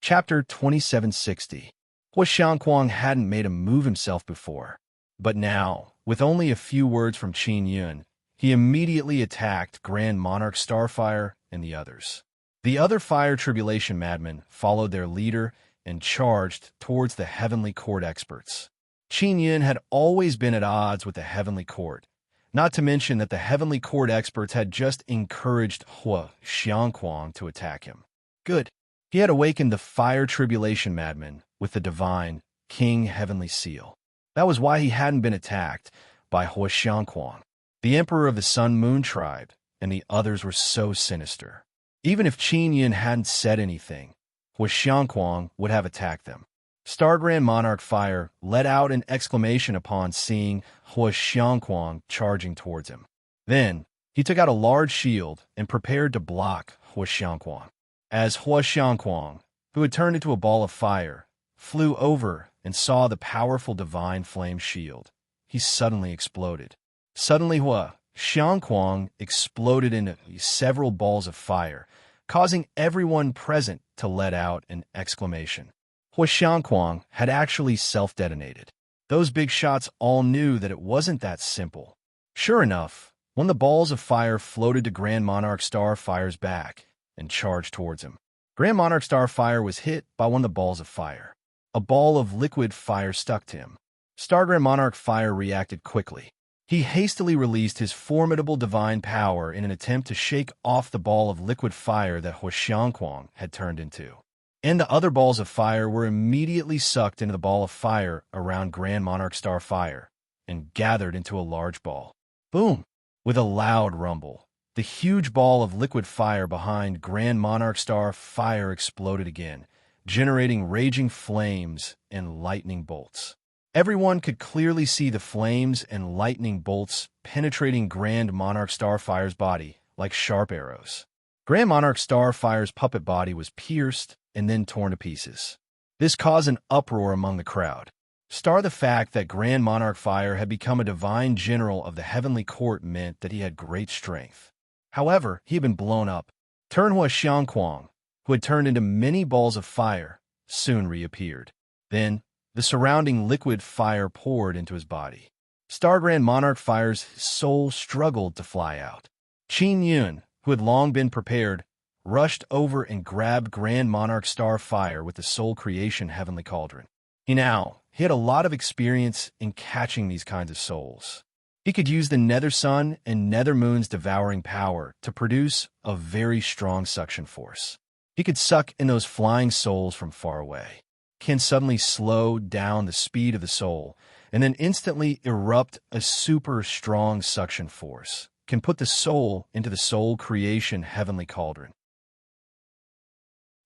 Chapter 2760. Hua Xiangquang hadn't made a move himself before, but now, with only a few words from Qin Yun, he immediately attacked Grand Monarch Starfire and the others. The other Fire Tribulation madmen followed their leader and charged towards the Heavenly Court experts. Qin Yun had always been at odds with the Heavenly Court, not to mention that the Heavenly Court experts had just encouraged Hua Xiangquang to attack him. Good. He had awakened the Fire Tribulation madman with the divine King Heavenly Seal. That was why he hadn't been attacked by Hua Xiangquang. The Emperor of the Sun Moon Tribe and the others were so sinister. Even if Qin Yun hadn't said anything, Hua Xiangquang would have attacked them. Star Grand Monarch Fire let out an exclamation upon seeing Hua Xiangquang charging towards him. Then, he took out a large shield and prepared to block Hua Xiangquang. As Hua Xiangquang, who had turned into a ball of fire, flew over and saw the powerful divine flame shield, he suddenly exploded. Suddenly, Hua Xiangquang exploded into several balls of fire, causing everyone present to let out an exclamation. Hua Xiangquang had actually self-detonated. Those big shots all knew that it wasn't that simple. Sure enough, one of the balls of fire floated to Grand Monarch Starfire's back and charged towards him. Grand Monarch Starfire was hit by one of the balls of fire. A ball of liquid fire stuck to him. Star Grand Monarch Fire reacted quickly. He hastily released his formidable divine power in an attempt to shake off the ball of liquid fire that Hua Xiangquang had turned into. And the other balls of fire were immediately sucked into the ball of fire around Grand Monarch Starfire and gathered into a large ball. Boom! With a loud rumble, the huge ball of liquid fire behind Grand Monarch Starfire exploded again, generating raging flames and lightning bolts. Everyone could clearly see the flames and lightning bolts penetrating Grand Monarch Starfire's body like sharp arrows. Grand Monarch Starfire's puppet body was pierced and then torn to pieces. This caused an uproar among the crowd. The fact that Grand Monarch Fire had become a divine general of the Heavenly Court meant that he had great strength. However, he had been blown up. Hua Xiangquang, who had turned into many balls of fire, soon reappeared. Then, the surrounding liquid fire poured into his body. Star Grand Monarch Fire's soul struggled to fly out. Qin Yun, who had long been prepared, rushed over and grabbed Grand Monarch Starfire with the Soul Creation Heavenly Cauldron. He had a lot of experience in catching these kinds of souls. He could use the Nether Sun and Nether Moon's devouring power to produce a very strong suction force. He could suck in those flying souls from far away. can suddenly slow down the speed of the soul and then instantly erupt a super strong suction force, can put the soul into the soul creation heavenly cauldron.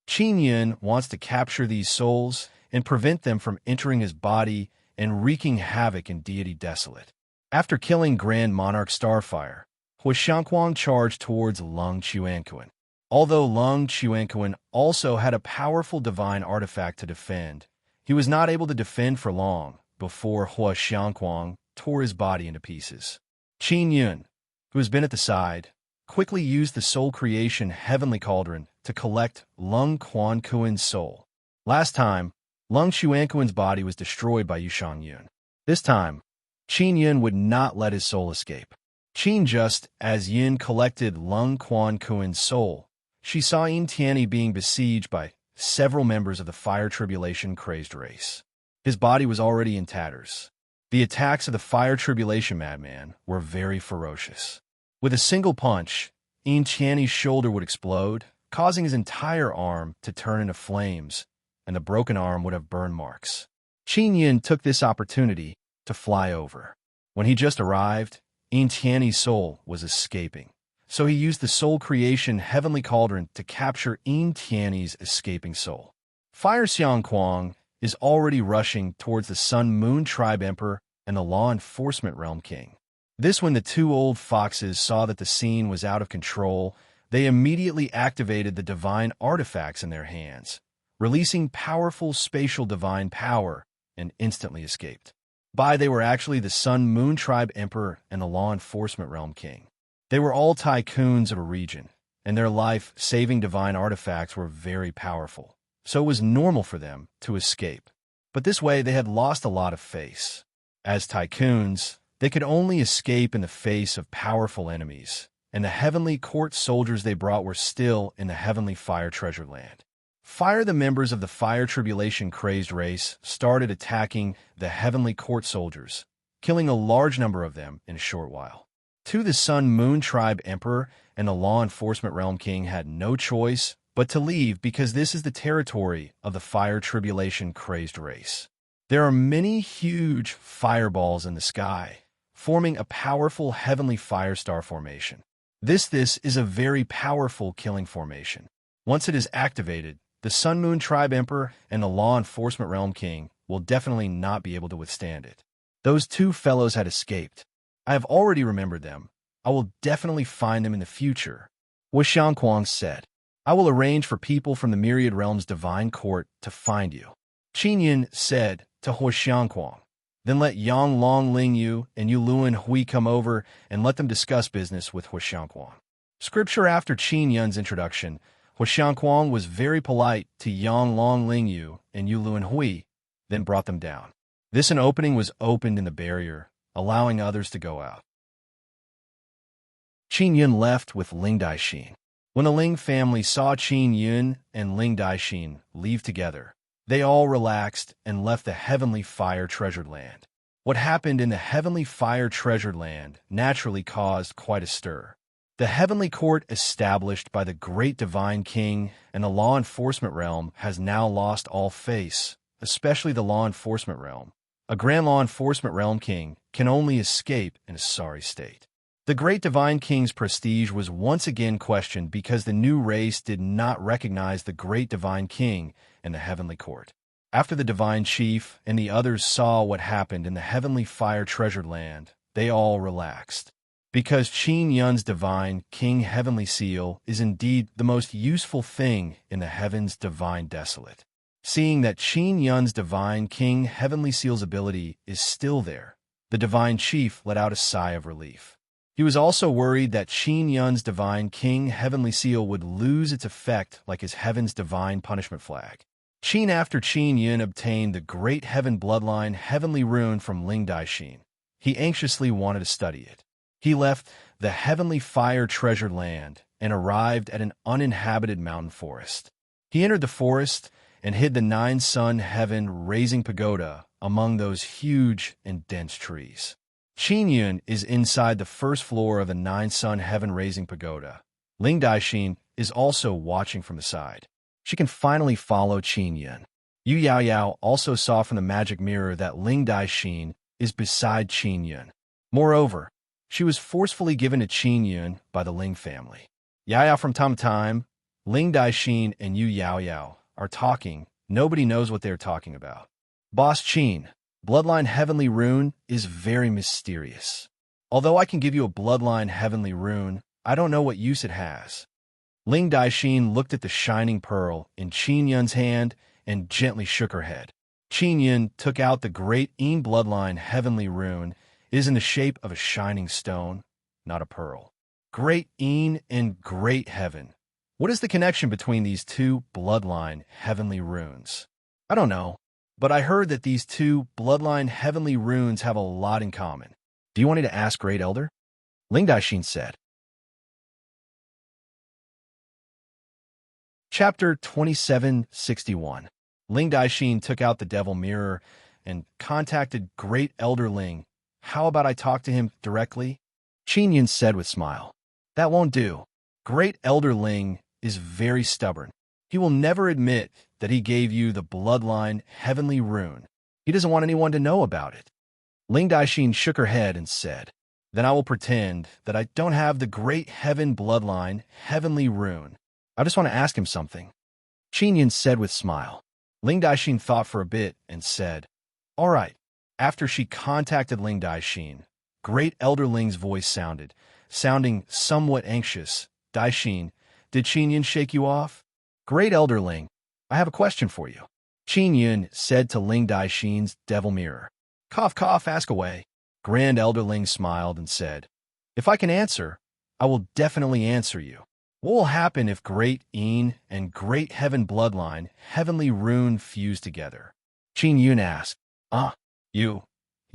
Qin Yun wants to capture these souls and prevent them from entering his body and wreaking havoc in deity desolate. After killing Grand Monarch Starfire, Hua Xiangquang charged towards Lung Chuanquan. Although Lung Chuanquan also had a powerful divine artifact to defend, he was not able to defend for long before Hua Xiangquang tore his body into pieces. Qin Yun, who has been at the side, quickly used the soul creation heavenly cauldron to collect Lung Quanquan's soul. Last time, Lung Chuanquan's body was destroyed by Yushang Yun. This time, Qin Yun would not let his soul escape. Qin, just as Yin collected Lung Quanquan's soul, she saw Yin Tianyi being besieged by several members of the Fire Tribulation crazed race. His body was already in tatters. The attacks of the Fire Tribulation madman were very ferocious. With a single punch, Yin Tianyi's shoulder would explode, causing his entire arm to turn into flames, and the broken arm would have burn marks. Qin Yun took this opportunity to fly over. When he just arrived, Yin Tianyi's soul was escaping, so he used the soul creation heavenly cauldron to capture Yin Tianyi's escaping soul. Fire Xiangquang is already rushing towards the Sun Moon Tribe Emperor and the Law Enforcement Realm King. This when the two old foxes saw that the scene was out of control, they immediately activated the divine artifacts in their hands, releasing powerful spatial divine power, and instantly escaped. They were actually the Sun Moon Tribe Emperor and the Law Enforcement Realm King. They were all tycoons of a region, and their life-saving divine artifacts were very powerful, so it was normal for them to escape. But this way they had lost a lot of face. As tycoons, they could only escape in the face of powerful enemies, and the heavenly court soldiers they brought were still in the heavenly fire treasure land. The members of the Fire Tribulation crazed race started attacking the heavenly court soldiers, killing a large number of them in a short while. The Sun Moon Tribe Emperor and the Law Enforcement Realm King had no choice but to leave because this is the territory of the Fire Tribulation crazed race. There are many huge fireballs in the sky, forming a powerful heavenly fire star formation. This is a very powerful killing formation. Once it is activated, the Sun Moon Tribe Emperor and the Law Enforcement Realm King will definitely not be able to withstand it. Those two fellows had escaped. I have already remembered them. I will definitely find them in the future. Hua Xiangquang said, I will arrange for people from the Myriad Realms Divine Court to find you. Qin Yun said to Hua Xiangquang, then let Yang Long Lingyu and Yu Luan Hui come over and let them discuss business with Hua Xiangquang. Scripture after Qin Yun's introduction, Hua Xiangquang was very polite to Yang Long Lingyu and Yu Luan Hui, then brought them down. An opening was opened in the barrier, allowing others to go out. Qin Yun left with Ling Daixin. When the Ling family saw Qin Yun and Ling Daixin leave together, they all relaxed and left the heavenly fire treasured land. What happened in the heavenly fire treasured land naturally caused quite a stir. The heavenly court established by the great divine king and the law enforcement realm has now lost all face, especially the law enforcement realm. A grand law enforcement realm king can only escape in a sorry state. The great divine king's prestige was once again questioned because the new race did not recognize the great divine king in the heavenly court. After the divine chief and the others saw what happened in the heavenly fire treasured land, they all relaxed. Because Qin Yun's divine king heavenly seal is indeed the most useful thing in the heavens divine desolate. Seeing that Qin Yun's divine king heavenly seal's ability is still there, the divine chief let out a sigh of relief. He was also worried that Qin Yun's divine king heavenly seal would lose its effect like his heaven's divine punishment flag. After Qin Yun obtained the great heaven bloodline heavenly rune from Ling Daixin, he anxiously wanted to study it. He left the heavenly fire treasured land and arrived at an uninhabited mountain forest. He entered the forest and hid the 9-sun heaven raising pagoda among those huge and dense trees. Qin Yun is inside the first floor of the 9-sun heaven raising pagoda. Ling Daixin is also watching from the side. She can finally follow Qin Yun. Yu Yao Yao also saw from the magic mirror that Ling Daixin is beside Qin Yun. Moreover, she was forcefully given to Qin Yun by the Ling family. Yao Yao from time to time, Ling Daixin and Yu Yao Yao are talking. Nobody knows what they're talking about. Boss Qin, bloodline heavenly rune is very mysterious. Although I can give you a bloodline heavenly rune, I don't know what use it has. Ling Daixin looked at the shining pearl in Qin Yun's hand and gently shook her head. Qin Yun took out the great Yin bloodline heavenly rune. It is in the shape of a shining stone, not a pearl. Great Yin and Great Heaven. What is the connection between these two bloodline heavenly runes? I don't know, but I heard that these two bloodline heavenly runes have a lot in common. Do you want me to ask Great Elder? Ling Daixin said. Chapter 2761. Ling Daixin took out the devil mirror and contacted Great Elder Ling. How about I talk to him directly? Qin Yun said with a smile. That won't do. Great Elder Ling is very stubborn. He will never admit that he gave you the bloodline heavenly rune. He doesn't want anyone to know about it. Ling Daixin shook her head and said, Then I will pretend that I don't have the great heaven bloodline heavenly rune. I just want to ask him something. Qin Yun said with a smile. Ling Daixin thought for a bit and said, All right. After she contacted Ling Daixin, Great Elder Ling's voice sounding somewhat anxious. Daixin, did Qin Yun shake you off? Great Elder Ling, I have a question for you. Qin Yun said to Ling Daixin's devil mirror. Cough, cough, ask away. Grand Elder Ling smiled and said, If I can answer, I will definitely answer you. What will happen if Great Yin and Great Heaven bloodline heavenly rune fuse together? Qin Yun asked, You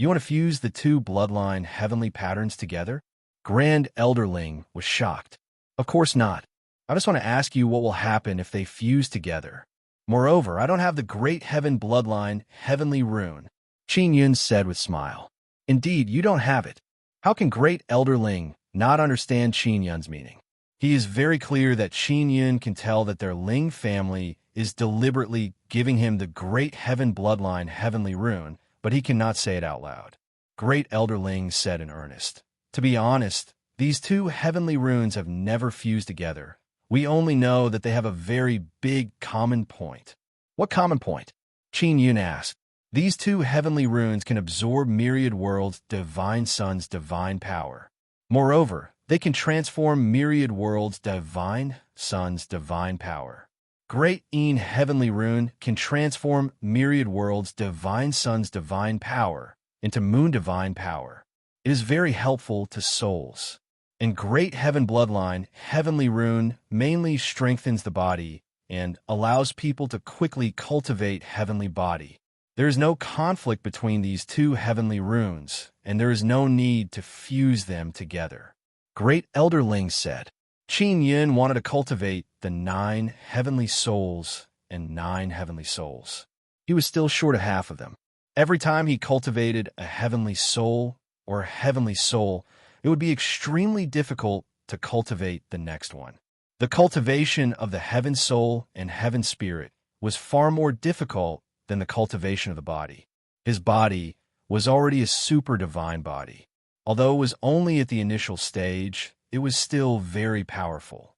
want to fuse the two bloodline heavenly patterns together? Grand Elder Ling was shocked. Of course not. I just want to ask you what will happen if they fuse together. Moreover, I don't have the Great Heaven bloodline heavenly rune. Qin Yun said with a smile. Indeed, you don't have it. How can Great Elder Ling not understand Qin Yun's meaning? He is very clear that Qin Yun can tell that their Ling family is deliberately giving him the Great Heaven bloodline heavenly rune, but he cannot say it out loud. Great Elder Ling said in earnest, To be honest, these two heavenly runes have never fused together. We only know that they have a very big common point. What common point? Qin Yun asked. These two heavenly runes can absorb myriad worlds' divine sun's divine power. Moreover, they can transform myriad worlds' divine sun's divine power. Great Yin heavenly rune can transform myriad worlds' divine sun's divine power into moon divine power. It is very helpful to souls. And Great Heaven bloodline heavenly rune mainly strengthens the body and allows people to quickly cultivate heavenly body. There is no conflict between these two heavenly runes, and there is no need to fuse them together. Great Elder Ling said, Qin Yun wanted to cultivate the 9 heavenly souls and 9 heavenly souls. He was still short of half of them. Every time he cultivated a heavenly soul or a heavenly soul, it would be extremely difficult to cultivate the next one. The cultivation of the heaven soul and heaven spirit was far more difficult than the cultivation of the body. His body was already a super divine body. Although it was only at the initial stage, it was still very powerful.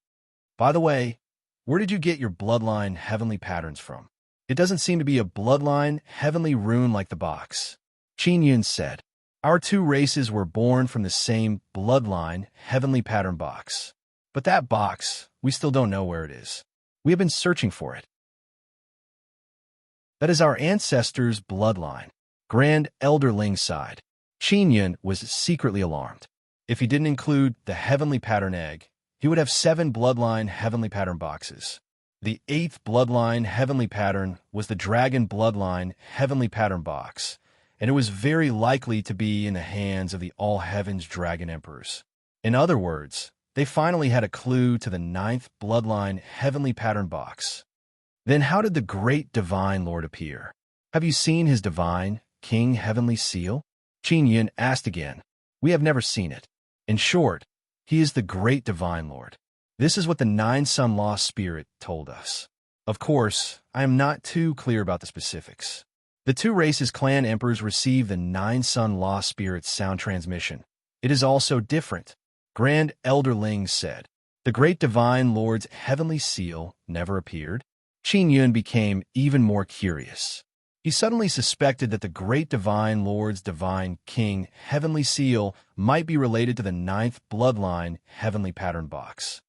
By the way, where did you get your bloodline heavenly patterns from? It doesn't seem to be a bloodline heavenly rune like the box. Qin Yun said, Our 2 races were born from the same bloodline heavenly pattern box. But that box, we still don't know where it is. We have been searching for it. That is our ancestors' bloodline. Grand Elder Ling sighed. Qin Yun was secretly alarmed. If he didn't include the heavenly pattern egg, he would have 7 bloodline heavenly pattern boxes. The 8th bloodline heavenly pattern was the dragon bloodline heavenly pattern box, and it was very likely to be in the hands of the All Heavens Dragon Emperors. In other words, they finally had a clue to the 9th bloodline heavenly pattern box. Then how did the great divine lord appear? Have you seen his divine, king heavenly seal? Qin Yun asked again. We have never seen it. In short, he is the great divine lord. This is what the 9 Sun Lost Spirit told us. Of course, I am not too clear about the specifics. The two races' clan emperors receive the Nine Sun Lost Spirits sound transmission. It is also different. Grand Elder Ling said. The great divine lord's heavenly seal never appeared. Qin Yun became even more curious. He suddenly suspected that the great divine lord's divine king heavenly seal might be related to the ninth bloodline heavenly pattern box.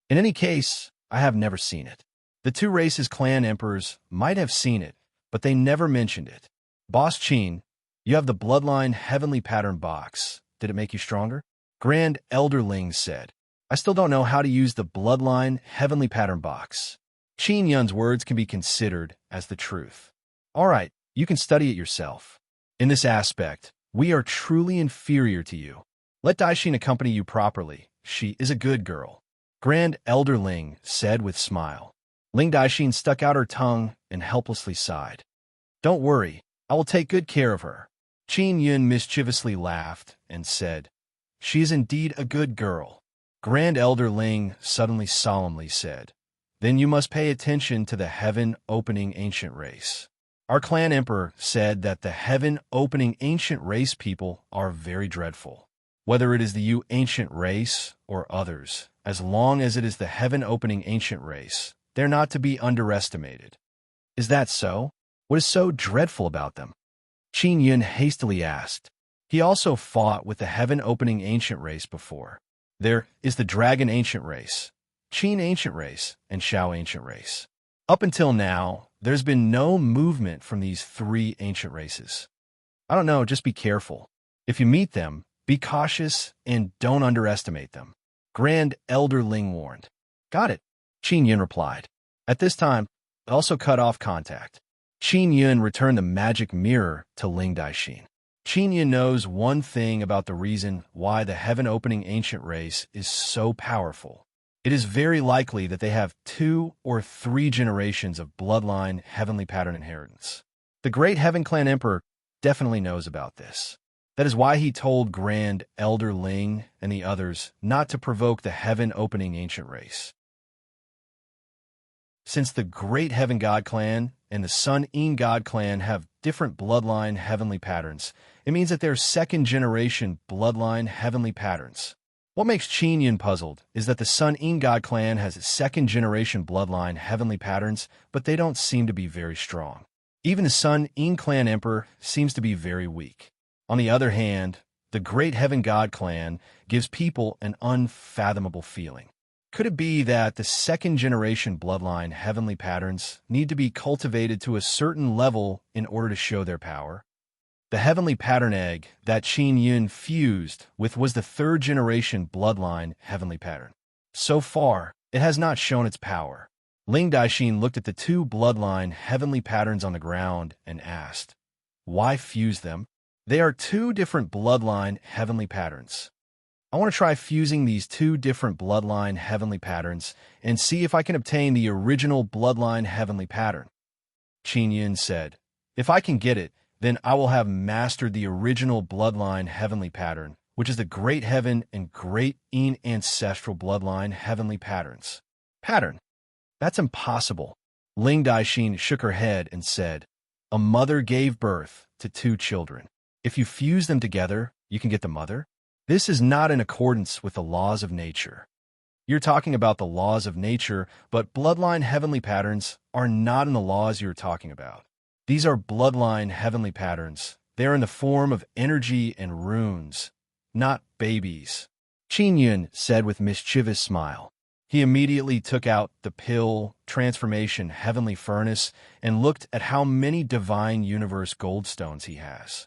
In any case, I have never seen it. The two races' clan emperors might have seen it, but they never mentioned it. Boss Qin, you have the bloodline heavenly pattern box. Did it make you stronger? Grand Elder Ling said. I still don't know how to use the bloodline heavenly pattern box. Qin Yun's words can be considered as the truth. All right, you can study it yourself. In this aspect, we are truly inferior to you. Let Daixin accompany you properly. She is a good girl. Grand Elder Ling said with smile. Ling Daixin stuck out her tongue and helplessly sighed. Don't worry, I will take good care of her. Qin Yun mischievously laughed and said, She is indeed a good girl. Grand Elder Ling suddenly solemnly said, Then you must pay attention to the heaven-opening ancient race. Our clan emperor said that the heaven-opening ancient race people are very dreadful. Whether it is the you ancient race or others, as long as it is the heaven-opening ancient race, they're not to be underestimated. Is that so? What is so dreadful about them? Qin Yun hastily asked. He also fought with the heaven-opening ancient race before. There is the dragon ancient race, Qin ancient race, and Shao ancient race. Up until now, there's been no movement from these three ancient races. I don't know, just be careful. If you meet them, be cautious and don't underestimate them. Grand Elder Ling warned. Got it, Qin Yun replied. At this time, it also cut off contact. Qin Yun returned the magic mirror to Ling Daixin. Qin Yun knows one thing about the reason why the heaven-opening ancient race is so powerful. It is very likely that they have 2 or 3 generations of bloodline heavenly pattern inheritance. The great Heaven Clan Emperor definitely knows about this. That is why he told Grand Elder Ling and the others not to provoke the heaven-opening ancient race. Since the great Heaven God Clan and the Sun In God Clan have different bloodline heavenly patterns, it means that they're second-generation bloodline heavenly patterns. What makes Qin Yun puzzled is that the Sun In God Clan has second-generation bloodline heavenly patterns, but they don't seem to be very strong. Even the Sun In Clan Emperor seems to be very weak. On the other hand, the Great Heaven God Clan gives people an unfathomable feeling. Could it be that the second-generation bloodline heavenly patterns need to be cultivated to a certain level in order to show their power? The heavenly pattern egg that Qin Yun fused with was the third-generation bloodline heavenly pattern. So far, it has not shown its power. Ling Daixin looked at the 2 bloodline heavenly patterns on the ground and asked, Why fuse them? They are 2 different bloodline heavenly patterns. I want to try fusing these 2 different bloodline heavenly patterns and see if I can obtain the original bloodline heavenly pattern. Qin Yun said, If I can get it, then I will have mastered the original bloodline heavenly pattern, which is the Great Heaven and Great In ancestral bloodline heavenly patterns. Pattern? That's impossible. Ling Daixin shook her head and said, A mother gave birth to 2 children. If you fuse them together, you can get the mother? This is not in accordance with the laws of nature. You're talking about the laws of nature, but bloodline heavenly patterns are not in the laws you're talking about. These are bloodline heavenly patterns. They are in the form of energy and runes, not babies. Qin Yun said with mischievous smile. He immediately took out the pill transformation heavenly furnace and looked at how many divine universe goldstones he has.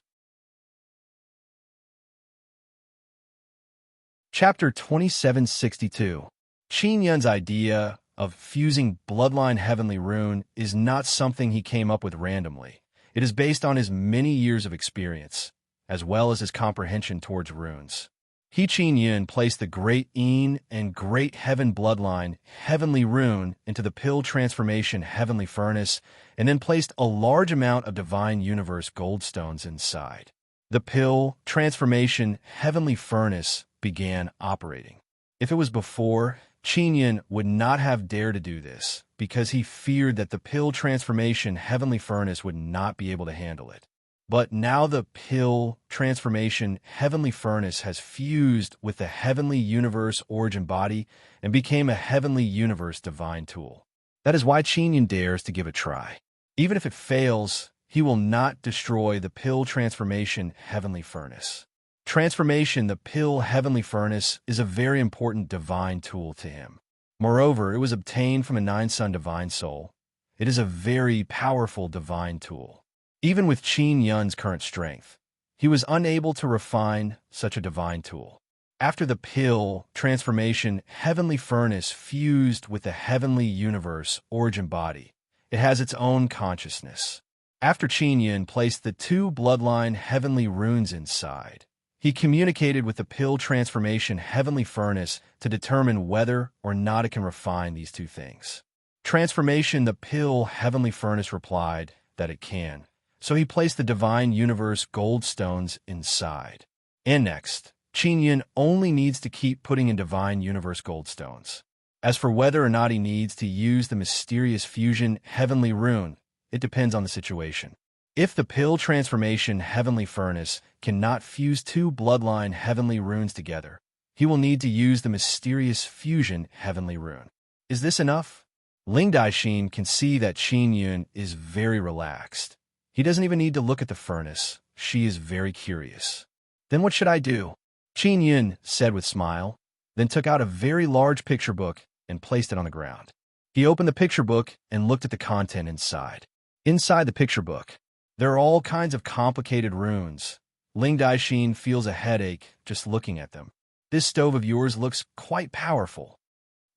Chapter 2762. Qin Yun's idea of fusing bloodline heavenly rune is not something he came up with randomly. It is based on his many years of experience, as well as his comprehension towards runes. Qin Yun placed the Great In and Great Heaven bloodline heavenly rune into the pill transformation heavenly furnace, and then placed a large amount of divine universe goldstones inside. The pill transformation heavenly furnace began operating. If it was before, Qin Yin would not have dared to do this because he feared that the pill transformation heavenly furnace would not be able to handle it. But now the pill transformation heavenly furnace has fused with the heavenly universe origin body and became a heavenly universe divine tool. That is why Qin Yin dares to give a try. Even if it fails, he will not destroy the pill transformation heavenly furnace. Transformation, the pill heavenly furnace, is a very important divine tool to him. Moreover, it was obtained from a nine-sun divine soul. It is a very powerful divine tool. Even with Qin Yun's current strength, he was unable to refine such a divine tool. After the pill transformation heavenly furnace fused with the heavenly universe origin body, it has its own consciousness. After Qin Yun placed the two bloodline heavenly runes inside, he communicated with the pill transformation heavenly furnace to determine whether or not it can refine these two things. Transformation, the pill heavenly furnace replied that it can, so he placed the divine universe gold stones inside. And next, Qin Yun only needs to keep putting in divine universe gold stones. As for whether or not he needs to use the mysterious fusion heavenly rune, it depends on the situation. If the pill transformation heavenly furnace cannot fuse two bloodline heavenly runes together, he will need to use the mysterious fusion heavenly rune. Is this enough? Ling Daixin can see that Qin Yun is very relaxed. He doesn't even need to look at the furnace. She is very curious. Then what should I do? Qin Yun said with smile, then took out a very large picture book and placed it on the ground. He opened the picture book and looked at the content inside. Inside the picture book, there are all kinds of complicated runes. Ling Daixin feels a headache just looking at them. This stove of yours looks quite powerful.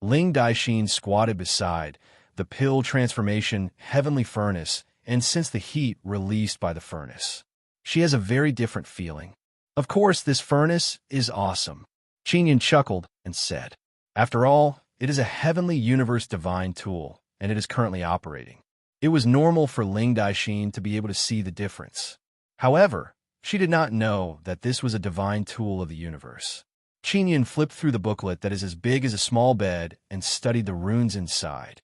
Ling Daixin squatted beside the pill transformation heavenly furnace and sensed the heat released by the furnace. She has a very different feeling. Of course, this furnace is awesome. Qin Yin chuckled and said, after all, it is a heavenly universe divine tool, and it is currently operating. It was normal for Ling Daixin to be able to see the difference. However, she did not know that this was a divine tool of the universe. Qin Yin flipped through the booklet that is as big as a small bed and studied the runes inside.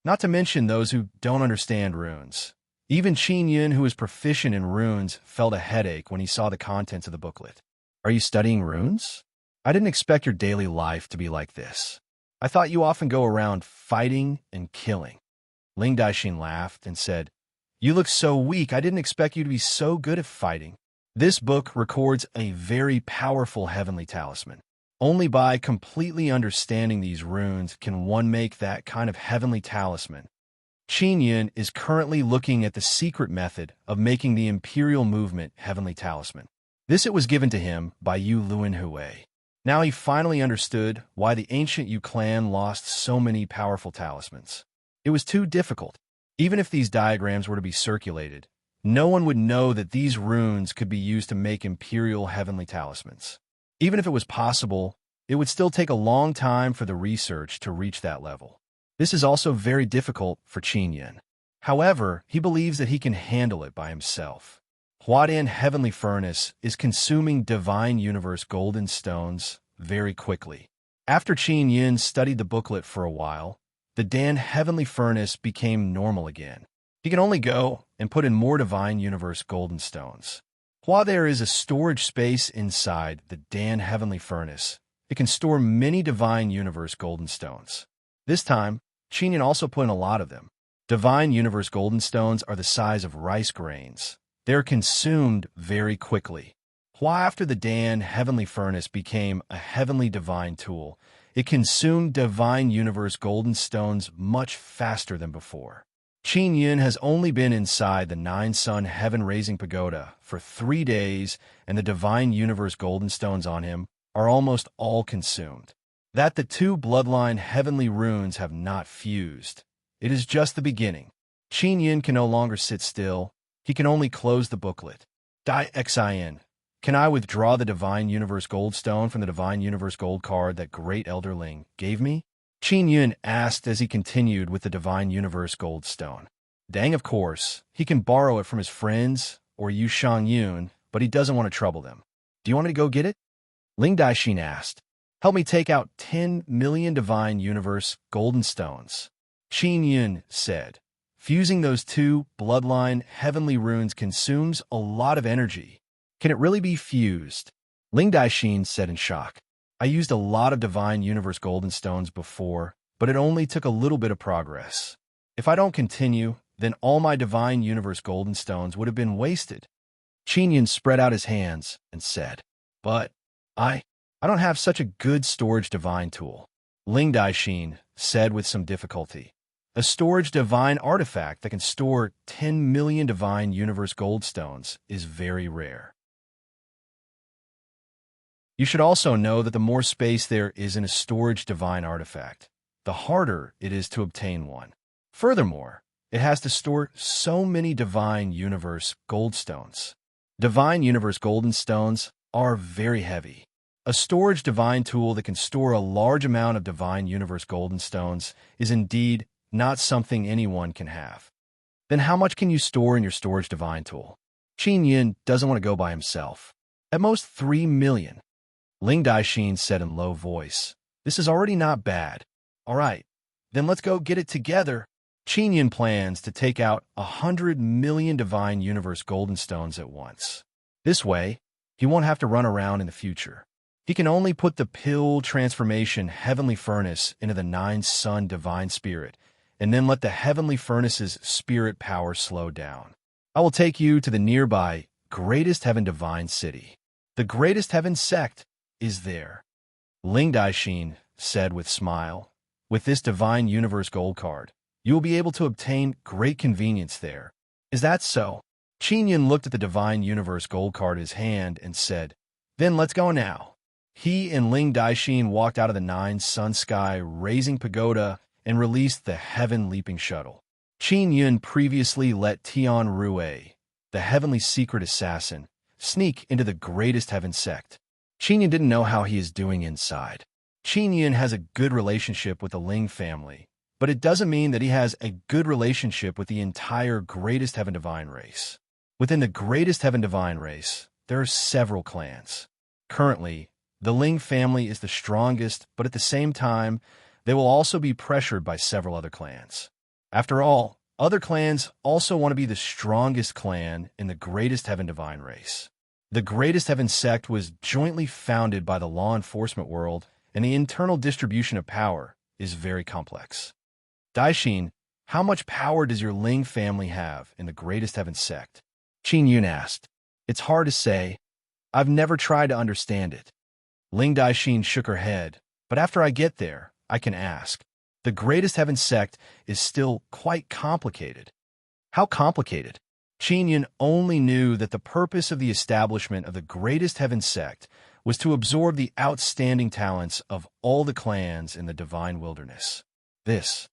Not to mention those who don't understand runes. Even Qin Yin, who is proficient in runes, felt a headache when he saw the contents of the booklet. Are you studying runes? I didn't expect your daily life to be like this. I thought you often go around fighting and killing. Ling Daixin laughed and said, you look so weak. I didn't expect you to be so good at fighting. This book records a very powerful heavenly talisman. Only by completely understanding these runes can one make that kind of heavenly talisman. Qin Yin is currently looking at the secret method of making the Imperial Movement heavenly talisman. This it was given to him by Yu Luanhui. Now he finally understood why the ancient Yu clan lost so many powerful talismans. It was too difficult. Even if these diagrams were to be circulated, no one would know that these runes could be used to make imperial heavenly talismans. Even if it was possible, it would still take a long time for the research to reach that level. This is also very difficult for Qin Yin. However, he believes that he can handle it by himself. Huadan Heavenly Furnace is consuming Divine Universe golden stones very quickly. After Qin Yin studied the booklet for a while, the Dan Heavenly Furnace became normal again. He can only go and put in more Divine Universe golden stones. While there is a storage space inside the Dan Heavenly Furnace, it can store many Divine Universe golden stones. This time, Qin Yin also put in a lot of them. Divine Universe golden stones are the size of rice grains. They are consumed very quickly. While after the Dan Heavenly Furnace became a heavenly divine tool, it consumed Divine Universe golden stones much faster than before. Qin Yin has only been inside the Nine-Sun Heaven-Raising Pagoda for 3 days, and the Divine Universe golden stones on him are almost all consumed. That the 2 bloodline heavenly runes have not fused. It is just the beginning. Qin Yin can no longer sit still. He can only close the booklet. Xin. Can I withdraw the Divine Universe Gold Stone from the Divine Universe Gold card that Great Elder Ling gave me? Qin Yin asked as he continued with the Divine Universe Gold Stone. Dang, of course. He can borrow it from his friends or Yu Shangyun, but he doesn't want to trouble them. Do you want me to go get it? Ling Daixin asked. Help me take out 10 million divine universe golden stones. Qin Yun said. Fusing those two bloodline heavenly runes consumes a lot of energy. Can it really be fused? Ling Daixin said in shock. I used a lot of divine universe golden stones before, but it only took a little bit of progress. If I don't continue, then all my divine universe golden stones would have been wasted. Qin Yun spread out his hands and said, But I don't have such a good storage divine tool. Ling Daixin said with some difficulty. A storage divine artifact that can store 10 million divine universe gold stones is very rare. You should also know that the more space there is in a storage divine artifact, the harder it is to obtain one. Furthermore, it has to store so many divine universe gold stones. Divine universe golden stones are very heavy. A storage divine tool that can store a large amount of divine universe golden stones is indeed not something anyone can have. Then how much can you store in your storage divine tool? Qin Yun doesn't want to go by himself. At most 3 million. Ling Daixin said in low voice. This is already not bad. All right, then let's go get it together. Qin Yun plans to take out 100 million divine universe golden stones at once. This way, he won't have to run around in the future. He can only put the pill transformation heavenly furnace into the 9-sun divine spirit, and then let the heavenly furnace's spirit power slow down. I will take you to the nearby greatest heaven divine city. The greatest heaven sect is there. Ling Daixin said with smile, with this divine universe gold card, you will be able to obtain great convenience there. Is that so? Qin Yun looked at the divine universe gold card in his hand and said, Then let's go now. He and Ling Daixin walked out of the 9-sun sky raising pagoda and released the heaven-leaping shuttle. Qin Yun previously let Tian Rue, the heavenly secret assassin, sneak into the greatest heaven sect. Qin Yun didn't know how he is doing inside. Qin Yun has a good relationship with the Ling family, but it doesn't mean that he has a good relationship with the entire greatest heaven divine race. Within the greatest heaven divine race, there are several clans. Currently, the Ling family is the strongest, but at the same time, they will also be pressured by several other clans. After all, other clans also want to be the strongest clan in the greatest heaven divine race. The greatest heaven sect was jointly founded by the law enforcement world, and the internal distribution of power is very complex. Daixin, how much power does your Ling family have in the greatest heaven sect? Qin Yun asked. It's hard to say. I've never tried to understand it. Ling Daixin shook her head, but after I get there, I can ask. The greatest heaven sect is still quite complicated. How complicated? Qin Yun only knew that the purpose of the establishment of the greatest heaven sect was to absorb the outstanding talents of all the clans in the divine wilderness. This.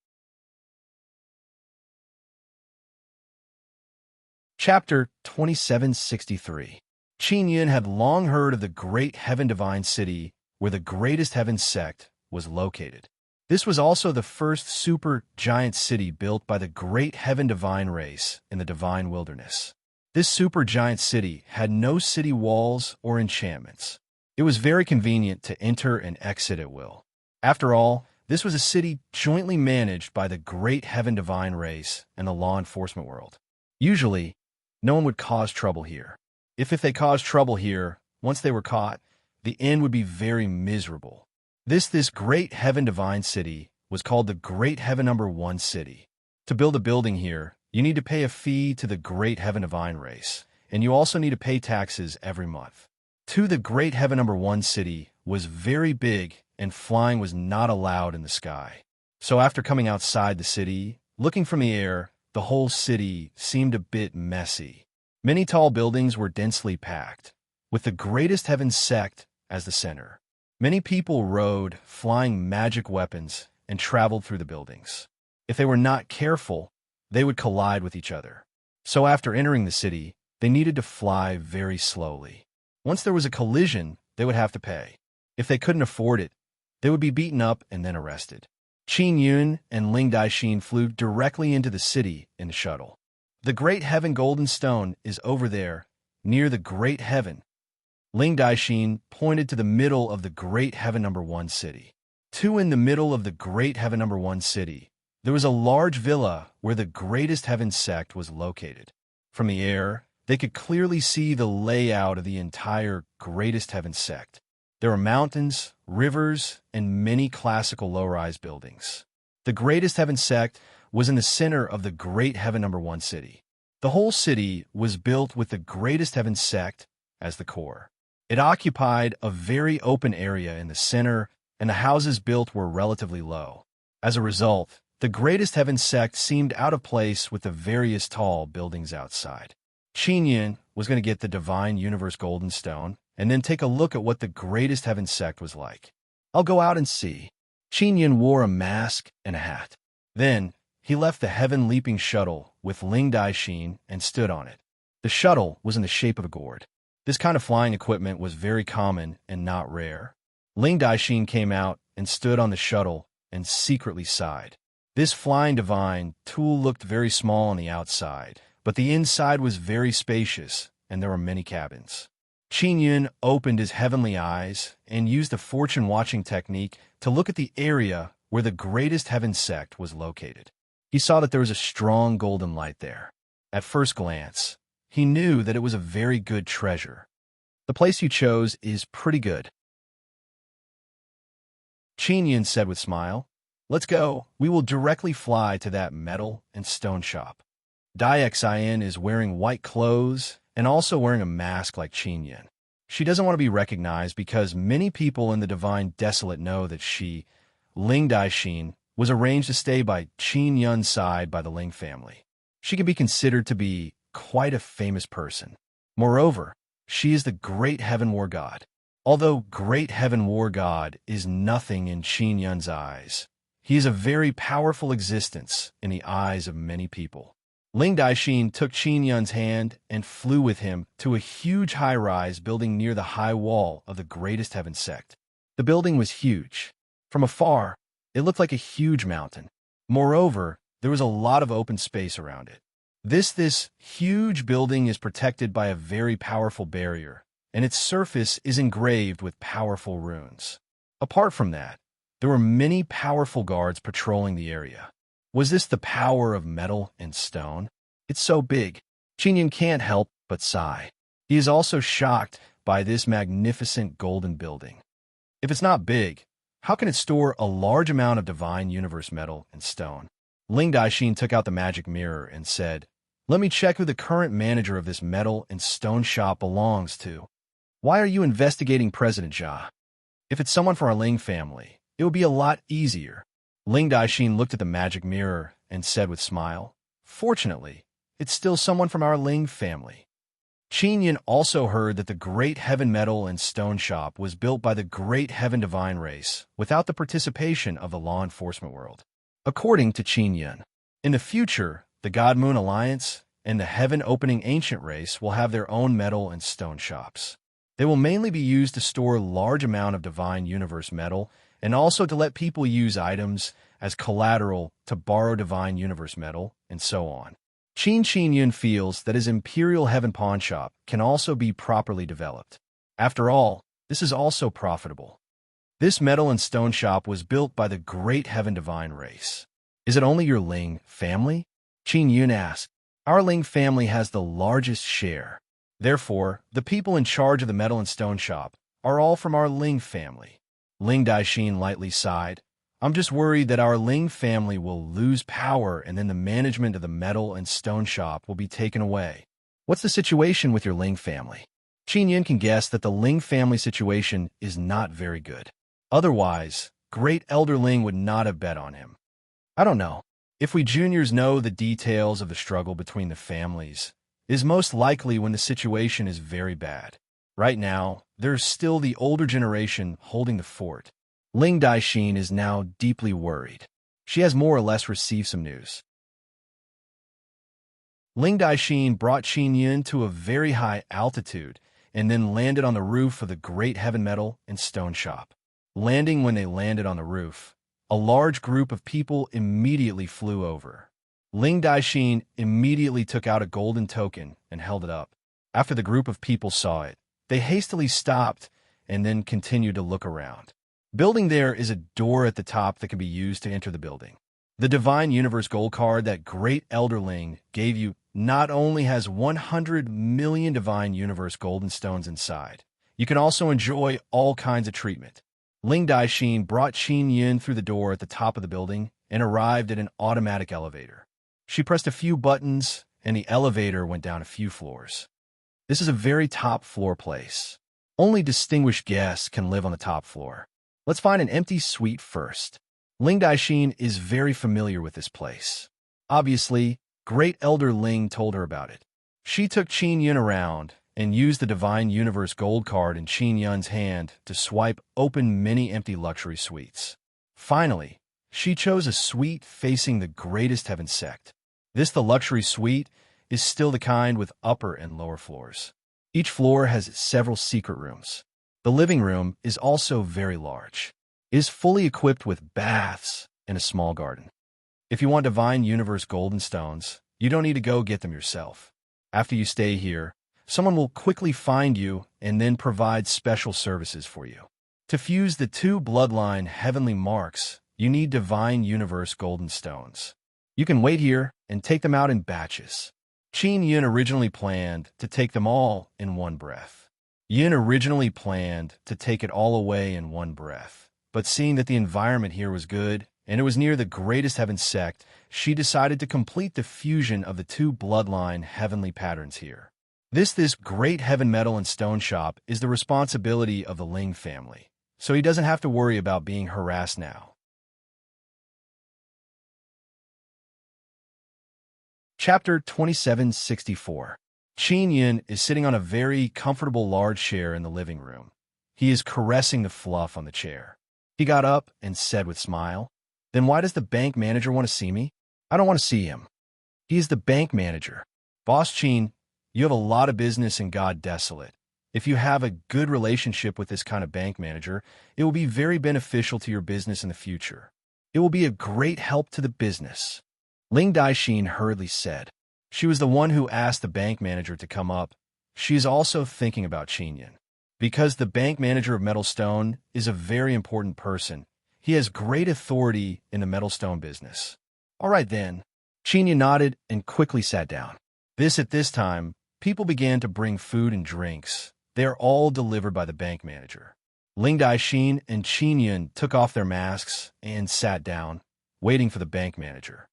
Chapter 2763. Qin Yun had long heard of the great heaven divine city where the greatest heaven sect was located. This was also the first super giant city built by the great heaven divine race in the divine wilderness. This super giant city had no city walls or enchantments. It was very convenient to enter and exit at will. After all, this was a city jointly managed by the great heaven divine race and the law enforcement world. Usually, no one would cause trouble here. If they caused trouble here, once they were caught, the end would be very miserable. This great heaven divine city was called the Great Heaven Number 1 City. To build a building here, you need to pay a fee to the Great Heaven Divine Race, and you also need to pay taxes every month. The Great Heaven Number 1 City was very big, and flying was not allowed in the sky. So after coming outside the city, looking from the air, the whole city seemed a bit messy. Many tall buildings were densely packed, with the greatest heaven sect as the center. Many people rode flying magic weapons and traveled through the buildings. If they were not careful, they would collide with each other. So after entering the city, they needed to fly very slowly. Once there was a collision, they would have to pay. If they couldn't afford it, they would be beaten up and then arrested. Qin Yun and Ling Daixin flew directly into the city in the shuttle. The Great Heaven Golden Stone is over there, near the Great Heaven. Ling Daixin pointed to the middle of the Great Heaven Number 1 city. In the middle of the Great Heaven Number 1 city, there was a large villa where the Greatest Heaven sect was located. From the air, they could clearly see the layout of the entire Greatest Heaven sect. There were mountains, rivers, and many classical low-rise buildings. The Greatest Heaven sect was in the center of the Great Heaven Number 1 city. The whole city was built with the Greatest Heaven sect as the core. It occupied a very open area in the center, and the houses built were relatively low. As a result, the Greatest Heaven sect seemed out of place with the various tall buildings outside. Qinyan was going to get the Divine Universe Golden Stone and then take a look at what the Greatest Heaven sect was like. I'll go out and see. Qinyan wore a mask and a hat. Then, he left the heaven-leaping shuttle with Ling Daixin and stood on it. The shuttle was in the shape of a gourd. This kind of flying equipment was very common and not rare. Ling Daixin came out and stood on the shuttle and secretly sighed. This flying divine tool looked very small on the outside, but the inside was very spacious, and there were many cabins. Qinyan opened his heavenly eyes and used the fortune-watching technique to look at the area where the Greatest Heaven sect was located. He saw that there was a strong golden light there. At first glance, he knew that it was a very good treasure. The place you chose is pretty good, Qinyan said with a smile. Let's go. We will directly fly to that metal and stone shop. Daixin is wearing white clothes and also wearing a mask like Qinyan. She doesn't want to be recognized because many people in the Divine Desolate know that she, Ling Daixin, was arranged to stay by Qinyan's side by the Ling family. She can be considered to be quite a famous person. Moreover, she is the Great Heaven War God. Although Great Heaven War God is nothing in Qinyan's eyes, he is a very powerful existence in the eyes of many people. Ling Daixin took Qinyan's hand and flew with him to a huge high-rise building near the high wall of the Greatest Heaven sect. The building was huge. From afar, it looked like a huge mountain. Moreover, there was a lot of open space around it. This huge building is protected by a very powerful barrier, and its surface is engraved with powerful runes. Apart from that, there were many powerful guards patrolling the area. Was this the power of metal and stone? It's so big. Qinyan can't help but sigh. He is also shocked by this magnificent golden building. If it's not big, how can it store a large amount of Divine Universe metal and stone? Ling Daixin took out the magic mirror and said, "Let me check who the current manager of this metal and stone shop belongs to. Why are you investigating President Jia? If it's someone from our Ling family, it would be a lot easier." Ling Daixin looked at the magic mirror and said with a smile, "Fortunately, it's still someone from our Ling family." Qinyan also heard that the Great Heaven Metal and Stone Shop was built by the Great Heaven Divine race without the participation of the law enforcement world. According to Qinyan, in the future, the God Moon Alliance and the Heaven Opening Ancient race will have their own metal and stone shops. They will mainly be used to store a large amount of Divine Universe metal and also to let people use items as collateral to borrow Divine Universe metal and so on. Qinyan feels that his Imperial Heaven Pawn Shop can also be properly developed. After all, this is also profitable. This metal and stone shop was built by the Great Heaven Divine race. Is it only your Ling family? Qinyan asked. Our Ling family has the largest share. Therefore, the people in charge of the metal and stone shop are all from our Ling family. Ling Daixin lightly sighed. I'm just worried that our Ling family will lose power and then the management of the metal and stone shop will be taken away. What's the situation with your Ling family? Qinyan can guess that the Ling family situation is not very good. Otherwise, Great Elder Ling would not have bet on him. I don't know. If we juniors know the details of the struggle between the families, it is most likely when the situation is very bad. Right now, there's still the older generation holding the fort. Ling Daixin is now deeply worried. She has more or less received some news. Ling Daixin brought Qinyan to a very high altitude and then landed on the roof of the Great Heaven Metal and Stone Shop. Landing when they landed on the roof, a large group of people immediately flew over. Ling Daixin immediately took out a golden token and held it up. After the group of people saw it, They hastily stopped and then continued to look around. Building there is a door at the top that can be used to enter the building. The Divine Universe Gold card that Great Elderling gave you not only has 100 million Divine Universe Golden Stones inside, you can also enjoy all kinds of treatment. Ling Daixin brought Qin Yun through the door at the top of the building and arrived at an automatic elevator. She pressed a few buttons, and the elevator went down a few floors. This is a very top floor place. Only distinguished guests can live on the top floor. Let's find an empty suite first. Ling Daixin is very familiar with this place. Obviously, Great Elder Ling told her about it. She took Qin Yun around and used the Divine Universe Gold card in Qin Yun's hand to swipe open many empty luxury suites. Finally, she chose a suite facing the greatest heaven sect. The luxury suite, is still the kind with upper and lower floors. Each floor has several secret rooms. The living room is also very large. It is fully equipped with baths and a small garden. If you want Divine Universe Golden Stones, you don't need to go get them yourself. After you stay here, someone will quickly find you and then provide special services for you. To fuse the two bloodline heavenly marks, you need Divine Universe Golden Stones. You can wait here and take them out in batches. Qin Yun originally planned to take them all in one breath. Yun originally planned to take it all away in one breath, but seeing that the environment here was good and it was near the greatest heaven sect, she decided to complete the fusion of the two bloodline heavenly patterns here. This great heaven metal and stone shop is the responsibility of the Ling family, so he doesn't have to worry about being harassed now. Chapter 2764. Qin Yun is sitting on a very comfortable large chair in the living room. He is caressing the fluff on the chair. He got up and said with a smile, "Then why does the bank manager want to see me? I don't want to see him. He is the bank manager. Boss Qin, you have a lot of business in God Desolate. If you have a good relationship with this kind of bank manager, it will be very beneficial to your business in the future. It will be a great help to the business." Ling Daixin hurriedly said. She was the one who asked the bank manager to come up. She is also thinking about Qin Yun. Because the bank manager of Metalstone is a very important person, he has great authority in the Metalstone business. All right then. Qin Yun nodded and quickly sat down. At this time, people began to bring food and drinks. They are all delivered by the bank manager. Ling Daixin and Qin Yun took off their masks and sat down, waiting for the bank manager.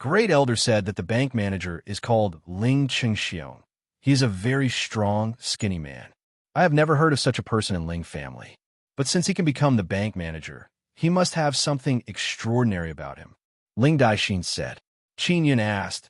Great Elder said that the bank manager is called Ling Qingxiong. He is a very strong, skinny man. I have never heard of such a person in Ling family. But since he can become the bank manager, he must have something extraordinary about him. Ling Daixin said. Qin Yun asked,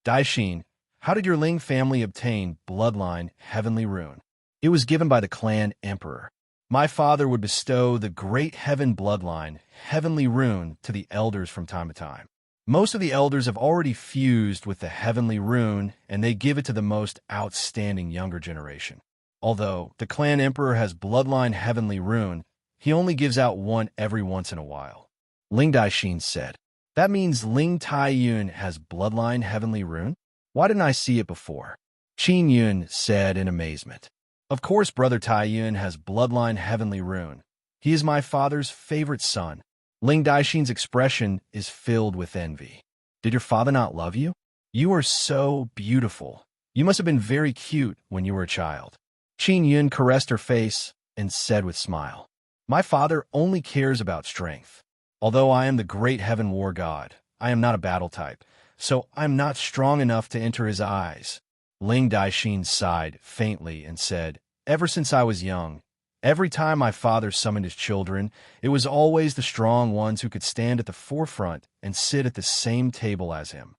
"Daixin, how did your Ling family obtain bloodline heavenly rune?" "It was given by the clan emperor. My father would bestow the great heaven bloodline heavenly rune to the elders from time to time. Most of the elders have already fused with the heavenly rune, and they give it to the most outstanding younger generation. Although the clan emperor has bloodline heavenly rune, he only gives out one every once in a while." Ling Daixin said. "That means Ling Taiyun has bloodline heavenly rune? Why didn't I see it before?" Qin Yun said in amazement. "Of course Brother Taiyun has bloodline heavenly rune. He is my father's favorite son." Ling Daixin's expression is filled with envy. "Did your father not love you? You are so beautiful. You must have been very cute when you were a child." Qin Yun caressed her face and said with a smile, "My father only cares about strength. Although I am the great heaven war god, I am not a battle type, so I'm not strong enough to enter his eyes." Ling Daixin sighed faintly and said, "Ever since I was young, every time my father summoned his children, it was always the strong ones who could stand at the forefront and sit at the same table as him."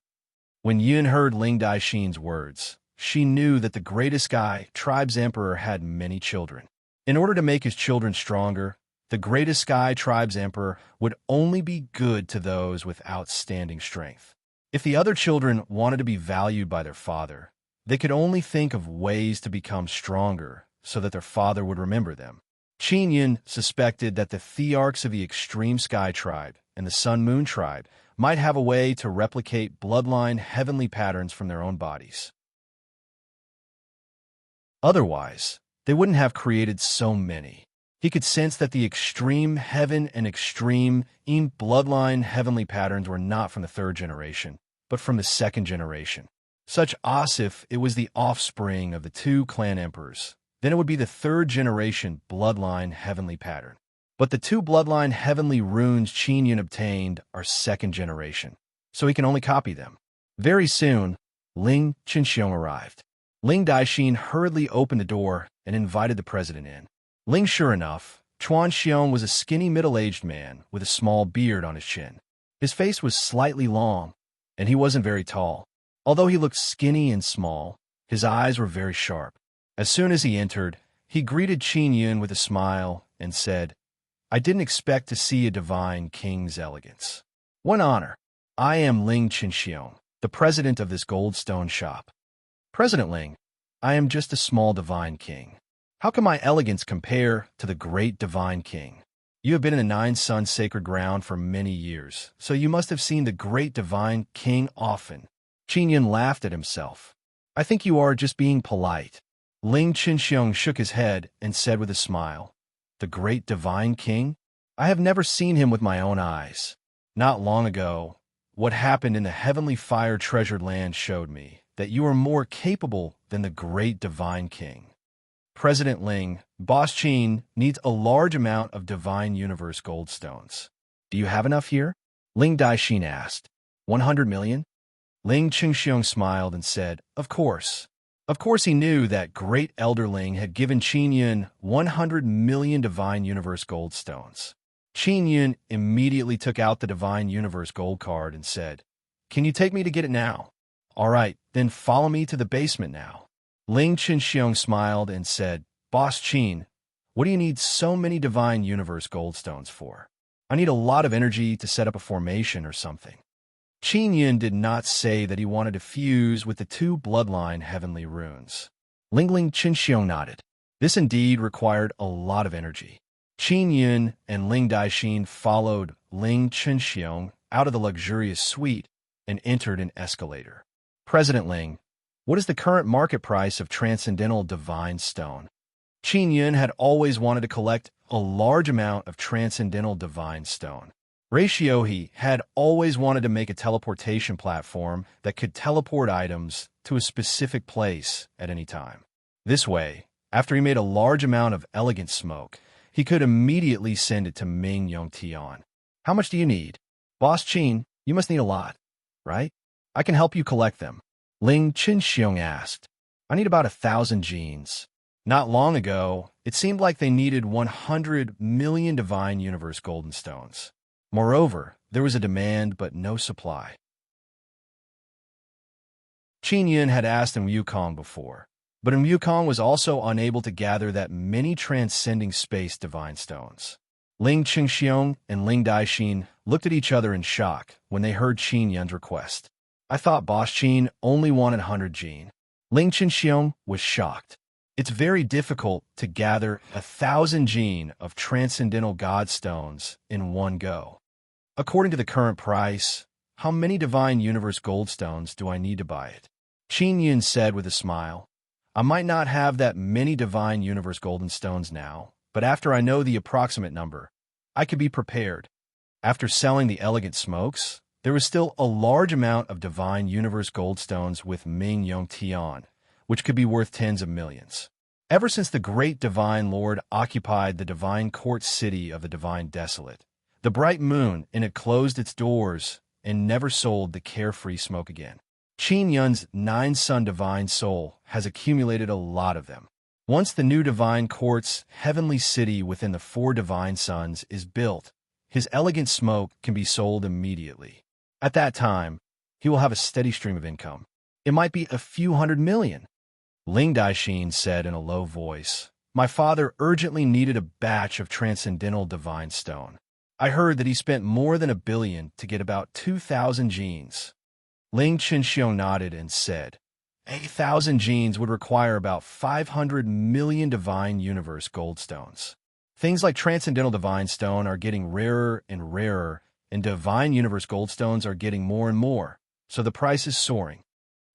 When Yun heard Ling Daixin's words, she knew that the greatest Sky Tribe's emperor had many children. In order to make his children stronger, the greatest Sky Tribe's emperor would only be good to those with outstanding strength. If the other children wanted to be valued by their father, they could only think of ways to become stronger so that their father would remember them. Qin Yun suspected that the Thearchs of the Extreme Sky Tribe and the Sun Moon Tribe might have a way to replicate bloodline heavenly patterns from their own bodies. Otherwise, they wouldn't have created so many. He could sense that the extreme heaven and extreme bloodline heavenly patterns were not from the third generation, but from the second generation. Such as if it was the offspring of the two clan emperors, then it would be the third generation bloodline heavenly pattern. But the two bloodline heavenly runes Qin obtained are second generation, so he can only copy them. Very soon, Ling Qinxiong arrived. Ling Daixin hurriedly opened the door and invited the president in. Ling, sure enough, Chuan Xiong was a skinny middle-aged man with a small beard on his chin. His face was slightly long, and he wasn't very tall. Although he looked skinny and small, his eyes were very sharp. As soon as he entered, he greeted Qin Yun with a smile and said, "I didn't expect to see a divine king's elegance. What honor! I am Ling Qinxiong, the president of this goldstone shop." "President Ling, I am just a small divine king. How can my elegance compare to the great divine king? You have been in the Nine Suns sacred ground for many years, so you must have seen the great divine king often." Qin Yun laughed at himself. "I think you are just being polite." Ling Qinxiong shook his head and said with a smile, "The great divine king? I have never seen him with my own eyes. Not long ago, what happened in the heavenly fire treasured land showed me that you are more capable than the great divine king. President Ling, Boss Qin needs a large amount of divine universe goldstones. Do you have enough here?" Ling Daixin asked. 100 million? Ling Qinxiong smiled and said, "Of course." Of course he knew that great elder Ling had given Qin Yun 100 million divine universe goldstones. Qin Yun immediately took out the divine universe gold card and said, "Can you take me to get it now?" "All right, then follow me to the basement now." Ling Qinxiong smiled and said, "Boss Qin, what do you need so many divine universe goldstones for? I need a lot of energy to set up a formation or something." Qin Yun did not say that he wanted to fuse with the two bloodline heavenly runes. Ling Qinxiong nodded. This indeed required a lot of energy. Qin Yun and Ling Daixin followed Ling Qinxiong out of the luxurious suite and entered an escalator. "President Ling, what is the current market price of Transcendental Divine Stone?" Qin Yun had always wanted to collect a large amount of Transcendental Divine Stone. He had always wanted to make a teleportation platform that could teleport items to a specific place at any time. This way, after he made a large amount of elegant smoke, he could immediately send it to Ming Yongtian. "How much do you need?" "Boss Qin, you must need a lot, right? I can help you collect them." Ling Qinxiong asked. "I need about 1,000 genes." Not long ago, it seemed like they needed 100 million divine universe golden stones. Moreover, there was a demand but no supply. Qin Yun had asked in Wukong before, but in Wukong was also unable to gather that many transcending space divine stones. Ling Qinxiong and Ling Daixin looked at each other in shock when they heard Qin Yun's request. "I thought Boss Qin only wanted 100 gene." Ling Qinxiong was shocked. It's very difficult to gather 1,000 gene of transcendental god stones in one go. According to the current price, how many divine universe goldstones do I need to buy it? Qin Yun said with a smile. "I might not have that many divine universe golden stones now, but after I know the approximate number, I could be prepared." After selling the elegant smokes, there was still a large amount of divine universe goldstones with Ming Yongtian, which could be worth tens of millions. Ever since the great divine lord occupied the divine court city of the divine desolate, the bright moon in it closed its doors and never sold the carefree smoke again. Qin Yun's 9-sun divine soul has accumulated a lot of them. Once the new divine court's heavenly city within the 4 divine suns is built, his elegant smoke can be sold immediately. At that time, he will have a steady stream of income. It might be a few 100 million. Ling Daixin said in a low voice, "My father urgently needed a batch of transcendental divine stone. I heard that he spent more than 1 billion to get about 2,000 genes." Ling Qinxiong nodded and said, 8,000 genes would require about 500 million divine universe goldstones. Things like transcendental divine stone are getting rarer and rarer, and divine universe goldstones are getting more and more, so the price is soaring.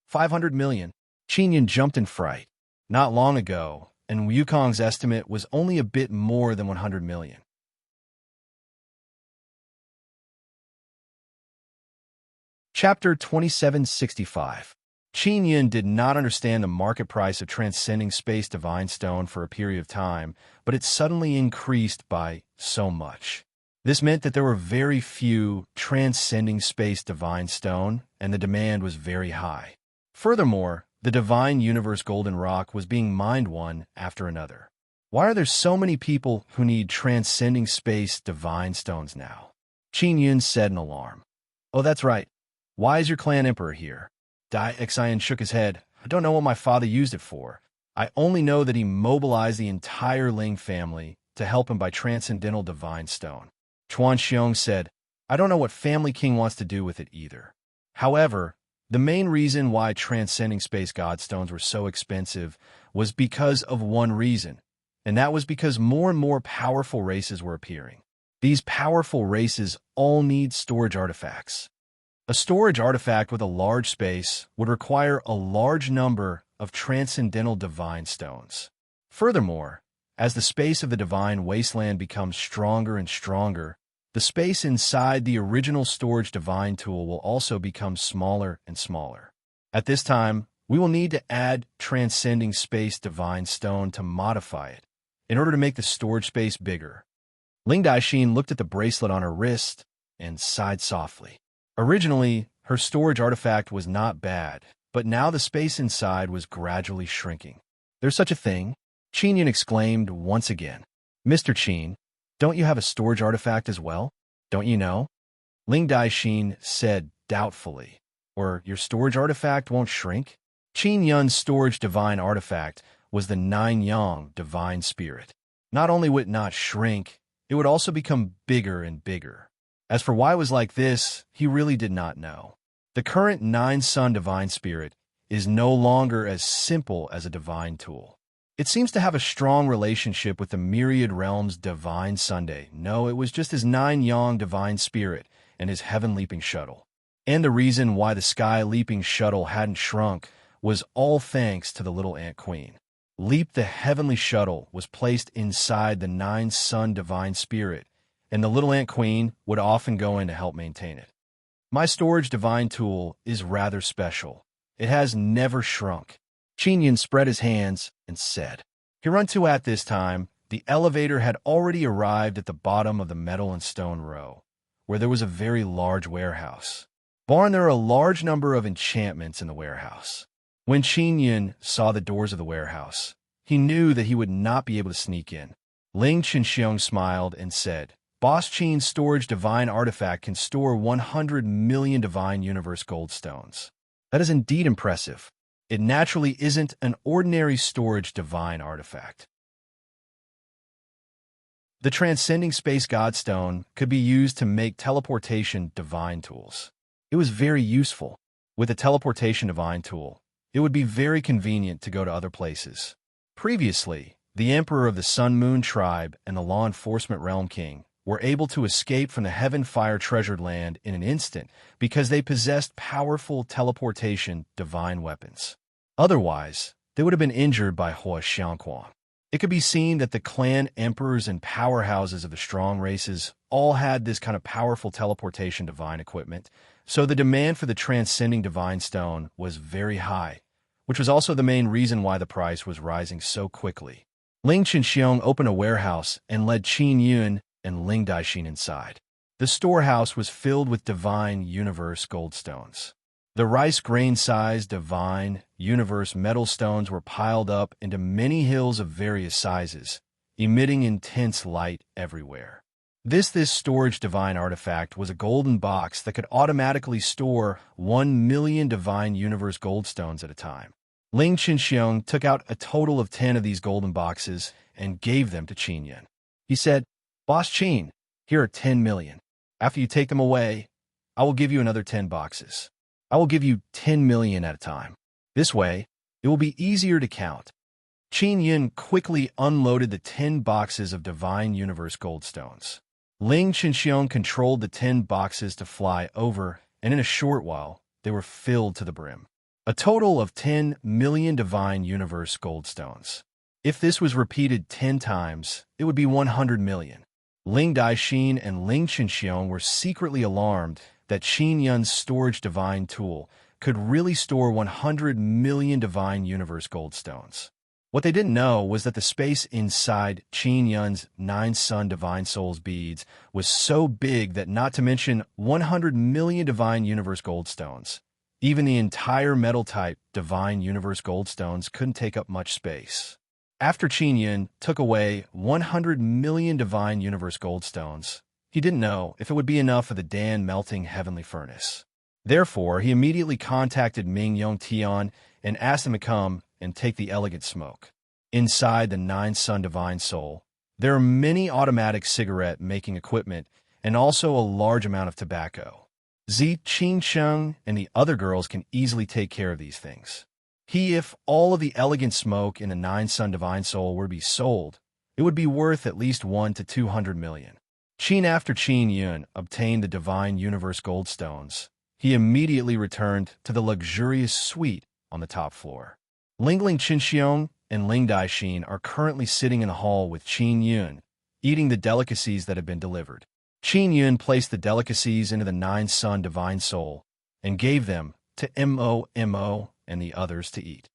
500 million. Qin Yun jumped in fright. Not long ago, and Wukong's estimate was only a bit more than 100 million. Chapter 2765. Qin Yin did not understand the market price of transcending space divine stone for a period of time, but it suddenly increased by so much. This meant that there were very few transcending space divine stone, and the demand was very high. Furthermore, the divine universe golden rock was being mined one after another. Why are there so many people who need transcending space divine stones now? Qin Yin said in alarm. Oh, that's right. Why is your clan emperor here? Dai Xian shook his head. I don't know what my father used it for. I only know that he mobilized the entire Ling family to help him by transcendental divine stone. Chuan Xiong said, I don't know what family king wants to do with it either. However, the main reason why transcending space godstones were so expensive was because of one reason, and that was because more and more powerful races were appearing. These powerful races all need storage artifacts. A storage artifact with a large space would require a large number of transcendental divine stones. Furthermore, as the space of the divine wasteland becomes stronger and stronger, the space inside the original storage divine tool will also become smaller and smaller. At this time, we will need to add transcending space divine stone to modify it in order to make the storage space bigger. Ling Daixin looked at the bracelet on her wrist and sighed softly. Originally, her storage artifact was not bad, but now the space inside was gradually shrinking. There's such a thing? Qin Yin exclaimed once again. Mr. Qin, don't you have a storage artifact as well? Don't you know? Ling Daixin said doubtfully. Or your storage artifact won't shrink? Qin Yun's storage divine artifact was the Nine Yang divine spirit. Not only would it not shrink, it would also become bigger and bigger. As for why it was like this, he really did not know. The current Nine Sun divine spirit is no longer as simple as a divine tool. It seems to have a strong relationship with the myriad realms divine Sunday. No, it was just his Nine Yang divine spirit and his heaven leaping shuttle. And the reason why the sky leaping shuttle hadn't shrunk was all thanks to the little ant queen. Leap the heavenly shuttle was placed inside the Nine Sun divine spirit, and the little ant queen would often go in to help maintain it. My storage divine tool is rather special. It has never shrunk. Qin Yin spread his hands and said. Hirantu at this time, the elevator had already arrived at the bottom of the metal and stone row, where there was a very large warehouse. There are a large number of enchantments in the warehouse. When Qin Yin saw the doors of the warehouse, he knew that he would not be able to sneak in. Ling Qinxiong smiled and said, Boss Qin's storage divine artifact can store 100 million divine universe gold stones. That is indeed impressive. It naturally isn't an ordinary storage divine artifact. The transcending space godstone could be used to make teleportation divine tools. It was very useful. With a teleportation divine tool, it would be very convenient to go to other places. Previously, the Emperor of the Sun Moon Tribe and the Law Enforcement Realm King were able to escape from the Heaven Fire Treasured Land in an instant because they possessed powerful teleportation divine weapons. Otherwise, they would have been injured by Hua Xiangquan. It could be seen that the clan emperors and powerhouses of the strong races all had this kind of powerful teleportation divine equipment, so the demand for the transcending divine stone was very high, which was also the main reason why the price was rising so quickly. Ling Qinxiong opened a warehouse and led Qin Yun and Ling Daixin inside. The storehouse was filled with divine universe gold stones. The rice grain-sized divine universe metal stones were piled up into many hills of various sizes, emitting intense light everywhere. This storage divine artifact was a golden box that could automatically store 1 million divine universe gold stones at a time. Ling Qinxiong took out a total of 10 of these golden boxes and gave them to Qin Yin. He said, Boss Qin, here are 10 million. After you take them away, I will give you another 10 boxes. I will give you 10 million at a time. This way, it will be easier to count. Qin Yin quickly unloaded the 10 boxes of divine universe gold stones. Ling Qinxiong controlled the 10 boxes to fly over, and in a short while, they were filled to the brim. A total of 10 million divine universe gold stones. If this was repeated 10 times, it would be 100 million. Ling Daixin and Ling Qinxiong were secretly alarmed that Qin Yun's storage divine tool could really store 100 million divine universe goldstones. What they didn't know was that the space inside Qin Yun's 9 Sun Divine Souls beads was so big that, not to mention 100 million divine universe goldstones, even the entire metal-type divine universe goldstones couldn't take up much space. After Qin Yun took away 100 million divine universe goldstones, he didn't know if it would be enough for the Dan melting heavenly furnace. Therefore, he immediately contacted Ming Yongtian and asked him to come and take the elegant smoke. Inside the 9 Sun Divine Soul, there are many automatic cigarette-making equipment and also a large amount of tobacco. Zi Qingsheng and the other girls can easily take care of these things. If all of the elegant smoke in the 9 Sun Divine Soul were to be sold, it would be worth at least 1 to 200 million. After Qin Yun obtained the divine universe goldstones, he immediately returned to the luxurious suite on the top floor. Ling Qinxiong and Ling Daixin are currently sitting in the hall with Qin Yun, eating the delicacies that have been delivered. Qin Yun placed the delicacies into the 9 Sun Divine Soul and gave them to Mo and the others to eat.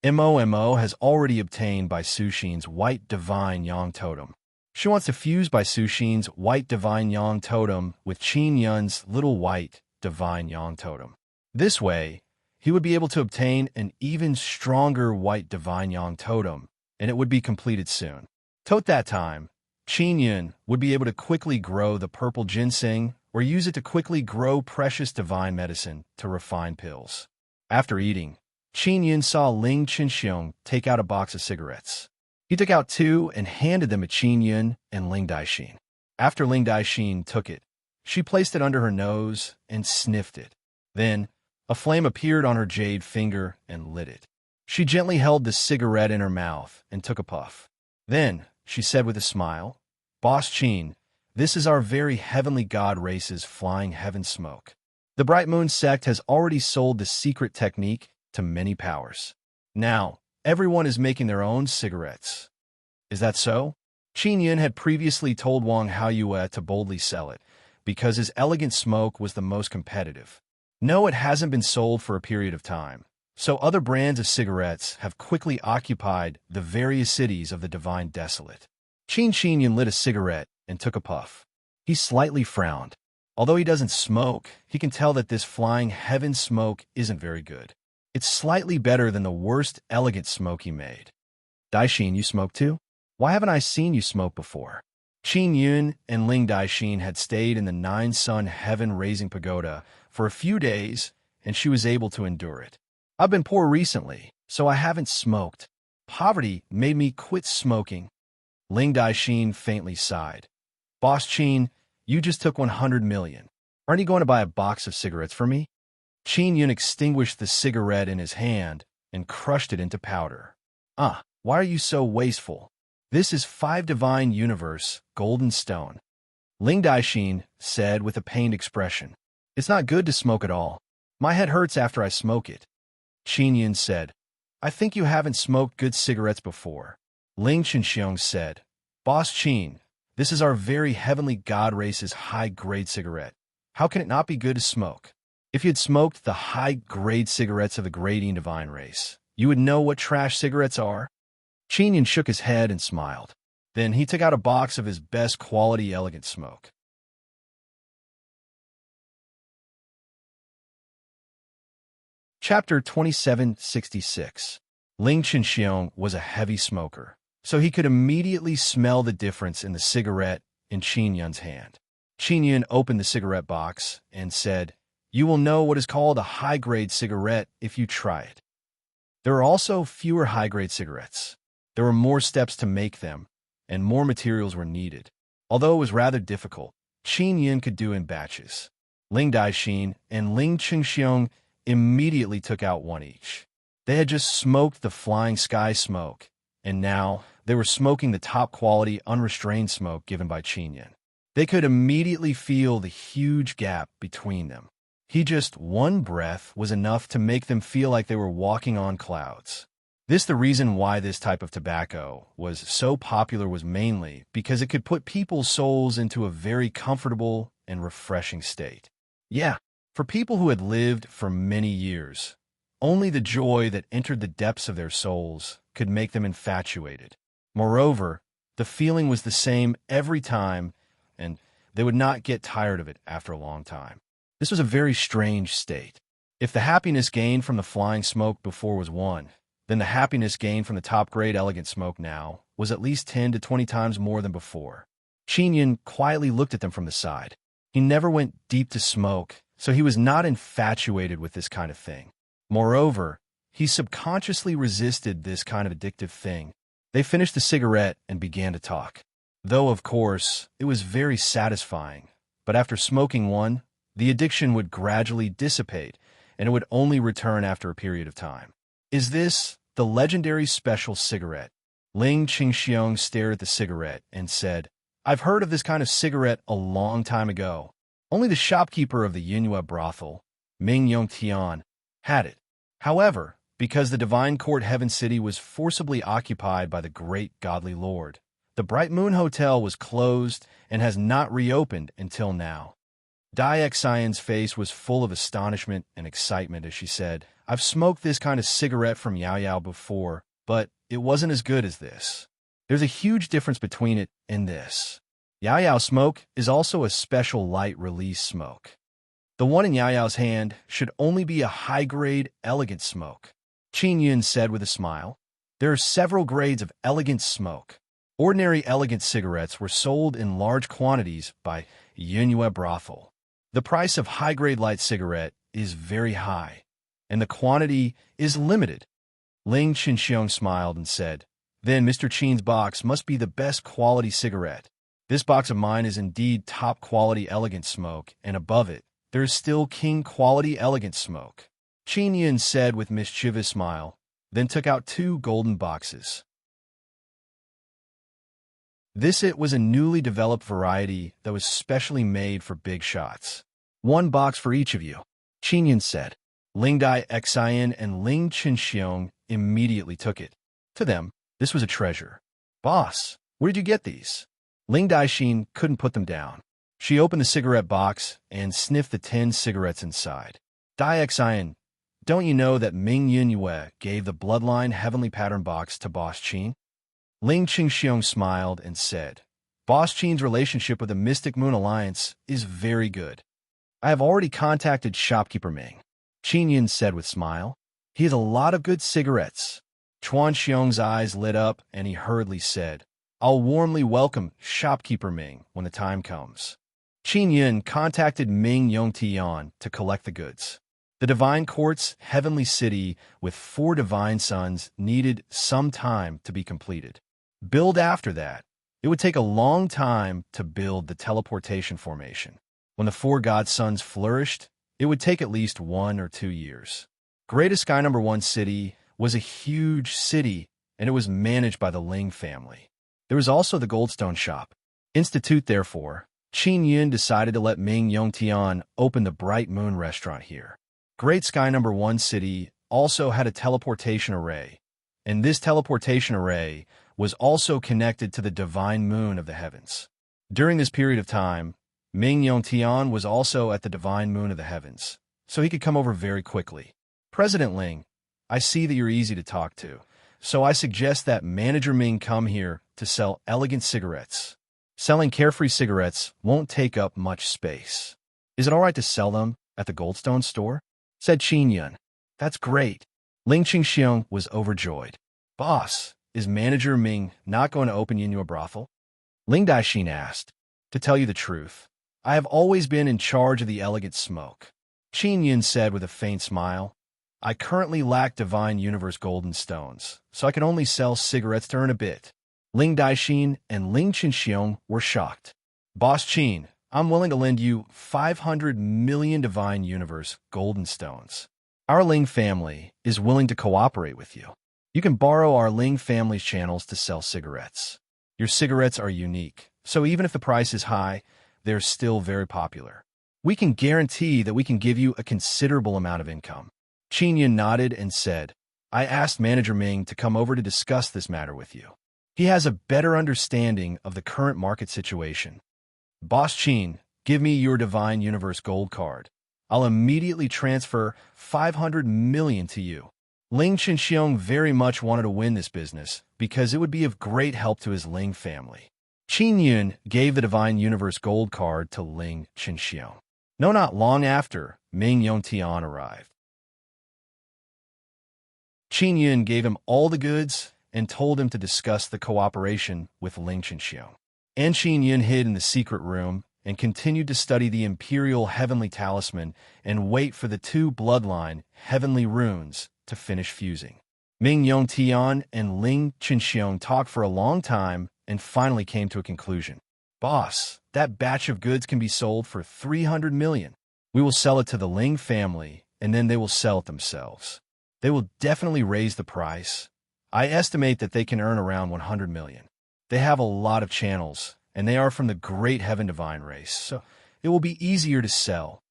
Mo has already obtained Bai Suxin's white divine yang totem. She wants to fuse Bai Suxin's white divine yang totem with Qin Yun's little white divine yang totem. This way, he would be able to obtain an even stronger white divine yang totem, and it would be completed soon. At that time, Qin Yun would be able to quickly grow the purple ginseng or use it to quickly grow precious divine medicine to refine pills. After eating, Qin Yun saw Ling Qinxiong take out a box of cigarettes. He took out 2 and handed them to Qin Yun and Ling Daixin. After Ling Daixin took it, she placed it under her nose and sniffed it. Then, a flame appeared on her jade finger and lit it. She gently held the cigarette in her mouth and took a puff. Then, she said with a smile, "Boss Qin, this is our very heavenly god race's flying heaven smoke. The Bright Moon sect has already sold the secret technique to many powers. Now, everyone is making their own cigarettes. Is that so?" Qin Yun had previously told Wang Haoyue to boldly sell it, because his elegant smoke was the most competitive. No, it hasn't been sold for a period of time, so other brands of cigarettes have quickly occupied the various cities of the Divine Desolate. Qin Yun lit a cigarette and took a puff. He slightly frowned. Although he doesn't smoke, he can tell that this flying heaven smoke isn't very good. It's slightly better than the worst elegant smoke he made. "Daixin, you smoke too? Why haven't I seen you smoke before?" Qin Yun and Ling Daixin had stayed in the 9 Sun Heaven-Raising Pagoda for a few days, and she was able to endure it. "I've been poor recently, so I haven't smoked. Poverty made me quit smoking." Ling Daixin faintly sighed. "Boss Qin, you just took 100 million. Aren't you going to buy a box of cigarettes for me?" Qin Yun extinguished the cigarette in his hand and crushed it into powder. Why are you so wasteful? This is 5 divine universe, golden stone." Ling Daixin said with a pained expression. "It's not good to smoke at all. My head hurts after I smoke it." Qin Yun said, "I think you haven't smoked good cigarettes before." Ling Qinxiong said, "Boss Qin, this is our very heavenly god race's high-grade cigarette. How can it not be good to smoke? If you had smoked the high-grade cigarettes of the grading divine race, you would know what trash cigarettes are." Qin Yun shook his head and smiled. Then he took out a box of his best quality elegant smoke. Chapter 2766. Ling Qinxiong was a heavy smoker, so he could immediately smell the difference in the cigarette in Qin Yun's hand. Qin Yun opened the cigarette box and said, "You will know what is called a high-grade cigarette if you try it." There are also fewer high-grade cigarettes. There were more steps to make them, and more materials were needed. Although it was rather difficult, Qin Yun could do in batches. Ling Daixin and Ling Qinxiong immediately took out one each. They had just smoked the flying sky smoke, and now they were smoking the top-quality, unrestrained smoke given by Qin Yun. They could immediately feel the huge gap between them. Just one breath was enough to make them feel like they were walking on clouds. The reason why this type of tobacco was so popular was mainly because it could put people's souls into a very comfortable and refreshing state. Yeah, for people who had lived for many years, only the joy that entered the depths of their souls could make them infatuated. Moreover, the feeling was the same every time, and they would not get tired of it after a long time. This was a very strange state. If the happiness gained from the flying smoke before was 1, then the happiness gained from the top-grade elegant smoke now was at least 10 to 20 times more than before. Qin Yun quietly looked at them from the side. He never went deep to smoke, so he was not infatuated with this kind of thing. Moreover, he subconsciously resisted this kind of addictive thing. They finished the cigarette and began to talk. Though, of course, it was very satisfying, but after smoking one, the addiction would gradually dissipate, and it would only return after a period of time. Is this the legendary special cigarette? Ling Qingxiong stared at the cigarette and said, I've heard of this kind of cigarette a long time ago. Only the shopkeeper of the Yinhua brothel, Ming Yongtian, had it. However, because the Divine Court Heaven City was forcibly occupied by the great godly lord, the Bright Moon Hotel was closed and has not reopened until now. Dai Xian's face was full of astonishment and excitement as she said, I've smoked this kind of cigarette from Yao Yao before, but it wasn't as good as this. There's a huge difference between it and this. Yao Yao smoke is also a special light-release smoke. The one in Yao Yao's hand should only be a high-grade, elegant smoke. Qin Yun said with a smile, There are several grades of elegant smoke. Ordinary elegant cigarettes were sold in large quantities by Yinhua brothel. The price of high-grade light cigarette is very high, and the quantity is limited. Ling Qinxiong smiled and said, Then Mr. Qin's box must be the best quality cigarette. This box of mine is indeed top-quality elegant smoke, and above it, there is still king-quality elegant smoke. Qin Yun said with mischievous smile, then took out 2 golden boxes. It was a newly developed variety that was specially made for big shots. 1 box for each of you, Qin Yun said. Ling Dai Xian and Ling Qinxiong immediately took it. To them, this was a treasure. Boss, where did you get these? Ling Daixin couldn't put them down. She opened the cigarette box and sniffed the 10 cigarettes inside. Dai Xian, don't you know that Ming Yinhua gave the bloodline heavenly pattern box to Boss Qin? Ling Qingxiong smiled and said, Boss Qin's relationship with the Mystic Moon Alliance is very good. I have already contacted shopkeeper Ming. Qin Yun said with smile. He has a lot of good cigarettes. Chuan Xiong's eyes lit up and he hurriedly said, I'll warmly welcome shopkeeper Ming when the time comes. Qin Yun contacted Ming Yongtian to collect the goods. The Divine Court's heavenly city with 4 divine sons needed some time to be completed. Build after that. It would take a long time to build the teleportation formation. When the 4 god sons flourished, it would take at least 1 or 2 years. Greatest Sky No. 1 city was a huge city, and it was managed by the Ling family. There was also the Goldstone shop. Institute, therefore, Qin Yun decided to let Ming Yongtian open the Bright Moon restaurant here. Great Sky No. 1 city also had a teleportation array, and this teleportation array was also connected to the Divine Moon of the heavens. During this period of time, Ming Yongtian was also at the Divine Moon of the heavens, so he could come over very quickly. President Ling, I see that you're easy to talk to, so I suggest that Manager Ming come here to sell elegant cigarettes. Selling carefree cigarettes won't take up much space. Is it all right to sell them at the Goldstone store? Said Qin Yun. That's great. Ling Qingxiong was overjoyed. Boss, is Manager Ming not going to open Yinhua brothel? Ling Daixin asked. To tell you the truth, I have always been in charge of the elegant smoke. Qin Yun said with a faint smile. I currently lack Divine Universe golden stones, so I can only sell cigarettes to earn a bit. Ling Daixin and Ling Qinxiong were shocked. Boss Qin, I'm willing to lend you 500 million Divine Universe golden stones. Our Ling family is willing to cooperate with you. You can borrow our Ling family's channels to sell cigarettes. Your cigarettes are unique, so even if the price is high, they're still very popular. We can guarantee that we can give you a considerable amount of income. Qin Yun nodded and said, I asked Manager Ming to come over to discuss this matter with you. He has a better understanding of the current market situation. Boss Qin, give me your Divine Universe Gold card. I'll immediately transfer 500 million to you. Ling Qinxiong very much wanted to win this business because it would be of great help to his Ling family. Qin Yun gave the Divine Universe Gold card to Ling Qinxiong. No, not long after, Ming Yongtian arrived. Qin Yun gave him all the goods and told him to discuss the cooperation with Ling Qinxiong. And Qin Yun hid in the secret room and continued to study the Imperial Heavenly Talisman and wait for the two bloodline heavenly runes to finish fusing. Ming Yongtian and Ling Qinxiong talked for a long time and finally came to a conclusion. Boss, that batch of goods can be sold for 300 million. We will sell it to the Ling family, and then they will sell it themselves. They will definitely raise the price. I estimate that they can earn around 100 million. They have a lot of channels, and they are from the Great Heaven Divine race, so it will be easier to sell.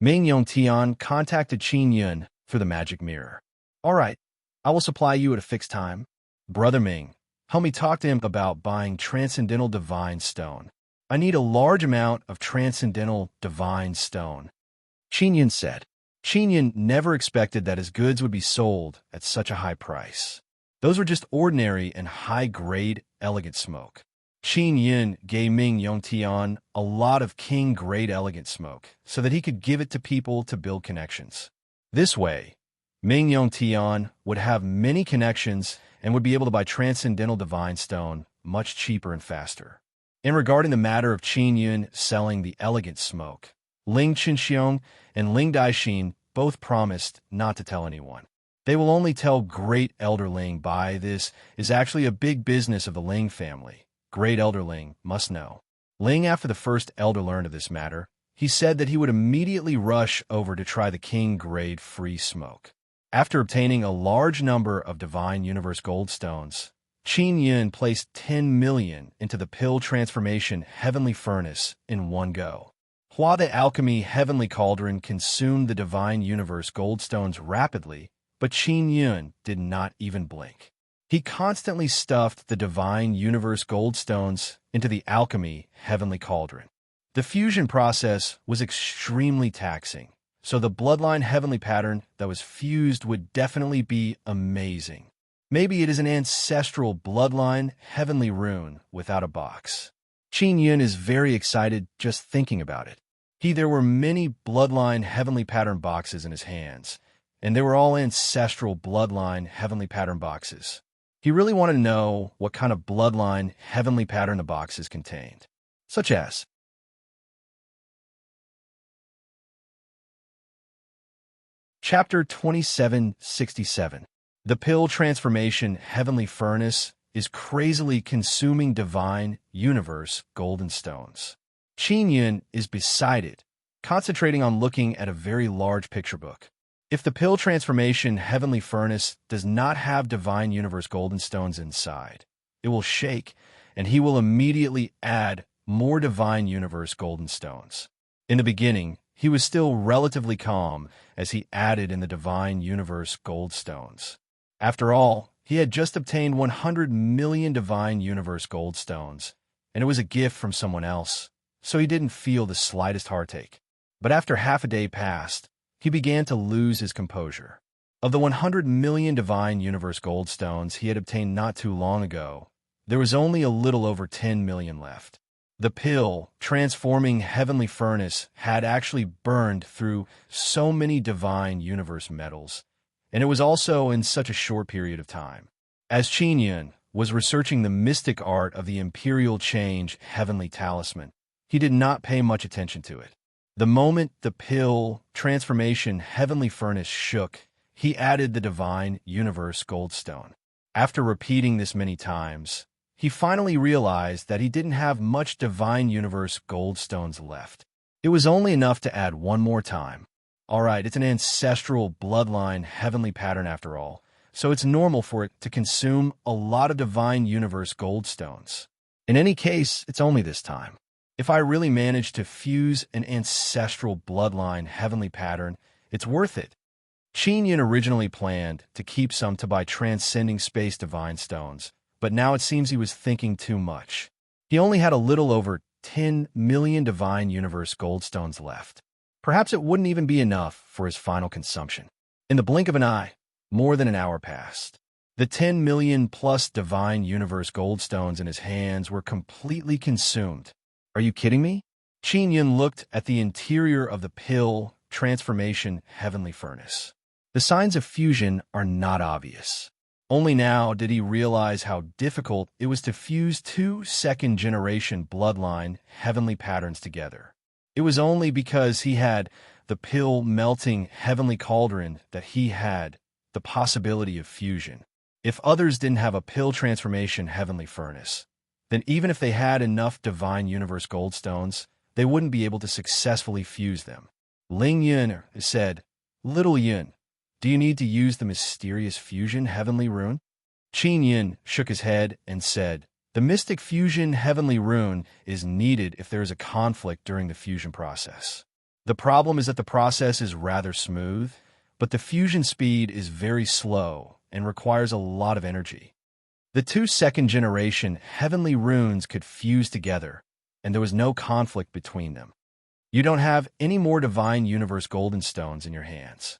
Ming Yongtian contacted Qin Yun for the magic mirror. All right, I will supply you at a fixed time. Brother Ming, help me talk to him about buying Transcendental Divine Stone. I need a large amount of Transcendental Divine Stone. Qin Yun said. Qin Yun never expected that his goods would be sold at such a high price. Those were just ordinary and high-grade, elegant smoke. Qin Yun gave Ming Yongtian a lot of king-grade elegant smoke so that he could give it to people to build connections. This way, Ming Yongtian would have many connections and would be able to buy Transcendental Divine Stone much cheaper and faster. In regarding the matter of Qin Yun selling the elegant smoke, Ling Qinxiong and Ling Daixin both promised not to tell anyone. They will only tell Great Elder Ling by this is actually a big business of the Ling family. Great Elder Ling must know. Ling, after the first elder learned of this matter, he said that he would immediately rush over to try the King Grade free smoke. After obtaining a large number of Divine Universe Gold Stones, Qin Yun placed 10 million into the Pill Transformation Heavenly Furnace in one go. While the Alchemy Heavenly Cauldron consumed the Divine Universe Gold Stones rapidly, but Qin Yun did not even blink. He constantly stuffed the Divine Universe Gold Stones into the Alchemy Heavenly Cauldron. The fusion process was extremely taxing, so the Bloodline Heavenly Pattern that was fused would definitely be amazing. Maybe it is an ancestral Bloodline Heavenly Rune without a box. Qin Yun is very excited just thinking about it. There were many Bloodline Heavenly Pattern boxes in his hands, and they were all ancestral Bloodline Heavenly Pattern boxes. He really wanted to know what kind of Bloodline Heavenly Pattern the boxes contained, such as Chapter 2767. The Pill Transformation Heavenly Furnace is crazily consuming Divine Universe Golden Stones. Qin Yun is beside it, concentrating on looking at a very large picture book. If the Pill Transformation Heavenly Furnace does not have Divine Universe Golden Stones inside, it will shake, and he will immediately add more Divine Universe Golden Stones. In the beginning, he was still relatively calm as he added in the Divine Universe Gold Stones. After all, he had just obtained 100 million Divine Universe Gold Stones, and it was a gift from someone else, so he didn't feel the slightest heartache. But after half a day passed, he began to lose his composure. Of the 100 million Divine Universe Gold Stones he had obtained not too long ago, there was only a little over 10 million left. The Pill Transforming Heavenly Furnace had actually burned through so many Divine Universe metals, and it was also in such a short period of time. As Qin Yun was researching the mystic art of the Imperial Change Heavenly Talisman, he did not pay much attention to it. The moment the Pill Transformation Heavenly Furnace shook, he added the Divine Universe Gold Stone. After repeating this many times, he finally realized that he didn't have much Divine Universe Gold Stones left. It was only enough to add one more time. All right, it's an ancestral Bloodline Heavenly Pattern after all, so it's normal for it to consume a lot of Divine Universe Gold Stones. In any case, it's only this time. If I really manage to fuse an ancestral Bloodline Heavenly Pattern, it's worth it. Qin Yun originally planned to keep some to buy transcending space divine stones, but now it seems he was thinking too much. He only had a little over 10 million divine universe gold stones left. Perhaps it wouldn't even be enough for his final consumption. In the blink of an eye, more than an hour passed. The 10 million plus divine universe gold stones in his hands were completely consumed. Are you kidding me? Qin Yun looked at the interior of the pill transformation heavenly furnace. The signs of fusion are not obvious. Only now did he realize how difficult it was to fuse two second-generation bloodline heavenly patterns together. It was only because he had the pill-melting heavenly cauldron that he had the possibility of fusion. If others didn't have a pill transformation heavenly furnace, then even if they had enough divine universe gold stones, they wouldn't be able to successfully fuse them. Ling Yun said, "Little Yun, do you need to use the mysterious fusion heavenly rune?" Qin Yun shook his head and said, "The mystic fusion heavenly rune is needed if there is a conflict during the fusion process. The problem is that the process is rather smooth, but the fusion speed is very slow and requires a lot of energy. The two second-generation heavenly runes could fuse together, and there was no conflict between them. You don't have any more divine universe golden stones in your hands.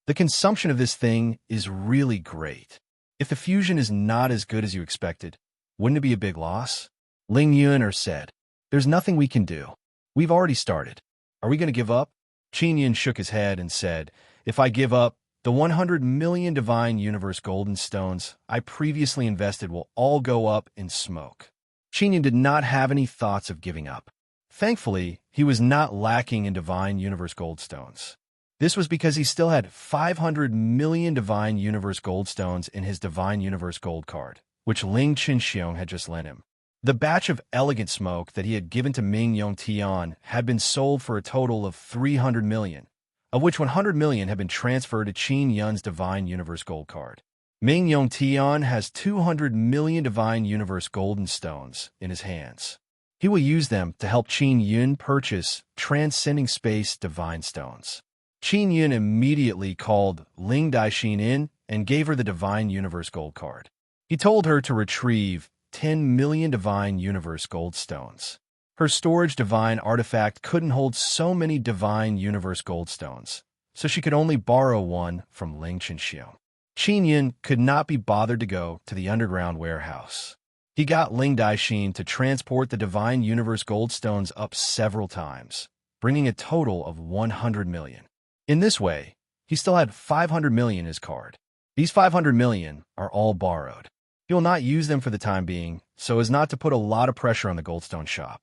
The consumption of this thing is really great. If the fusion is not as good as you expected, wouldn't it be a big loss?" Ling Yun said, "There's nothing we can do. We've already started. Are we going to give up?" Qin Yun shook his head and said, "If I give up, the 100 million divine universe golden stones I previously invested will all go up in smoke." Qin Yun did not have any thoughts of giving up. Thankfully, he was not lacking in divine universe gold stones. This was because he still had 500 million divine universe gold stones in his divine universe gold card, which Ling Qinxiong had just lent him. The batch of elegant smoke that he had given to Ming Yong Tian had been sold for a total of 300 million, of which 100 million had been transferred to Qin Yun's divine universe gold card. Ming Yong Tian has 200 million divine universe golden stones in his hands. He will use them to help Qin Yun purchase transcending space divine stones. Qin Yun immediately called Ling Daixin in and gave her the divine universe gold card. He told her to retrieve 10 million divine universe gold stones. Her storage divine artifact couldn't hold so many divine universe gold stones, so she could only borrow one from Ling Qinxiong. Qin Yun could not be bothered to go to the underground warehouse. He got Ling Daixin to transport the divine universe gold stones up several times, bringing a total of 100 million. In this way, he still had 500 million in his card. These 500 million are all borrowed. He will not use them for the time being, so as not to put a lot of pressure on the Goldstone shop.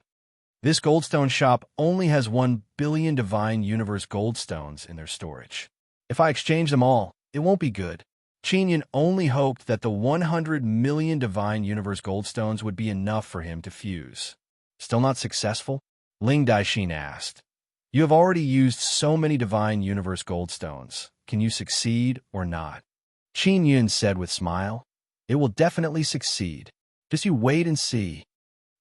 This Goldstone shop only has 1 billion divine universe gold stones in their storage. If I exchange them all, it won't be good. Qin Yun only hoped that the 100 million divine universe gold stones would be enough for him to fuse. Still not successful? Ling Daixin asked. "You have already used so many divine universe gold stones. Can you succeed or not?" Qin Yun said with a smile, "It will definitely succeed. Just you wait and see."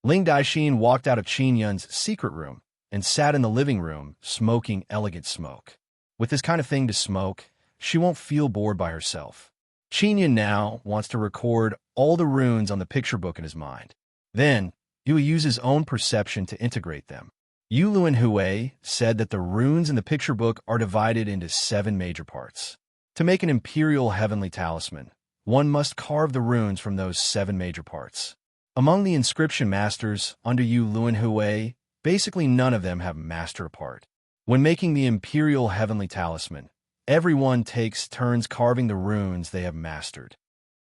Ling Daixin walked out of Qin Yun's secret room and sat in the living room, smoking elegant smoke. With this kind of thing to smoke, she won't feel bored by herself. Qin Yun now wants to record all the runes on the picture book in his mind. Then, he will use his own perception to integrate them. Yu Luan Hui said that the runes in the picture book are divided into 7 major parts. To make an imperial heavenly talisman, one must carve the runes from those 7 major parts. Among the inscription masters under Yu Luan Hui, basically none of them have master a part. When making the imperial heavenly talisman, everyone takes turns carving the runes they have mastered.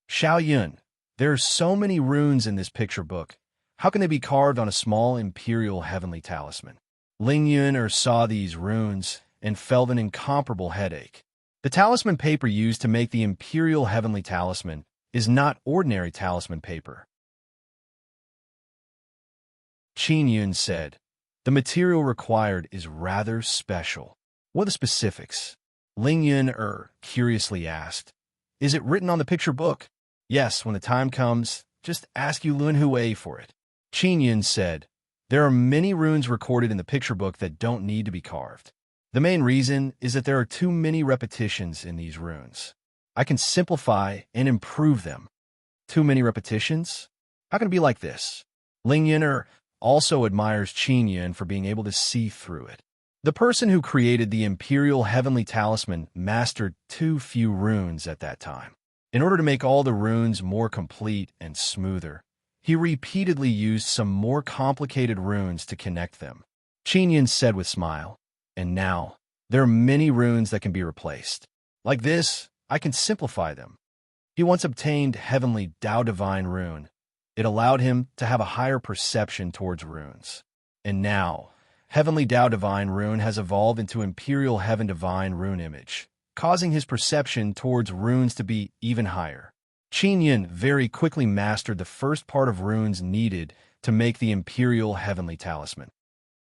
Xiao Yun, there are so many runes in this picture book. How can they be carved on a small imperial heavenly talisman? Ling Yun saw these runes and felt an incomparable headache. The talisman paper used to make the imperial heavenly talisman is not ordinary talisman paper. Qin Yun said, "The material required is rather special. What are the specifics?" Ling Yun curiously asked, "Is it written on the picture book?" "Yes, when the time comes, just ask Yu Luan Hui for it." Qin Yun said, "There are many runes recorded in the picture book that don't need to be carved. The main reason is that there are too many repetitions in these runes. I can simplify and improve them. Too many repetitions? How can it be like this? Ling Yun'er also admires Qin Yun for being able to see through it. The person who created the Imperial Heavenly Talisman mastered too few runes at that time. In order to make all the runes more complete and smoother, he repeatedly used some more complicated runes to connect them. Qin Yun said with smile, and now, there are many runes that can be replaced. Like this, I can simplify them. He once obtained Heavenly Tao Divine Rune. It allowed him to have a higher perception towards runes. And now, Heavenly Tao Divine Rune has evolved into Imperial Heaven Divine Rune Image, causing his perception towards runes to be even higher. Qin Yun very quickly mastered the first part of runes needed to make the Imperial Heavenly Talisman.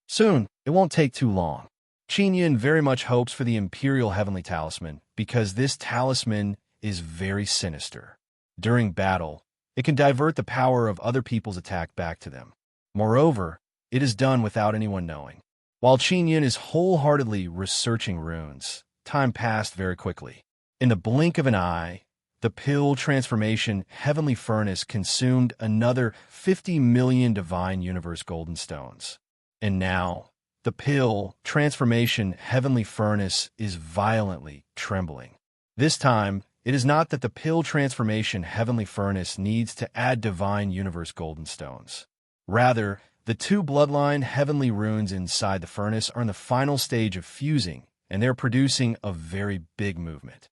Soon, it won't take too long. Qin Yun very much hopes for the Imperial Heavenly Talisman because this talisman is very sinister. During battle, it can divert the power of other people's attack back to them. Moreover, it is done without anyone knowing. While Qin Yun is wholeheartedly researching runes, time passed very quickly. In the blink of an eye, the pill transformation Heavenly Furnace consumed another 50 million Divine Universe Golden Stones. And now, the pill transformation Heavenly Furnace is violently trembling. This time, it is not that the pill transformation Heavenly Furnace needs to add Divine Universe Golden Stones. Rather, the two bloodline heavenly runes inside the furnace are in the final stage of fusing, and they're producing a very big movement.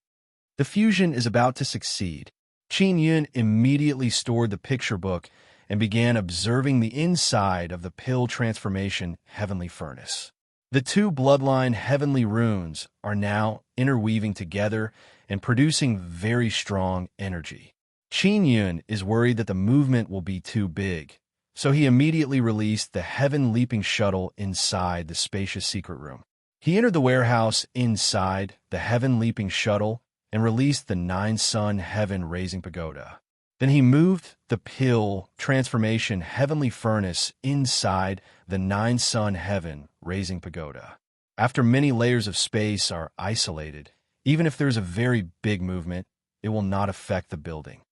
The fusion is about to succeed. Qin Yun immediately stored the picture book and began observing the inside of the pill transformation heavenly furnace. The two bloodline heavenly runes are now interweaving together and producing very strong energy. Qin Yun is worried that the movement will be too big, so he immediately released the heaven-leaping shuttle inside the spacious secret room. He entered the warehouse inside the heaven-leaping shuttle and released the nine-sun heaven-raising pagoda. Then he moved the pill transformation heavenly furnace inside the nine-sun heaven-raising pagoda. After many layers of space are isolated, even if there's a very big movement, it will not affect the building.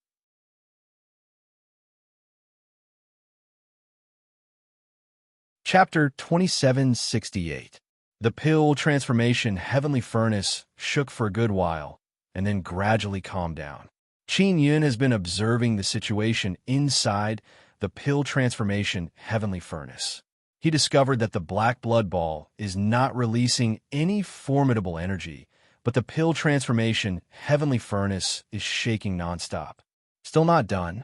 Chapter 2768. The pill transformation heavenly furnace shook for a good while, and then gradually calmed down. Qin Yun has been observing the situation inside the pill transformation heavenly furnace. He discovered that the black blood ball is not releasing any formidable energy, but the pill transformation heavenly furnace is shaking nonstop. Still not done.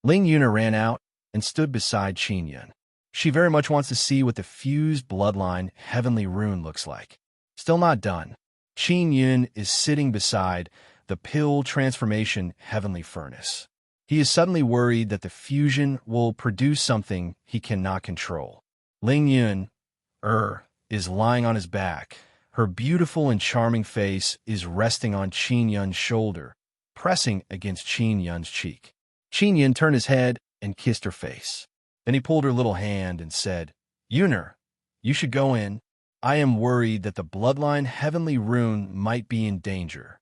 Ling Yun'er ran out and stood beside Qin Yun. She very much wants to see what the fused bloodline heavenly rune looks like. Still not done. Qin Yun is sitting beside the pill transformation heavenly furnace. He is suddenly worried that the fusion will produce something he cannot control. Ling Yun'er is lying on his back. Her beautiful and charming face is resting on Qin Yun's shoulder, pressing against Qin Yun's cheek. Qin Yun turned his head and kissed her face. Then he pulled her little hand and said, "Yun'er, you should go in. I am worried that the bloodline heavenly rune might be in danger.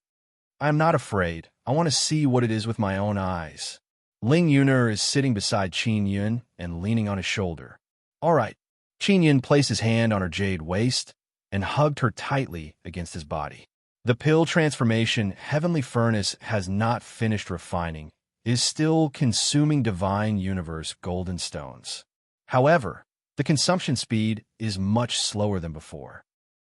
I am not afraid. I want to see what it is with my own eyes." Ling Yun'er is sitting beside Qin Yun and leaning on his shoulder. "All right." Qin Yun placed his hand on her jade waist and hugged her tightly against his body. The pill transformation heavenly furnace has not finished refining, is still consuming divine universe golden stones. However, the consumption speed is much slower than before.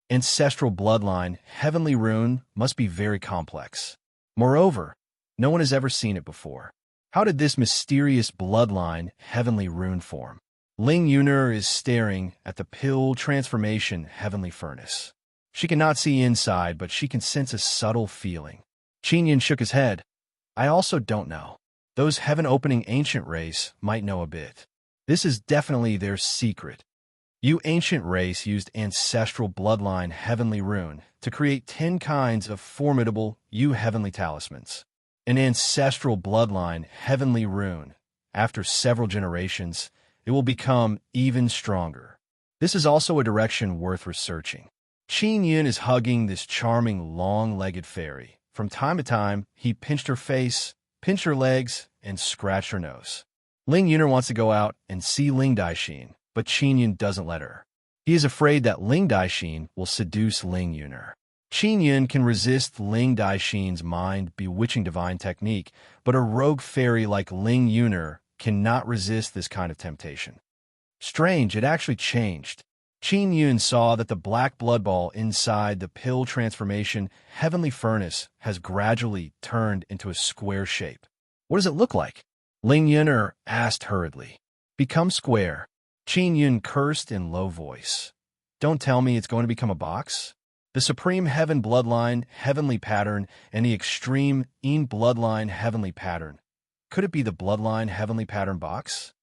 Ancestral bloodline heavenly rune must be very complex. Moreover, no one has ever seen it before. How did this mysterious bloodline heavenly rune form? Ling Yun'er is staring at the pill transformation heavenly furnace. She cannot see inside, but she can sense a subtle feeling. Qin Yun shook his head. "I also don't know. Those heaven-opening ancient race might know a bit. This is definitely their secret. You ancient race used ancestral bloodline heavenly rune to create 10 kinds of formidable heavenly talismans. An ancestral bloodline heavenly rune, after several generations, it will become even stronger. This is also a direction worth researching. Qin Yun is hugging this charming long-legged fairy. From time to time, he pinched her face, pinched her legs, and scratched her nose. Ling Yuner wants to go out and see Ling Daixin, but Qin Yun doesn't let her. He is afraid that Ling Daixin will seduce Ling Yuner. Qin Yun can resist Ling Daixin's mind-bewitching divine technique, but a rogue fairy like Ling Yuner cannot resist this kind of temptation. Strange, it actually changed. Qin Yun saw that the black blood ball inside the pill transformation heavenly furnace has gradually turned into a square shape. What does it look like? Ling Yuner asked hurriedly. Become square. Qin Yun cursed in low voice. Don't tell me it's going to become a box? The Supreme Heaven Bloodline Heavenly Pattern and the Extreme Yin Bloodline Heavenly Pattern. Could it be the Bloodline Heavenly Pattern box?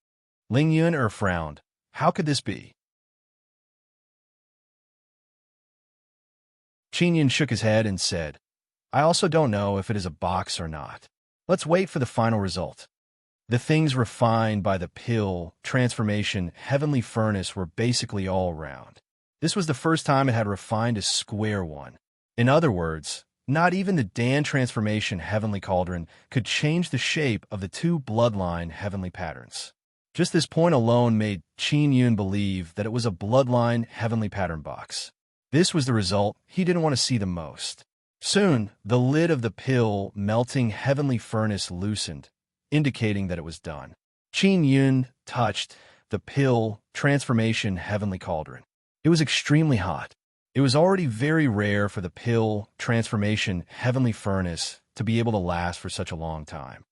Ling Yuner frowned. How could this be? Qin Yun shook his head and said, I also don't know if it is a box or not. Let's wait for the final result. The things refined by the pill transformation heavenly furnace were basically all round. This was the first time it had refined a square one. In other words, not even the Dan transformation heavenly cauldron could change the shape of the two bloodline heavenly patterns. Just this point alone made Qin Yun believe that it was a bloodline heavenly pattern box. This was the result he didn't want to see the most. Soon, the lid of the pill melting heavenly furnace loosened, indicating that it was done. Qin Yun touched the pill transformation heavenly cauldron. It was extremely hot. It was already very rare for the pill transformation heavenly furnace to be able to last for such a long time.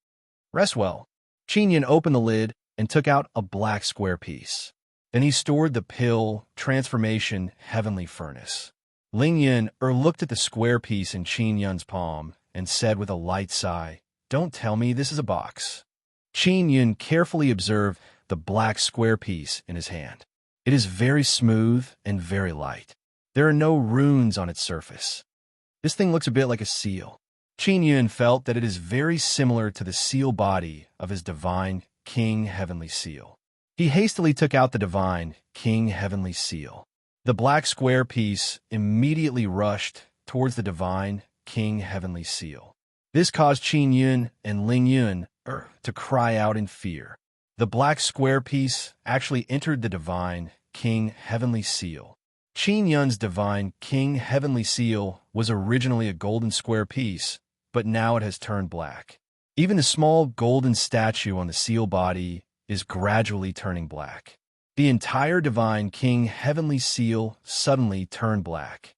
Rest well. Qin Yun opened the lid and took out a black square piece. Then he stored the pill transformation heavenly furnace. Ling Yun looked at the square piece in Qin Yun's palm and said with a light sigh, Don't tell me this is a box. Qin Yun carefully observed the black square piece in his hand. It is very smooth and very light. There are no runes on its surface. This thing looks a bit like a seal. Qin Yun felt that it is very similar to the seal body of his divine King Heavenly Seal. He hastily took out the divine King Heavenly Seal. The black square piece immediately rushed towards the divine King Heavenly Seal. This caused Qin Yun and Ling Yun to cry out in fear. The black square piece actually entered the divine King Heavenly Seal. Qin Yun's divine King Heavenly Seal was originally a golden square piece, but now it has turned black. Even the small golden statue on the seal body is gradually turning black. The entire divine King Heavenly Seal suddenly turned black.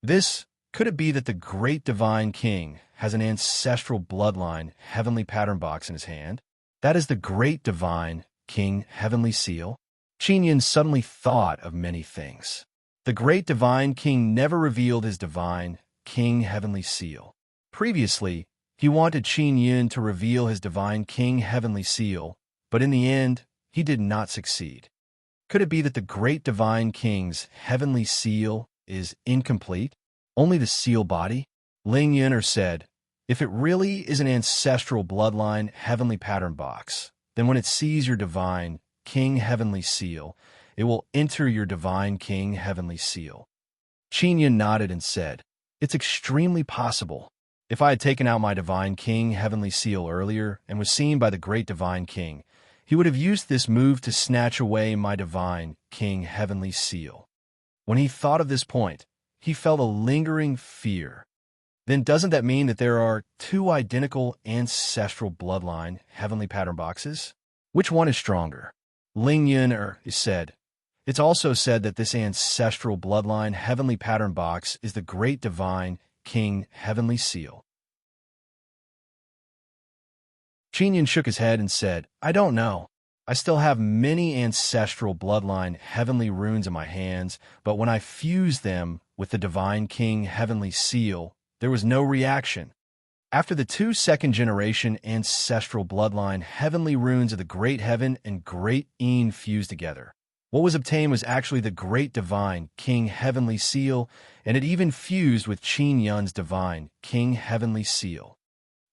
Could it be that the great divine king has an ancestral bloodline heavenly pattern box in his hand? That is the great divine King Heavenly Seal? Qin Yun suddenly thought of many things. The great divine king never revealed his divine King Heavenly Seal. Previously, he wanted Qin Yun to reveal his divine King Heavenly Seal, but in the end, he did not succeed. Could it be that the great divine king's heavenly seal is incomplete? Only the seal body? Ling Yuner said, If it really is an ancestral bloodline heavenly pattern box, then when it sees your divine King Heavenly Seal, it will enter your divine King Heavenly Seal. Qin Yun nodded and said, It's extremely possible. If I had taken out my divine King Heavenly Seal earlier and was seen by the great divine king, he would have used this move to snatch away my divine King Heavenly Seal. When he thought of this point, he felt a lingering fear. Then doesn't that mean that there are two identical ancestral bloodline heavenly pattern boxes? Which one is stronger? Ling Yun said. It's also said that this ancestral bloodline heavenly pattern box is the great divine King Heavenly Seal. Qin Yun shook his head and said, I don't know. I still have many ancestral bloodline heavenly runes in my hands, but when I fused them with the divine King Heavenly Seal, there was no reaction. After the two second-generation ancestral bloodline heavenly runes of the Great Heaven and Great Yin fused together, what was obtained was actually the great divine King Heavenly Seal, and it even fused with Qin Yun's divine King Heavenly Seal.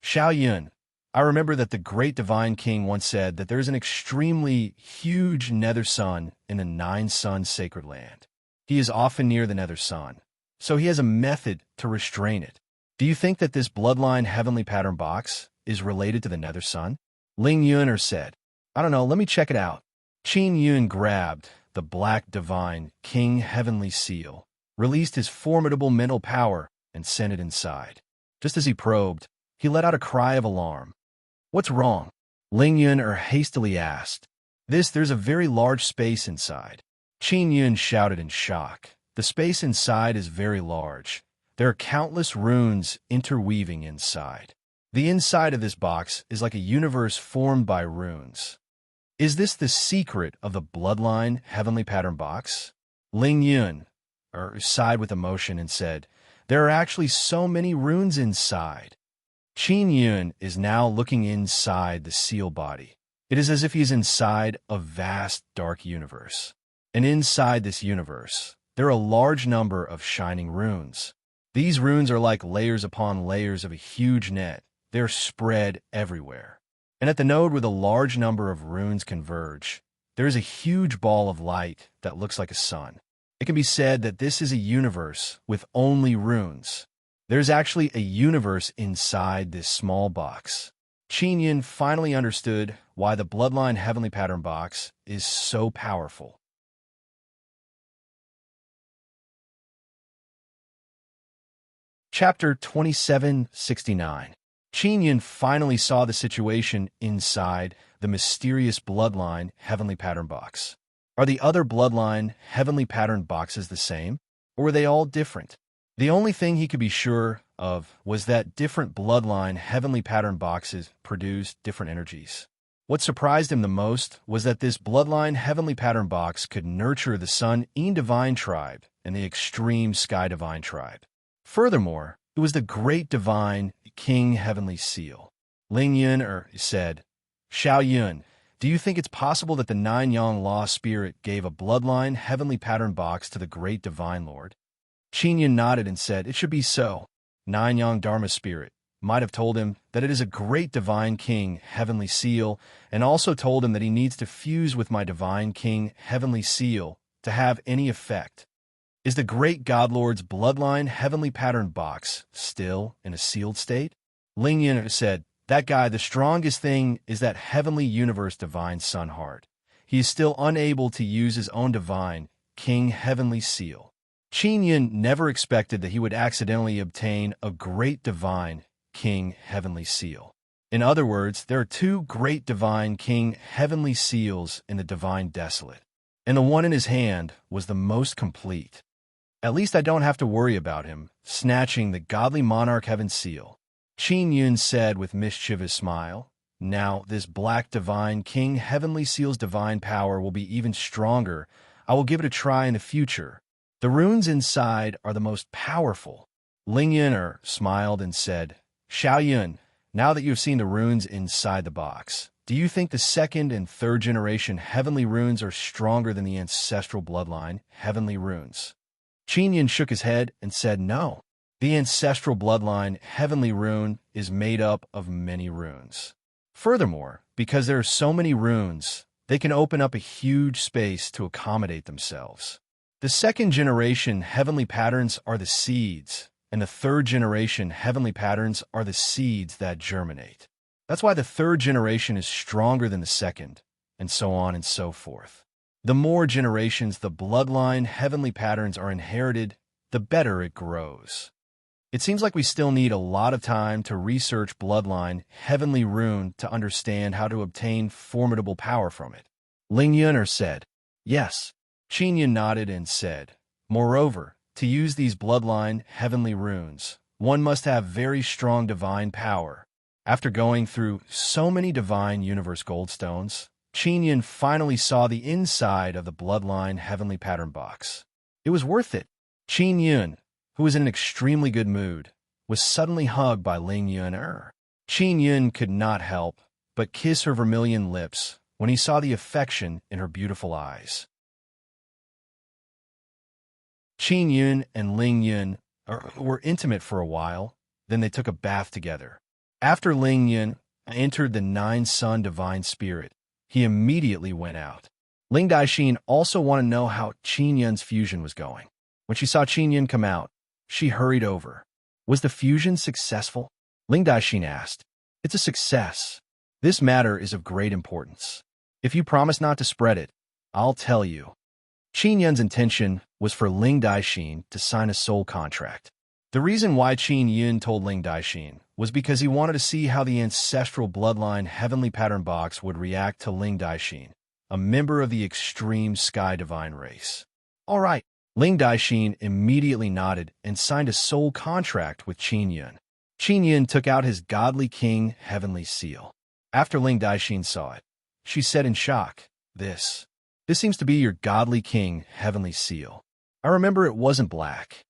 Xiao Yun, I remember that the great divine king once said that there is an extremely huge nether sun in the nine-sun sacred land. He is often near the nether sun. so he has a method to restrain it. Do you think that this bloodline heavenly pattern box is related to the Nether Sun? Ling Yuner said, I don't know, let me check it out. Qin Yun grabbed the black divine king heavenly seal, released his formidable mental power, and sent it inside. Just as he probed, he let out a cry of alarm. What's wrong? Ling Yuner hastily asked. There's a very large space inside. Qin Yun shouted in shock. The space inside is very large. There are countless runes interweaving inside. The inside of this box is like a universe formed by runes. Is this the secret of the bloodline heavenly pattern box? Ling Yun sighed with emotion and said, there are actually so many runes inside. Qin Yun is now looking inside the seal body. It is as if he is inside a vast dark universe. And inside this universe, there are a large number of shining runes. These runes are like layers upon layers of a huge net. They're spread everywhere. And at the node where the large number of runes converge, there is a huge ball of light that looks like a sun. It can be said that this is a universe with only runes. There's actually a universe inside this small box. Qin Yun finally understood why the bloodline heavenly pattern box is so powerful. Chapter 2769. Qin Yun finally saw the situation inside the mysterious bloodline heavenly pattern box. Are the other bloodline heavenly pattern boxes the same, or were they all different? The only thing he could be sure of was that different bloodline heavenly pattern boxes produced different energies. What surprised him the most was that this bloodline heavenly pattern box could nurture the Sun En Divine tribe and the extreme Sky Divine tribe. Furthermore, it was the great divine King Heavenly Seal. Ling Yun said, Xiao Yun, do you think it's possible that the Nine Yang Law Spirit gave a bloodline heavenly pattern box to the great divine lord? Qin Yun nodded and said, it should be so. Nine Yang Dharma Spirit might have told him that it is a great divine king heavenly seal, and also told him that he needs to fuse with my divine king heavenly seal to have any effect. Is the great godlord's bloodline heavenly pattern box still in a sealed state? Ling Yun said, that guy, the strongest thing is that heavenly universe divine sun heart. He is still unable to use his own divine king heavenly seal. Qin Yun never expected that he would accidentally obtain a great divine king heavenly seal. In other words, there are two great divine king heavenly seals in the divine desolate, and the one in his hand was the most complete. At least I don't have to worry about him snatching the godly monarch heaven seal. Qin Yun said with mischievous smile, now this black divine king heavenly seal's divine power will be even stronger. I will give it a try in the future. The runes inside are the most powerful. Ling Yun smiled and said, Xiao Yun, now that you have seen the runes inside the box, do you think the second and third generation heavenly runes are stronger than the ancestral bloodline heavenly runes? Qin Yun shook his head and said no. The ancestral bloodline heavenly rune is made up of many runes. Furthermore, because there are so many runes, they can open up a huge space to accommodate themselves. The second generation heavenly patterns are the seeds, and the third generation heavenly patterns are the seeds that germinate. That's why the third generation is stronger than the second, and so on and so forth. The more generations the bloodline heavenly patterns are inherited, the better it grows. It seems like we still need a lot of time to research bloodline heavenly rune to understand how to obtain formidable power from it. Ling Yun said, yes. Qin Yun nodded and said, moreover, to use these bloodline heavenly runes, one must have very strong divine power. After going through so many divine universe goldstones, Qin Yun finally saw the inside of the bloodline heavenly pattern box. It was worth it. Qin Yun, who was in an extremely good mood, was suddenly hugged by Ling Yun. Qin Yun could not help but kiss her vermilion lips when he saw the affection in her beautiful eyes. Qin Yun and Ling Yun were intimate for a while, then they took a bath together. After Ling Yun entered the nine-sun divine spirit, he immediately went out. Ling Daixin also wanted to know how Qin Yun's fusion was going. When she saw Qin Yun come out, She hurried over. Was the fusion successful? Ling Daixin asked. It's a success. This matter is of great importance. If you promise not to spread it, I'll tell you. Qin Yun's intention was for Ling Daixin to sign a soul contract. The reason why Qin Yun told Ling Daixin was because he wanted to see how the ancestral bloodline heavenly pattern box would react to Ling Daixin, a member of the extreme sky divine race. All right. Ling Daixin immediately nodded and signed a soul contract with Qin Yun. Qin Yun took out his godly king heavenly seal. After Ling Daixin saw it, she said in shock, This seems to be your godly king heavenly seal. I remember it wasn't black.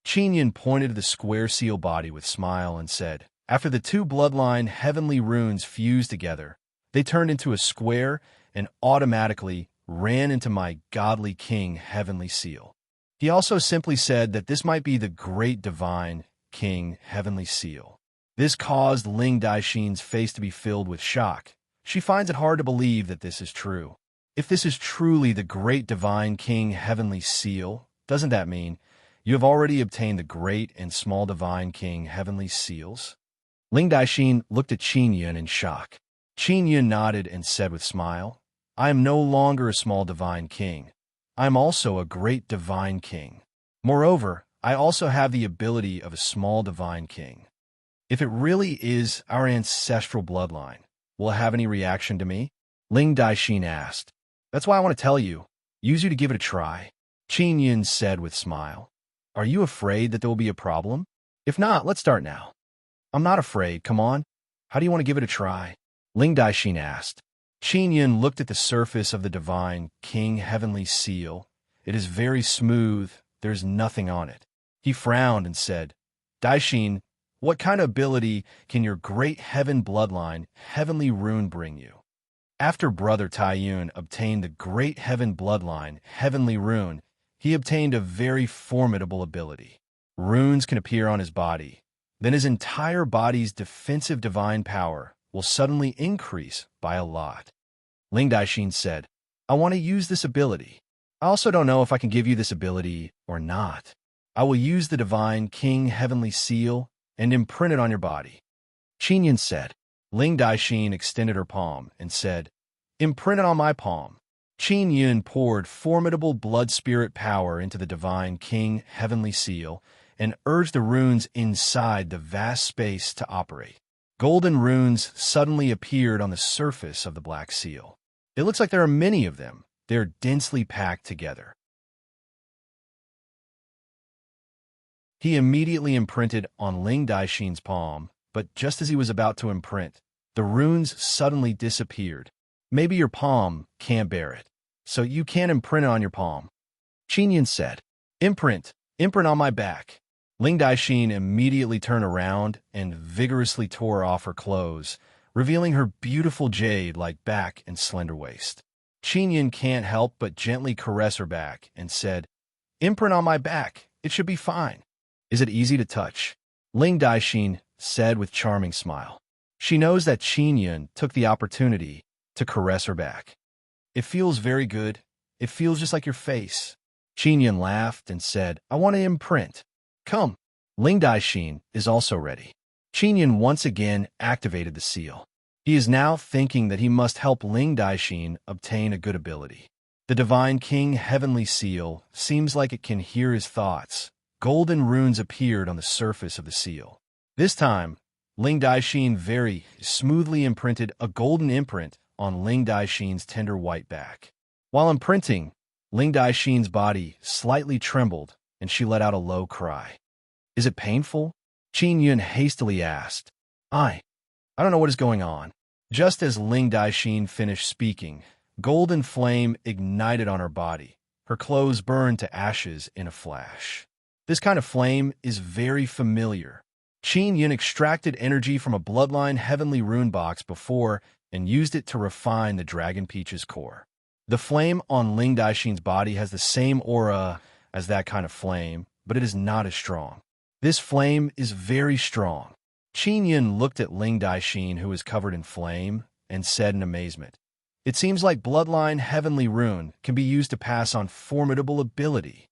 Qin Yun pointed to the square seal body with a smile and said, After the two bloodline heavenly runes fused together, they turned into a square and automatically ran into my godly king heavenly seal. He also simply said that this might be the great divine king heavenly seal. This caused Ling Daixin's face to be filled with shock. She finds it hard to believe that this is true. If this is truly the great divine king heavenly seal, doesn't that mean you have already obtained the great and small divine king heavenly seals? Ling Daixin looked at Qin Yun in shock. Qin Yun nodded and said with a smile, I am no longer a small divine king. I am also a great divine king. Moreover, I also have the ability of a small divine king. If it really is our ancestral bloodline, will it have any reaction to me? Ling Daixin asked. That's why I want to tell you. Use you to give it a try. Qin Yun said with a smile. Are you afraid that there will be a problem? If not, let's start now. I'm not afraid, come on. How do you want to give it a try? Ling Daixin asked. Qin Yun looked at the surface of the divine king heavenly seal. It is very smooth. There's nothing on it. He frowned and said, Daixin, what kind of ability can your great heaven bloodline heavenly rune bring you? After Brother Taiyun obtained the great heaven bloodline heavenly rune, he obtained a very formidable ability. Runes can appear on his body. Then his entire body's defensive divine power will suddenly increase by a lot. Ling Daixin said, I want to use this ability. I also don't know if I can give you this ability or not. I will use the divine king heavenly seal and imprint it on your body. Qin Yun said. Ling Daixin extended her palm and said, Imprint it on my palm. Qin Yun poured formidable blood spirit power into the divine king heavenly seal and urged the runes inside the vast space to operate. Golden runes suddenly appeared on the surface of the black seal. It looks like there are many of them. They're densely packed together. He immediately imprinted on Ling Daixin's palm, but just as he was about to imprint, the runes suddenly disappeared. Maybe your palm can't bear it, so you can't imprint it on your palm. Qin Yun said, Imprint on my back. Ling Daixin immediately turned around and vigorously tore off her clothes, revealing her beautiful jade-like back and slender waist. Qin Yun can't help but gently caress her back and said, Imprint on my back. It should be fine. Is it easy to touch? Ling Daixin said with charming smile. She knows that Qin Yun took the opportunity to caress her back. It feels very good. It feels just like your face. Qin Yun laughed and said, I want to imprint. Come. Ling Daixin is also ready. Qin Yun once again activated the seal. He is now thinking that he must help Ling Daixin obtain a good ability. The divine king heavenly seal seems like it can hear his thoughts. Golden runes appeared on the surface of the seal. This time, Ling Daixin very smoothly imprinted a golden imprint on Ling Daixin's tender white back. While imprinting, Ling Daixin's body slightly trembled and she let out a low cry. Is it painful? Qin Yun hastily asked. I don't know what is going on. Just as Ling Daixin finished speaking, golden flame ignited on her body. Her clothes burned to ashes in a flash. This kind of flame is very familiar. Qin Yun extracted energy from a bloodline heavenly rune box before and used it to refine the Dragon Peach's core. The flame on Ling Daixin's body has the same aura as that kind of flame, but it is not as strong. This flame is very strong. Qin Yun looked at Ling Daixin, who was covered in flame, and said in amazement, It seems like bloodline heavenly rune can be used to pass on formidable ability.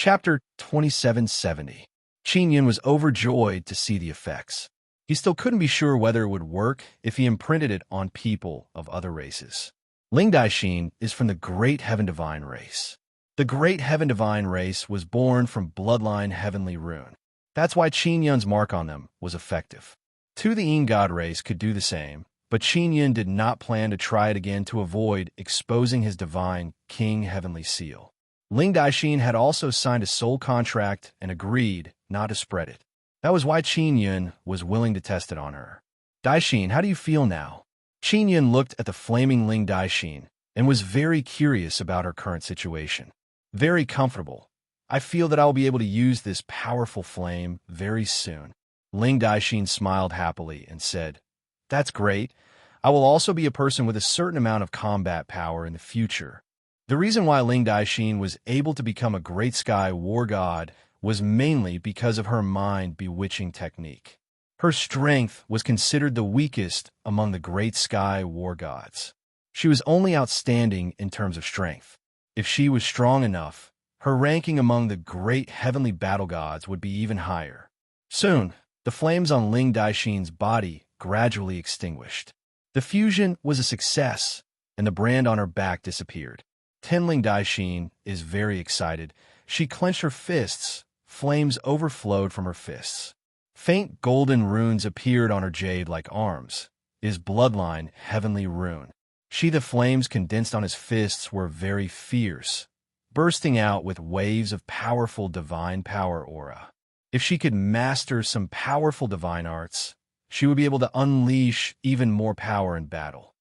Chapter 2770. Qin Yun was overjoyed to see the effects. He still couldn't be sure whether it would work if he imprinted it on people of other races. Ling Daixin is from the Great Heaven Divine race. The Great Heaven Divine race was born from bloodline Heavenly Rune. That's why Qin Yun's mark on them was effective. The Yin God race could do the same, but Qin Yun did not plan to try it again to avoid exposing his divine King Heavenly seal. Ling Daixin had also signed a soul contract and agreed not to spread it. That was why Qin Yun was willing to test it on her. Daixin, how do you feel now? Qin Yun looked at the flaming Ling Daixin and was very curious about her current situation. Very comfortable. I feel that I will be able to use this powerful flame very soon. Ling Daixin smiled happily and said, That's great. I will also be a person with a certain amount of combat power in the future. The reason why Ling Daixin was able to become a great sky war god was mainly because of her mind-bewitching technique. Her strength was considered the weakest among the great sky war gods. She was only outstanding in terms of strength. If she was strong enough, her ranking among the great heavenly battle gods would be even higher. Soon, the flames on Ling Daixin's body gradually extinguished. The fusion was a success, and the brand on her back disappeared. Ling Daixin is very excited. She clenched her fists. Flames overflowed from her fists. Faint golden runes appeared on her jade-like arms. His bloodline, Heavenly Rune. The flames condensed on his fists were very fierce, bursting out with waves of powerful divine power aura. If she could master some powerful divine arts, she would be able to unleash even more power in battle.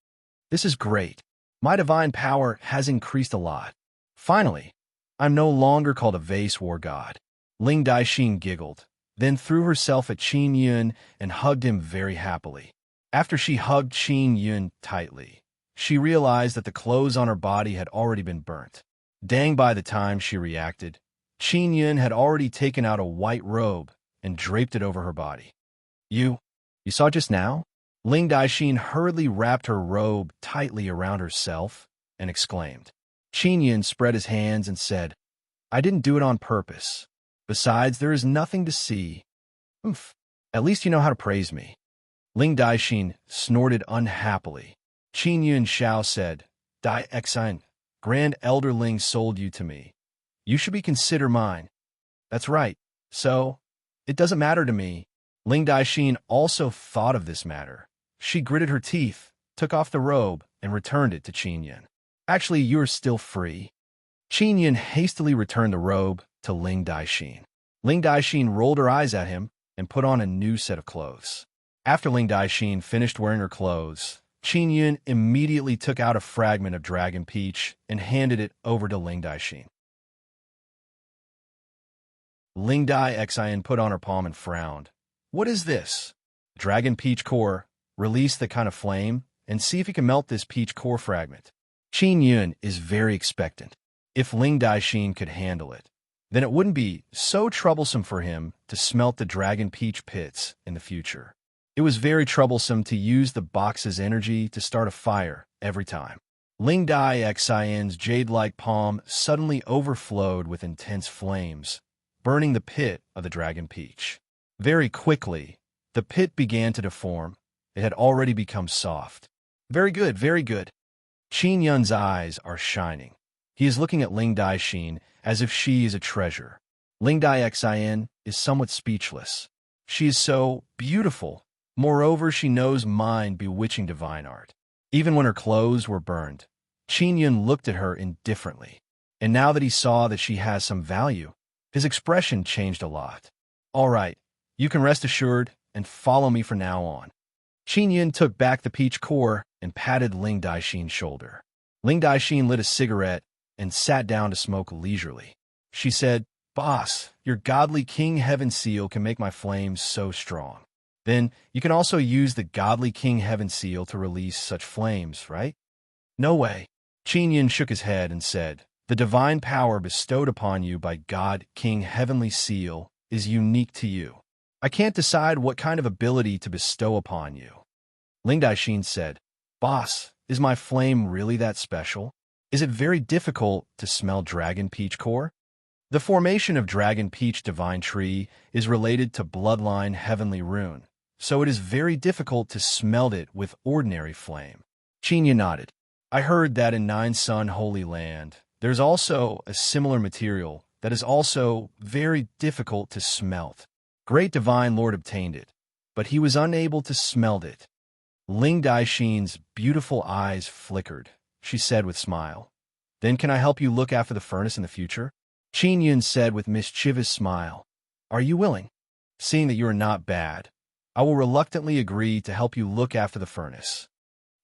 This is great. My divine power has increased a lot. Finally, I'm no longer called a vase war god. Ling Daixin giggled, then threw herself at Qin Yun and hugged him very happily. After she hugged Qin Yun tightly, she realized that the clothes on her body had already been burnt. Dang, by the time she reacted, Qin Yun had already taken out a white robe and draped it over her body. You saw just now? Ling Daixin hurriedly wrapped her robe tightly around herself and exclaimed. Qin Yun spread his hands and said, I didn't do it on purpose. Besides, there is nothing to see. Oof, at least you know how to praise me. Ling Daixin snorted unhappily. Qin Yun Xiao said, Dai Xin, Grand Elder Ling sold you to me. You should be considered mine. That's right. So, it doesn't matter to me. Ling Daixin also thought of this matter. She gritted her teeth, took off the robe, and returned it to Qin Yun. Actually, you're still free. Qin Yun hastily returned the robe to Ling Daixin. Ling Daixin rolled her eyes at him and put on a new set of clothes. After Ling Daixin finished wearing her clothes, Qin Yun immediately took out a fragment of Dragon Peach and handed it over to Ling Daixin. Ling Daixin put on her palm and frowned. What is this? Dragon Peach core. Release the kind of flame and see if you can melt this peach core fragment. Qin Yun is very expectant. If Ling Daixin could handle it, then it wouldn't be so troublesome for him to smelt the Dragon Peach pits in the future. It was very troublesome to use the box's energy to start a fire every time. Ling Daixin's jade-like palm suddenly overflowed with intense flames, burning the pit of the Dragon Peach. Very quickly, the pit began to deform. It had already become soft. Very good, very good. Qin Yun's eyes are shining. He is looking at Ling Daixin as if she is a treasure. Ling Daixin is somewhat speechless. She is so beautiful. Moreover, she knows mind-bewitching divine art. Even when her clothes were burned, Qin Yun looked at her indifferently. And now that he saw that she has some value, his expression changed a lot. All right, you can rest assured and follow me from now on. Qin Yun took back the peach core and patted Ling Daixin's shoulder. Ling Daixin lit a cigarette and sat down to smoke leisurely. She said, Boss, your godly King Heaven seal can make my flames so strong. Then you can also use the godly King Heaven seal to release such flames, right? No way. Qin Yun shook his head and said, The divine power bestowed upon you by God King Heavenly Seal is unique to you. I can't decide what kind of ability to bestow upon you. Ling Daixin said, Boss, is my flame really that special? Is it very difficult to smell Dragon Peach core? The formation of Dragon Peach Divine Tree is related to Bloodline Heavenly Rune, so it is very difficult to smelt it with ordinary flame. Chinya nodded. I heard that in Nine Sun Holy Land, there's also a similar material that is also very difficult to smelt. Great Divine Lord obtained it, but he was unable to smelt it. Ling Daixin's beautiful eyes flickered. She said with smile, "Then can I help you look after the furnace in the future?" Qin Yun said with mischievous smile, "Are you willing? Seeing that you are not bad, I will reluctantly agree to help you look after the furnace."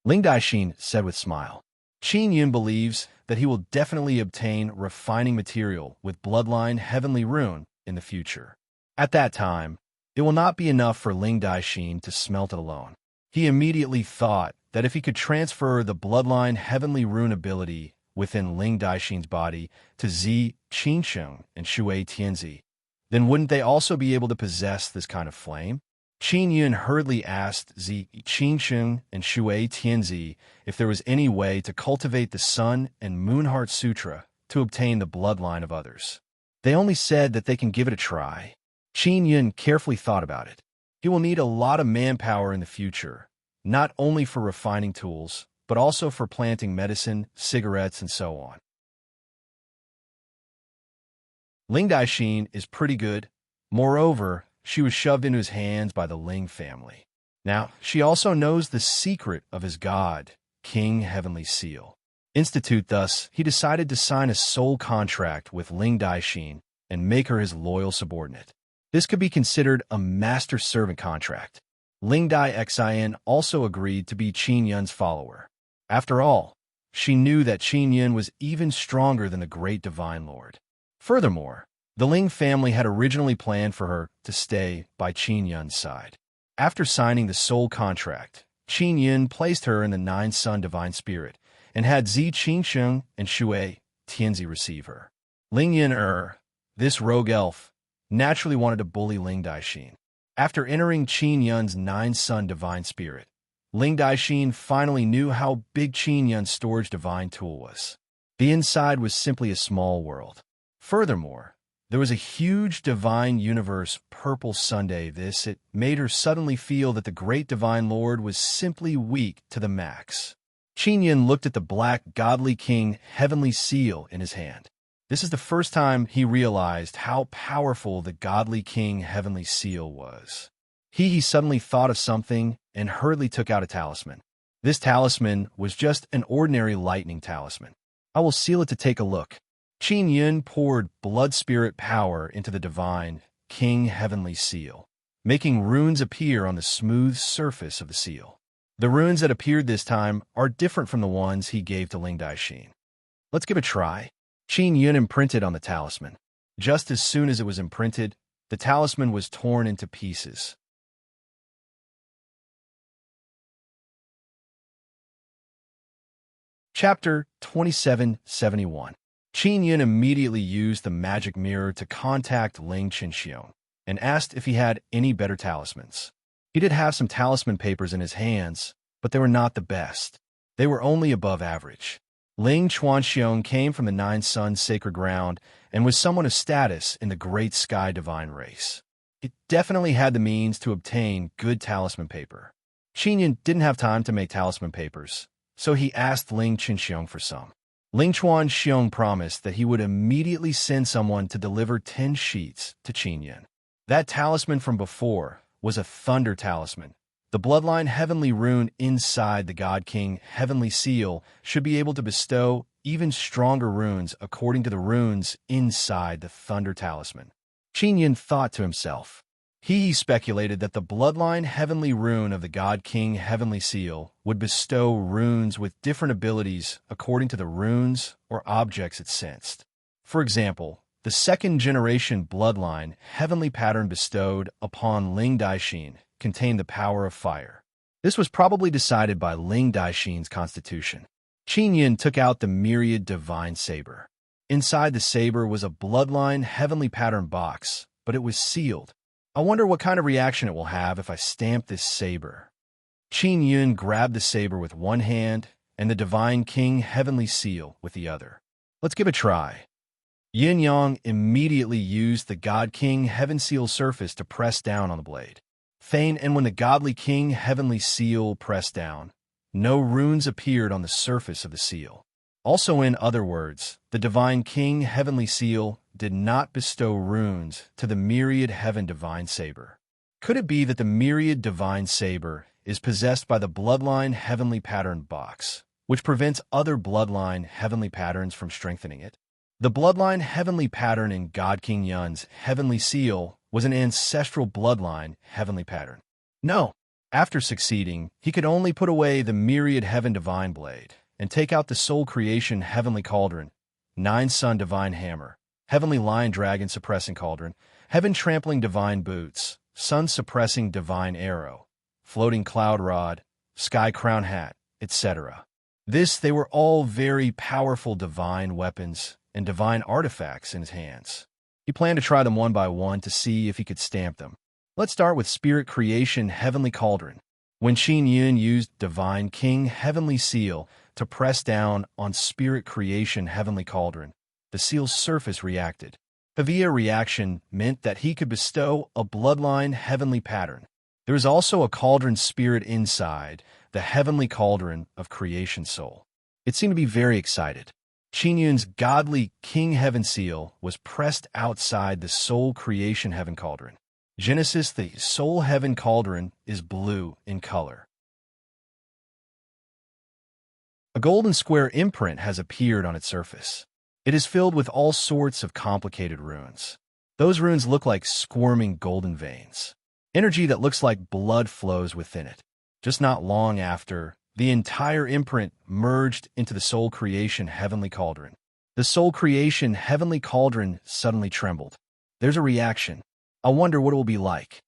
Ling Daixin said with smile. Qin Yun believes that he will definitely obtain refining material with Bloodline Heavenly Rune in the future. At that time, it will not be enough for Ling Daixin to smelt it alone. He immediately thought that if he could transfer the Bloodline Heavenly Rune ability within Ling Daixin's body to Zi Qinsheng and Shui Tianzi, then wouldn't they also be able to possess this kind of flame? Qin Yun hurriedly asked Zi Qinsheng and Shui Tianzi if there was any way to cultivate the Sun and Moon Heart Sutra to obtain the bloodline of others. They only said that they can give it a try. Qin Yun carefully thought about it. He will need a lot of manpower in the future, not only for refining tools, but also for planting medicine, cigarettes, and so on. Ling Daixin is pretty good. Moreover, she was shoved into his hands by the Ling family. Now, she also knows the secret of his god, King Heavenly Seal. Thus, he decided to sign a soul contract with Ling Daixin and make her his loyal subordinate. This could be considered a master-servant contract. Ling Daixin also agreed to be Qin Yun's follower. After all, she knew that Qin Yun was even stronger than the great Divine Lord. Furthermore, the Ling family had originally planned for her to stay by Qin Yun's side. After signing the soul contract, Qin Yun placed her in the Nine Sun Divine Spirit and had Zi Qinsheng and Shui Tianzi receive her. Ling Yun this rogue elf, naturally wanted to bully Ling Daixin. After entering Qin Yun's Nine Sun Divine Spirit, Ling Daixin finally knew how big Qin Yun's storage divine tool was. The inside was simply a small world. Furthermore, there was a huge divine universe purple Sunday. It made her suddenly feel that the great divine lord was simply weak to the max. Qin Yun looked at the black godly king heavenly seal in his hand. This is the first time he realized how powerful the godly king heavenly seal was. He suddenly thought of something and hurriedly took out a talisman. This talisman was just an ordinary lightning talisman. I will seal it to take a look. Qin Yun poured blood spirit power into the divine king heavenly seal, making runes appear on the smooth surface of the seal. The runes that appeared this time are different from the ones he gave to Ling Daixin. Let's give it a try. Qin Yun imprinted on the talisman. Just as soon as it was imprinted, the talisman was torn into pieces. Chapter 2771. Qin Yun immediately used the magic mirror to contact Ling Qinxiong and asked if he had any better talismans. He did have some talisman papers in his hands, but they were not the best. They were only above average. Ling Chuanxiong came from the Nine Sun Sacred Ground and was someone of status in the Great Sky Divine Race. It definitely had the means to obtain good talisman paper. Qin Yun didn't have time to make talisman papers, so he asked Ling Qinxiong for some. Ling Chuanxiong promised that he would immediately send someone to deliver 10 sheets to Qin Yun. That talisman from before was a thunder talisman. The bloodline heavenly rune inside the God King heavenly seal should be able to bestow even stronger runes according to the runes inside the thunder talisman. Qin Yun thought to himself. He speculated that the bloodline heavenly rune of the God King heavenly seal would bestow runes with different abilities according to the runes or objects it sensed. For example, the second generation bloodline heavenly pattern bestowed upon Ling Daixin contained the power of fire. This was probably decided by Ling Daixin's constitution. Qin Yun took out the myriad divine saber. Inside the saber was a bloodline heavenly pattern box, but it was sealed. I wonder what kind of reaction it will have if I stamp this saber. Qin Yun grabbed the saber with one hand and the divine king heavenly seal with the other. Let's give it a try. Yin Yang immediately used the God King Heaven Seal surface to press down on the blade. And when the godly King Heavenly Seal pressed down, no runes appeared on the surface of the seal. Also, in other words, the Divine King Heavenly Seal did not bestow runes to the Myriad Heaven Divine Saber. Could it be that the Myriad Divine Saber is possessed by the Bloodline Heavenly Pattern box, which prevents other Bloodline Heavenly Patterns from strengthening it? The Bloodline Heavenly Pattern in God King Yun's Heavenly Seal was an ancestral Bloodline Heavenly Pattern. No. After succeeding, he could only put away the Myriad Heaven Divine Blade and take out the Soul Creation Heavenly Cauldron, Nine Sun Divine Hammer, Heavenly Lion Dragon Suppressing Cauldron, Heaven Trampling Divine Boots, Sun Suppressing Divine Arrow, Floating Cloud Rod, Sky Crown Hat, etc. They were all very powerful divine weapons and divine artifacts in his hands. He planned to try them one by one to see if he could stamp them. Let's start with Spirit Creation Heavenly Cauldron. When Qin Yun used Divine King Heavenly Seal to press down on Spirit Creation Heavenly Cauldron, the seal's surface reacted. Heavy reaction meant that he could bestow a Bloodline Heavenly Pattern. There is also a cauldron spirit inside the Heavenly Cauldron of Creation Soul. It seemed to be very excited. Qin Yun's godly King Heaven Seal was pressed outside the Soul Creation Heaven Cauldron. Genesis, the Soul Heaven Cauldron, is blue in color. A golden square imprint has appeared on its surface. It is filled with all sorts of complicated runes. Those runes look like squirming golden veins. Energy that looks like blood flows within it. Just not long after, the entire imprint merged into the Soul Creation Heavenly Cauldron. The Soul Creation Heavenly Cauldron suddenly trembled. There's a reaction. I wonder what it will be like.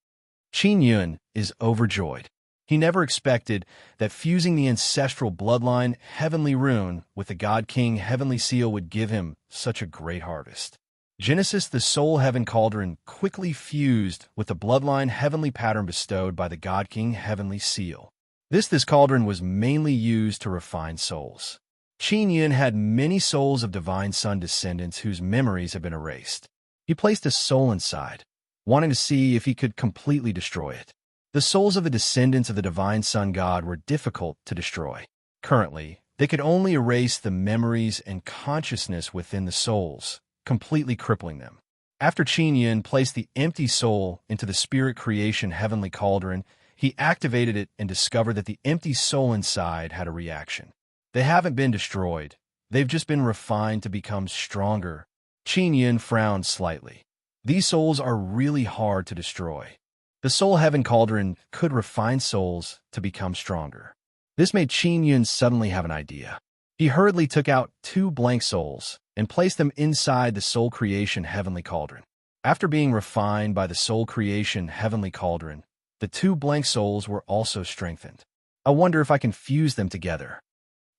Qin Yun is overjoyed. He never expected that fusing the ancestral Bloodline Heavenly Rune with the God King Heavenly Seal would give him such a great harvest. Genesis, the Soul Heaven Cauldron, quickly fused with the Bloodline Heavenly Pattern bestowed by the God King Heavenly Seal. This cauldron was mainly used to refine souls. Qin Yun had many souls of Divine Sun descendants whose memories had been erased. He placed a soul inside, wanting to see if he could completely destroy it. The souls of the descendants of the Divine Sun God were difficult to destroy. Currently, they could only erase the memories and consciousness within the souls, completely crippling them. After Qin Yun placed the empty soul into the Spirit Creation Heavenly Cauldron, he activated it and discovered that the empty soul inside had a reaction. They haven't been destroyed. They've just been refined to become stronger. Qin Yun frowned slightly. These souls are really hard to destroy. The Soul Heaven Cauldron could refine souls to become stronger. This made Qin Yun suddenly have an idea. He hurriedly took out 2 blank souls and placed them inside the Soul Creation Heavenly Cauldron. After being refined by the Soul Creation Heavenly Cauldron, the 2 blank souls were also strengthened. I wonder if I can fuse them together.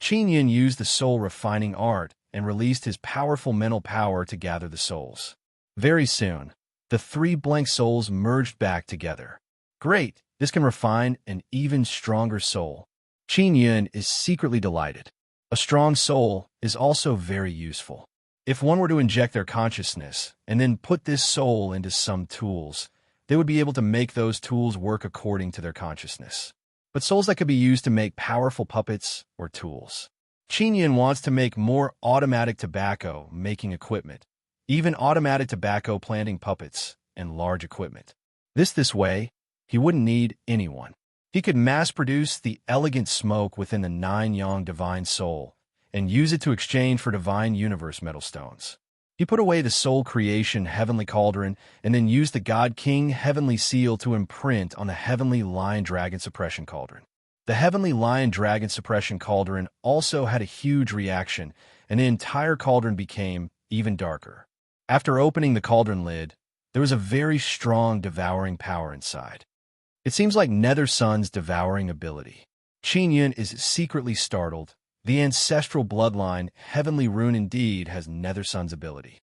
Qin Yun used the soul refining art and released his powerful mental power to gather the souls. Very soon, the 3 blank souls merged back together. Great! This can refine an even stronger soul. Qin Yun is secretly delighted. A strong soul is also very useful. If one were to inject their consciousness and then put this soul into some tools, they would be able to make those tools work according to their consciousness. But souls that could be used to make powerful puppets or tools. Qin Yun wants to make more automatic tobacco making equipment, even automatic tobacco planting puppets and large equipment. This way, he wouldn't need anyone. He could mass-produce the elegant smoke within the 9 Yang Divine Soul and use it to exchange for Divine Universe metal stones. He put away the Soul Creation Heavenly Cauldron and then used the God King Heavenly Seal to imprint on the Heavenly Lion Dragon Suppression Cauldron. The Heavenly Lion Dragon Suppression Cauldron also had a huge reaction, and the entire cauldron became even darker. After opening the cauldron lid, there was a very strong devouring power inside. It seems like Nether Sun's devouring ability. Qin Yun is secretly startled. The ancestral bloodline, Heavenly Rune indeed, has Nether Sun's ability.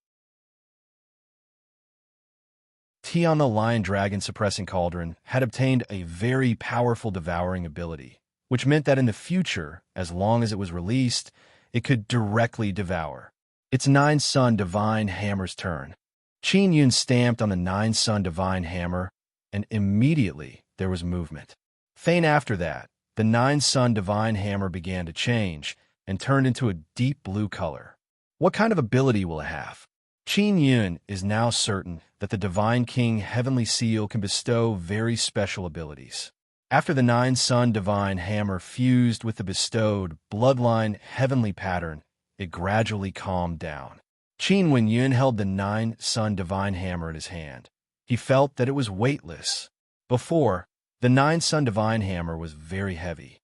Tion the Lion Dragon Suppressing Cauldron had obtained a very powerful devouring ability, which meant that in the future, as long as it was released, it could directly devour. It's Nine Sun Divine Hammer's turn. Qin Yun stamped on the Nine Sun Divine Hammer, and immediately there was movement. Faint after that, the Nine Sun Divine Hammer began to change and turned into a deep blue color. What kind of ability will it have? Qin Yun is now certain that the Divine King Heavenly Seal can bestow very special abilities. After the Nine Sun Divine Hammer fused with the bestowed Bloodline Heavenly Pattern, it gradually calmed down. Qin Wen Yun held the Nine Sun Divine Hammer in his hand. He felt that it was weightless. Before, the Nine Sun Divine Hammer was very heavy.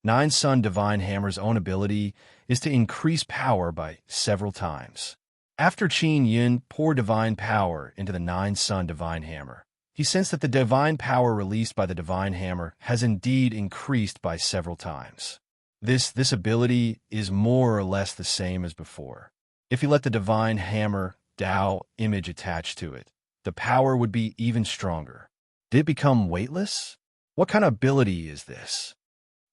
Nine Sun Divine Hammer's own ability is to increase power by several times. After Qin Yun poured divine power into the Nine Sun Divine Hammer, he sensed that the divine power released by the Divine Hammer has indeed increased by several times. This ability is more or less the same as before. If you let the Divine Hammer Dao image attach to it, the power would be even stronger. Did it become weightless? What kind of ability is this?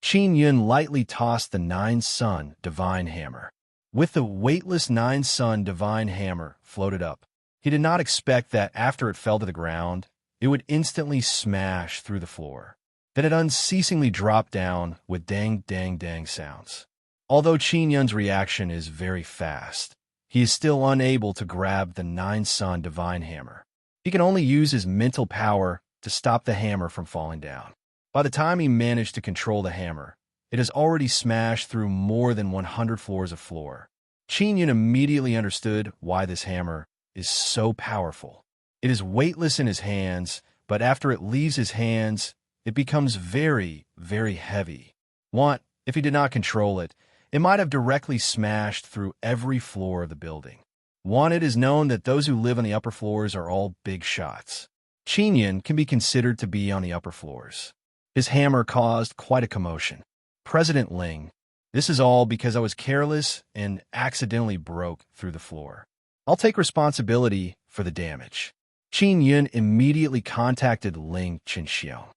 Qin Yun lightly tossed the Nine Sun Divine Hammer. With the weightless Nine Sun Divine Hammer floated up, he did not expect that after it fell to the ground, it would instantly smash through the floor. Then it unceasingly dropped down with dang, dang, dang sounds. Although Qin Yun's reaction is very fast, he is still unable to grab the Nine Sun Divine Hammer. He can only use his mental power to stop the hammer from falling down. By the time he managed to control the hammer, it has already smashed through more than 100 floors of floor. Qin Yun immediately understood why this hammer is so powerful. It is weightless in his hands, but after it leaves his hands, it becomes very, very heavy. If he did not control it, it might have directly smashed through every floor of the building. It is known that those who live on the upper floors are all big shots. Qin Yun can be considered to be on the upper floors. His hammer caused quite a commotion. President Ling, this is all because I was careless and accidentally broke through the floor. I'll take responsibility for the damage. Qin Yun immediately contacted Ling Chenxiao.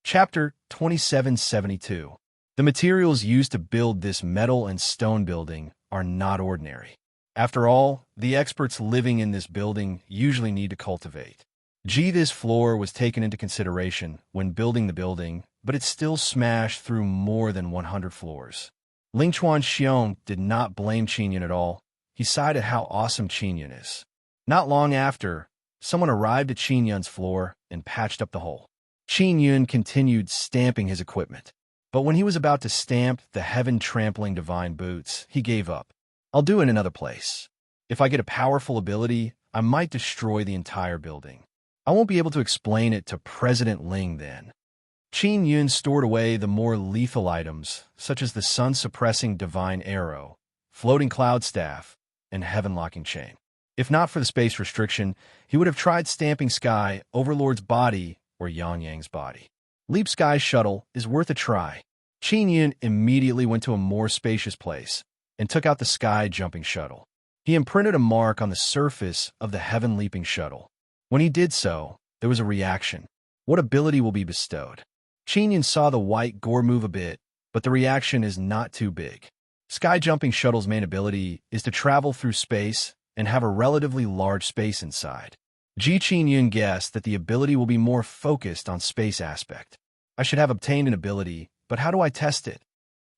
Chapter 2772. The materials used to build this metal and stone building are not ordinary. After all, the experts living in this building usually need to cultivate. This floor was taken into consideration when building the building, but it still smashed through more than 100 floors. Ling Chuanxiong did not blame Qin Yun at all. He sighed at how awesome Qin Yun is. Not long after, someone arrived at Qin Yun's floor and patched up the hole. Qin Yun continued stamping his equipment. But when he was about to stamp the heaven-trampling divine boots, he gave up. I'll do it in another place. If I get a powerful ability, I might destroy the entire building. I won't be able to explain it to President Ling then. Qin Yun stored away the more lethal items, such as the sun-suppressing divine arrow, floating cloud staff, and heaven-locking chain. If not for the space restriction, he would have tried stamping Sky Overlord's body or Yang Yang's body. Leap Sky Shuttle is worth a try. Qin Yun immediately went to a more spacious place and took out the Sky Jumping Shuttle. He imprinted a mark on the surface of the Heaven Leaping Shuttle. When he did so, there was a reaction. What ability will be bestowed? Qin Yun saw the white gore move a bit, but the reaction is not too big. Sky Jumping Shuttle's main ability is to travel through space and have a relatively large space inside. Qin Yun guessed that the ability will be more focused on space aspect. I should have obtained an ability, but how do I test it?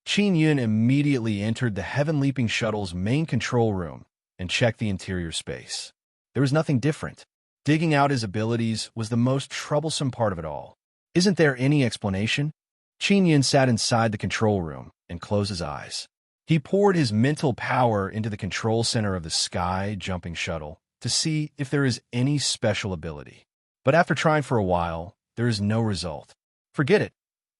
Qin Yun immediately entered the Heaven Leaping Shuttle's main control room and checked the interior space. There was nothing different. Digging out his abilities was the most troublesome part of it all. Isn't there any explanation? Qin Yun sat inside the control room and closed his eyes. He poured his mental power into the control center of the Sky Jumping Shuttle to see if there is any special ability. But after trying for a while, there is no result. Forget it.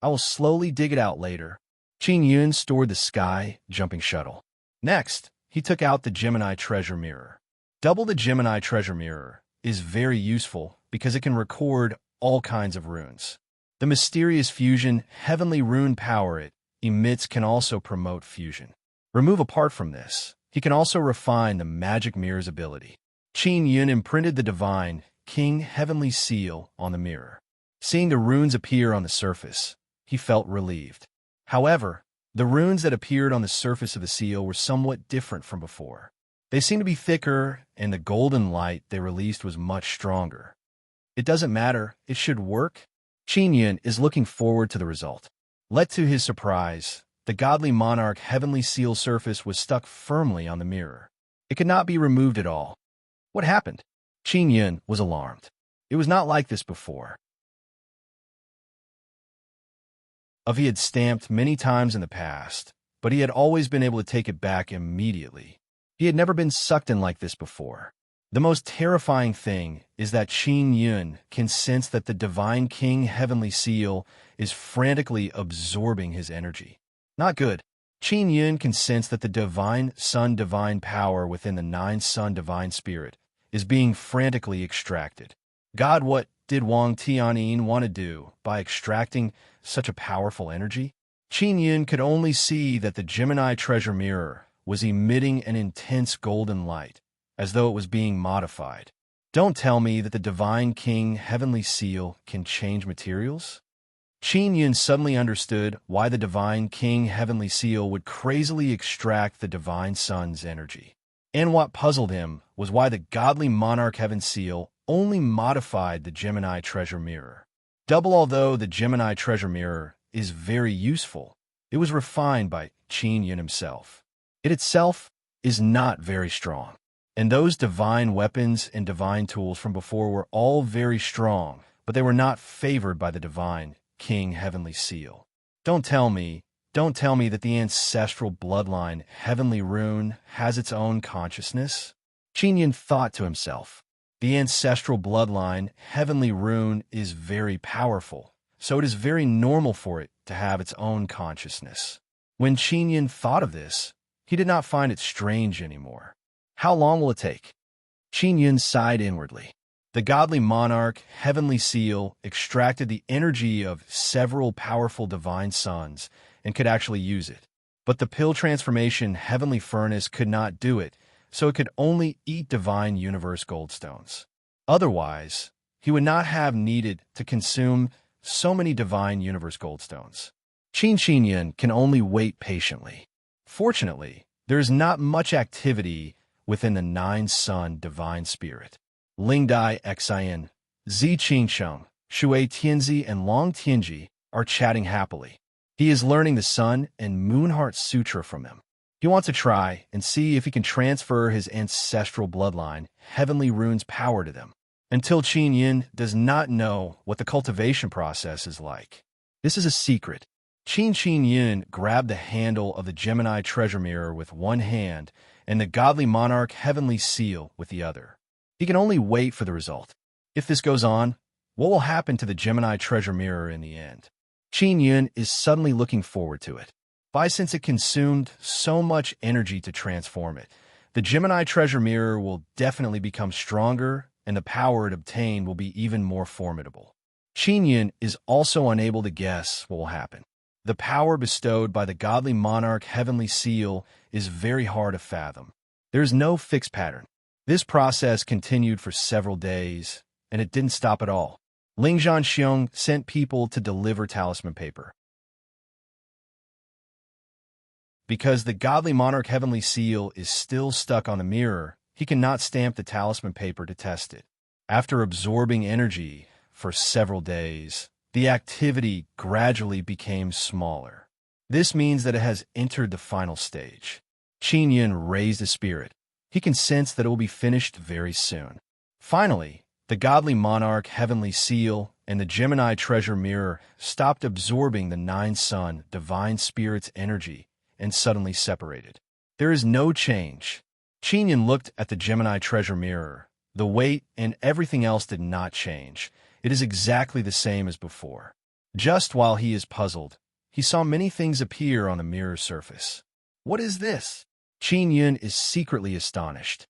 I will slowly dig it out later. Qin Yun stored the Sky Jumping Shuttle. Next, he took out the Gemini Treasure Mirror. Double the Gemini Treasure Mirror is very useful because it can record all kinds of runes. The mysterious fusion heavenly rune power it emits can also promote fusion. Remove apart from this, he can also refine the Magic Mirror's ability. Qin Yun imprinted the Divine King Heavenly Seal on the mirror. Seeing the runes appear on the surface, he felt relieved. However, the runes that appeared on the surface of the seal were somewhat different from before. They seemed to be thicker, and the golden light they released was much stronger. It doesn't matter, it should work. Qin Yun is looking forward to the result. Led to his surprise, the godly monarch heavenly seal surface was stuck firmly on the mirror. It could not be removed at all. What happened? Qin Yun was alarmed. It was not like this before. He had stamped many times in the past, but he had always been able to take it back immediately. He had never been sucked in like this before. The most terrifying thing is that Qin Yun can sense that the Divine King Heavenly Seal is frantically absorbing his energy. Not good. Qin Yun can sense that the Divine Sun Divine Power within the Nine Sun Divine Spirit is being frantically extracted. God, what did Wang Tianyin want to do by extracting such a powerful energy? Qin Yun could only see that the Gemini treasure mirror was emitting an intense golden light, as though it was being modified. Don't tell me that the Divine King Heavenly Seal can change materials? Qin Yun suddenly understood why the Divine King Heavenly Seal would crazily extract the Divine Sun's energy. And what puzzled him was why the godly Monarch Heaven Seal only modified the Gemini treasure mirror. Although the Gemini treasure mirror is very useful, it was refined by Qin Yun himself. It itself is not very strong. And those divine weapons and divine tools from before were all very strong, but they were not favored by the Divine King Heavenly Seal. Don't tell me that the ancestral bloodline Heavenly Rune has its own consciousness? Qin Yun thought to himself. The ancestral bloodline Heavenly Rune is very powerful, so it is very normal for it to have its own consciousness. When Qin Yun thought of this, he did not find it strange anymore. How long will it take? Qin Yun sighed inwardly. The godly monarch, Heavenly Seal, extracted the energy of several powerful divine suns and could actually use it. But the pill transformation Heavenly Furnace could not do it, so it could only eat divine universe goldstones. Otherwise, he would not have needed to consume so many divine universe goldstones. Qin Yun can only wait patiently. Fortunately, there is not much activity within the Nine Sun Divine Spirit. Ling Dai Xian, Zi Qingsheng, Shui Tianzi, and Long Tianji are chatting happily. He is learning the Sun and Moon Heart Sutra from him. He wants to try and see if he can transfer his ancestral bloodline, Heavenly Rune's power to them. Until Qin Yun does not know what the cultivation process is like. This is a secret. Qin Yun grabbed the handle of the Gemini treasure mirror with one hand and the godly monarch Heavenly Seal with the other. He can only wait for the result. If this goes on, what will happen to the Gemini treasure mirror in the end? Qin Yun is suddenly looking forward to it. Since it consumed so much energy to transform it, the Gemini treasure mirror will definitely become stronger, and the power it obtained will be even more formidable. Qin Yun is also unable to guess what will happen. The power bestowed by the godly monarch Heavenly Seal is very hard to fathom. There is no fixed pattern. This process continued for several days, and it didn't stop at all. Ling Zhanxiong sent people to deliver talisman paper. Because the godly monarch Heavenly Seal is still stuck on the mirror, he cannot stamp the talisman paper to test it. After absorbing energy for several days, the activity gradually became smaller. This means that it has entered the final stage. Qin Yun raised his spirit. He can sense that it will be finished very soon. Finally, the godly monarch Heavenly Seal and the Gemini treasure mirror stopped absorbing the Nine Sun Divine Spirit's energy and suddenly separated. There is no change. Qin Yun looked at the Gemini treasure mirror. The weight and everything else did not change. It is exactly the same as before. Just while he is puzzled, he saw many things appear on the mirror's surface. What is this? Qin Yun is secretly astonished.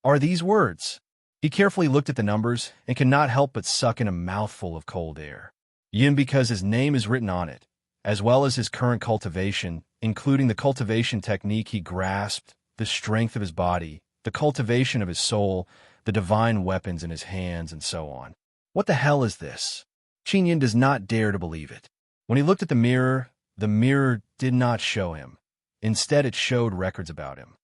Are these words? He carefully looked at the numbers and could not help but suck in a mouthful of cold air. Yun, because his name is written on it, as well as his current cultivation, including the cultivation technique he grasped, the strength of his body, the cultivation of his soul, the divine weapons in his hands, and so on. What the hell is this? Qin Yun does not dare to believe it. When he looked at the mirror did not show him. Instead, it showed records about him.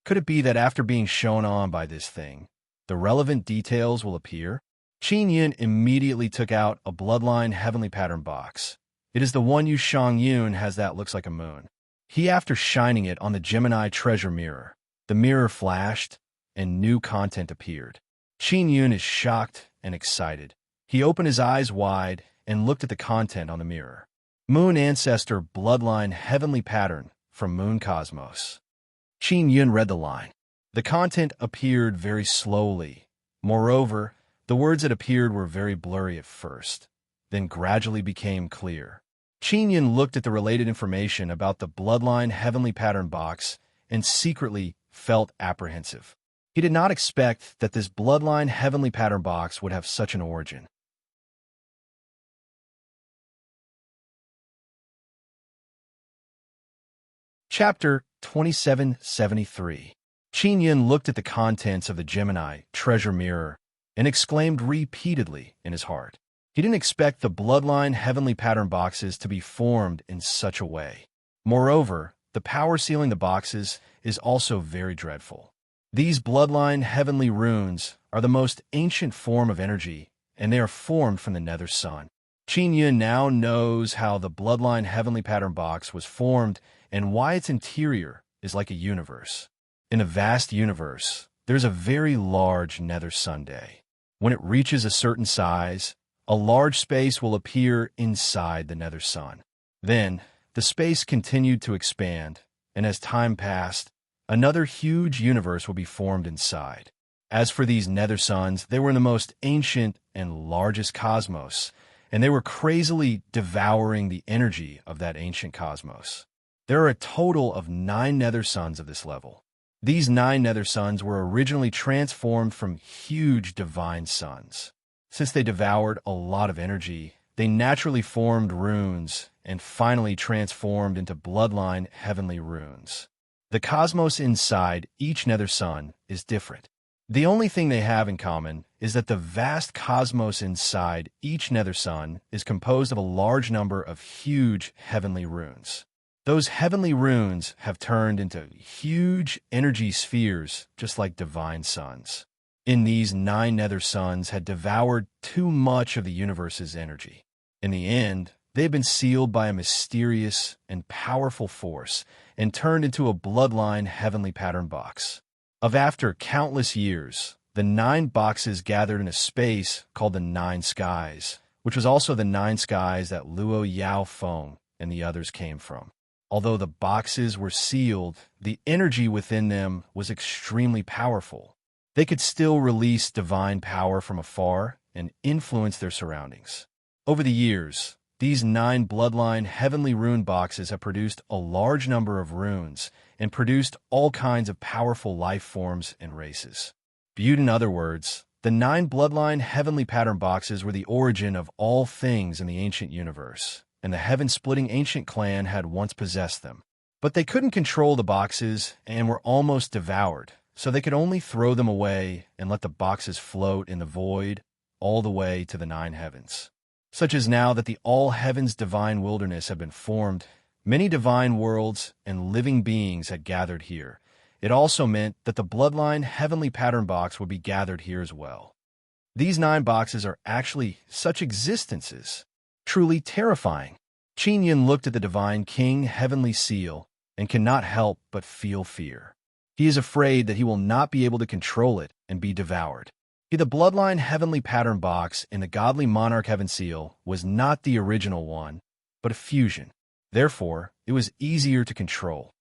Could it be that after being shown on by this thing, the relevant details will appear? Qin Yin immediately took out a bloodline heavenly pattern box. It is the one Yu Shang Yun has that looks like a moon. After shining it on the Gemini treasure mirror, the mirror flashed, and new content appeared. Qin Yun is shocked and excited. He opened his eyes wide and looked at the content on the mirror. Moon Ancestor Bloodline Heavenly Pattern from Moon Cosmos. Qin Yun read the line. The content appeared very slowly. Moreover, the words that appeared were very blurry at first, then gradually became clear. Qin Yun looked at the related information about the Bloodline Heavenly Pattern box and secretly felt apprehensive. He did not expect that this Bloodline Heavenly Pattern box would have such an origin. Chapter 2773. Qin Yin looked at the contents of the Gemini treasure mirror and exclaimed repeatedly in his heart. He didn't expect the Bloodline Heavenly Pattern boxes to be formed in such a way. Moreover, the power sealing the boxes is also very dreadful. These Bloodline Heavenly runes are the most ancient form of energy, and they are formed from the Nether Sun. Qin Yun now knows how the Bloodline Heavenly Pattern box was formed and why its interior is like a universe. In a vast universe, there's a very large Nether Sunday. When it reaches a certain size, a large space will appear inside the Nether Sun. Then, the space continued to expand, and as time passed, another huge universe will be formed inside. As for these Nether Suns, they were in the most ancient and largest cosmos, and they were crazily devouring the energy of that ancient cosmos. There are a total of 9 Nether Suns of this level. These 9 Nether Suns were originally transformed from huge divine suns. Since they devoured a lot of energy, they naturally formed runes and finally transformed into bloodline heavenly runes. The cosmos inside each Nether Sun is different. The only thing they have in common is that the vast cosmos inside each Nether Sun is composed of a large number of huge heavenly runes. Those heavenly runes have turned into huge energy spheres, just like divine suns. In these 9 Nether Suns had devoured too much of the universe's energy. In the end, they had been sealed by a mysterious and powerful force and turned into a bloodline heavenly pattern box. After countless years, the 9 boxes gathered in a space called the 9 Skies, which was also the 9 skies that Luo Yao Feng and the others came from. Although the boxes were sealed, the energy within them was extremely powerful. They could still release divine power from afar and influence their surroundings. Over the years, these 9 bloodline heavenly rune boxes have produced a large number of runes and produced all kinds of powerful life forms and races. Viewed in other words, the 9 bloodline heavenly pattern boxes were the origin of all things in the ancient universe, and the heaven-splitting ancient clan had once possessed them. But they couldn't control the boxes and were almost devoured, so they could only throw them away and let the boxes float in the void all the way to the 9 heavens. Such as now that the all heavens divine wilderness had been formed, many divine worlds and living beings had gathered here. It also meant that the bloodline heavenly pattern box would be gathered here as well. These 9 boxes are actually such existences. Truly terrifying. Qin Yin looked at the divine king heavenly seal and cannot help but feel fear. He is afraid that he will not be able to control it and be devoured. The bloodline heavenly pattern box in the godly monarch heaven seal was not the original one, but a fusion. Therefore, it was easier to control.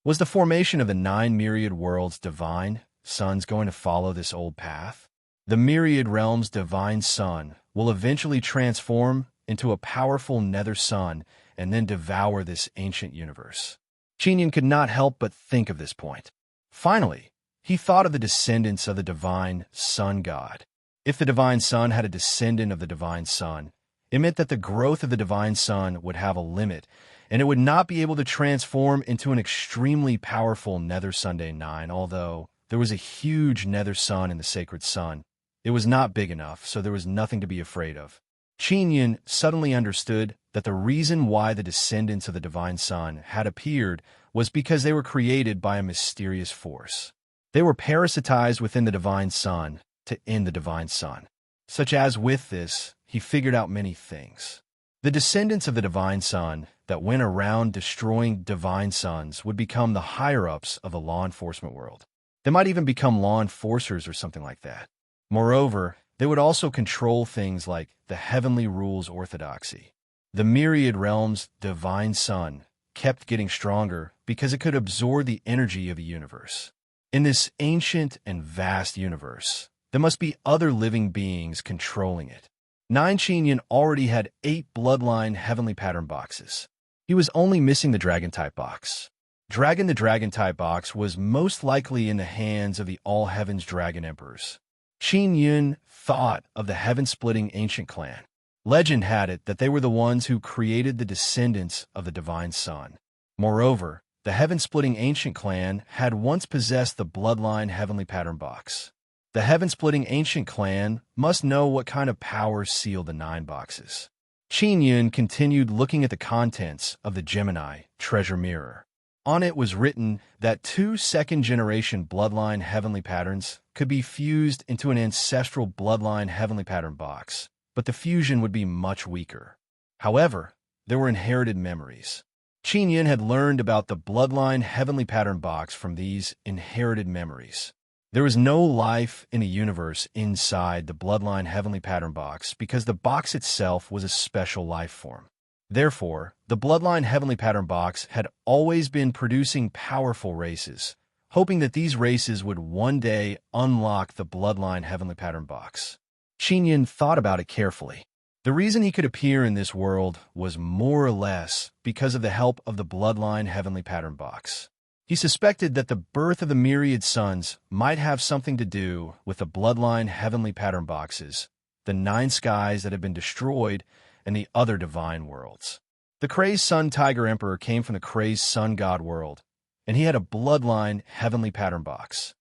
Was the formation of the 9 myriad worlds divine suns going to follow this old path? The myriad realms divine sun will eventually transform into a powerful nether sun and then devour this ancient universe. Qin Yin could not help but think of this point. Finally, he thought of the descendants of the divine sun god. If the divine sun had a descendant of the divine sun, it meant that the growth of the divine sun would have a limit, and it would not be able to transform into an extremely powerful nether Sunday 9, although there was a huge nether sun in the sacred sun. It was not big enough, so there was nothing to be afraid of. Qin Yin suddenly understood that the reason why the descendants of the Divine Sun had appeared was because they were created by a mysterious force. They were parasitized within the Divine Sun to end the Divine Sun. Such as with this, he figured out many things. The descendants of the Divine Sun that went around destroying Divine Suns would become the higher-ups of the law enforcement world. They might even become law enforcers or something like that. Moreover, they would also control things like the heavenly rules orthodoxy. The myriad realms' Divine Sun kept getting stronger because it could absorb the energy of the universe. In this ancient and vast universe, there must be other living beings controlling it. Qin Yin already had 8 bloodline heavenly pattern boxes. He was only missing the dragon-type box. The dragon-type box was most likely in the hands of the All-Heavens Dragon Emperors. Qin Yin thought of the heaven-splitting ancient clan. Legend had it that they were the ones who created the descendants of the Divine Sun. Moreover, the heaven-splitting ancient clan had once possessed the bloodline heavenly pattern box. The heaven-splitting ancient clan must know what kind of power sealed the 9 boxes. Qin Yin continued looking at the contents of the Gemini treasure mirror. On it was written that 2 second-generation bloodline heavenly patterns could be fused into an ancestral bloodline heavenly pattern box, but the fusion would be much weaker. However, there were inherited memories. Qin Yin had learned about the bloodline heavenly pattern box from these inherited memories. There was no life in the universe inside the bloodline heavenly pattern box because the box itself was a special life form. Therefore, the bloodline heavenly pattern box had always been producing powerful races, hoping that these races would one day unlock the bloodline heavenly pattern box. Qin Yin thought about it carefully. The reason he could appear in this world was more or less because of the help of the bloodline heavenly pattern box. He suspected that the birth of the myriad suns might have something to do with the bloodline heavenly pattern boxes, the 9 skies that had been destroyed, and the other divine worlds. The crazed Sun Tiger Emperor came from the crazed Sun God world, and he had a bloodline heavenly pattern box.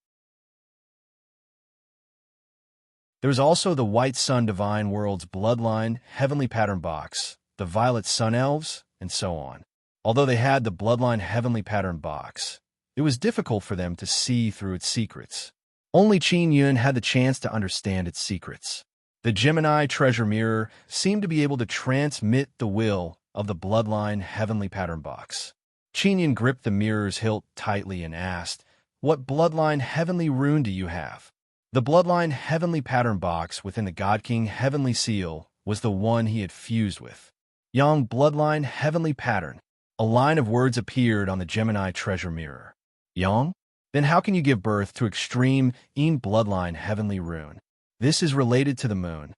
There was also the White Sun Divine World's bloodline heavenly pattern box, the Violet Sun Elves, and so on. Although they had the bloodline heavenly pattern box, it was difficult for them to see through its secrets. Only Qin Yin had the chance to understand its secrets. The Gemini treasure mirror seemed to be able to transmit the will of the bloodline heavenly pattern box. Qin Yin gripped the mirror's hilt tightly and asked, "What bloodline heavenly rune do you have?" The bloodline heavenly pattern box within the God King heavenly seal was the one he had fused with. Yang bloodline heavenly pattern. A line of words appeared on the Gemini treasure mirror. Yang? Then how can you give birth to extreme Yin bloodline heavenly rune? This is related to the moon.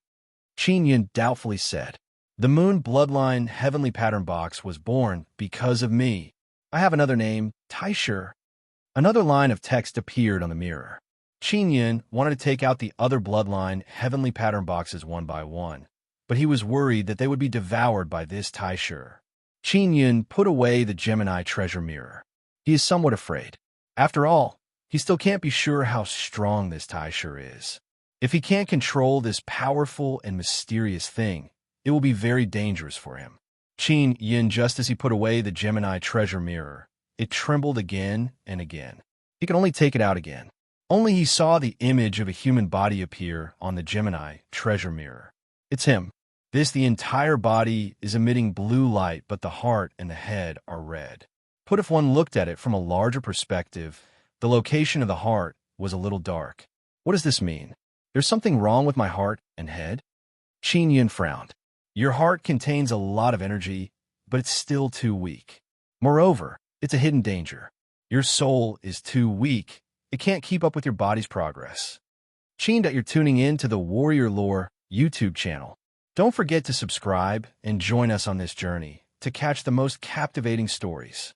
Qin Yin doubtfully said, "The moon bloodline heavenly pattern box was born because of me. I have another name, Taisher." Another line of text appeared on the mirror. Qin Yin wanted to take out the other bloodline heavenly pattern boxes one by one, but he was worried that they would be devoured by this Taisher. Qin Yin put away the Gemini treasure mirror. He is somewhat afraid. After all, he still can't be sure how strong this Taisher is. If he can't control this powerful and mysterious thing, it will be very dangerous for him. Qin Yin, just as he put away the Gemini treasure mirror, it trembled again and again. He could only take it out again. Only he saw the image of a human body appear on the Gemini treasure mirror. It's him. The entire body is emitting blue light, but the heart and the head are red. But if one looked at it from a larger perspective, the location of the heart was a little dark. What does this mean? There's something wrong with my heart and head? Qin Yin frowned. Your heart contains a lot of energy, but it's still too weak. Moreover, it's a hidden danger. Your soul is too weak. It can't keep up with your body's progress. Qin, that you're tuning in to the Warrior Lore YouTube channel. Don't forget to subscribe and join us on this journey to catch the most captivating stories.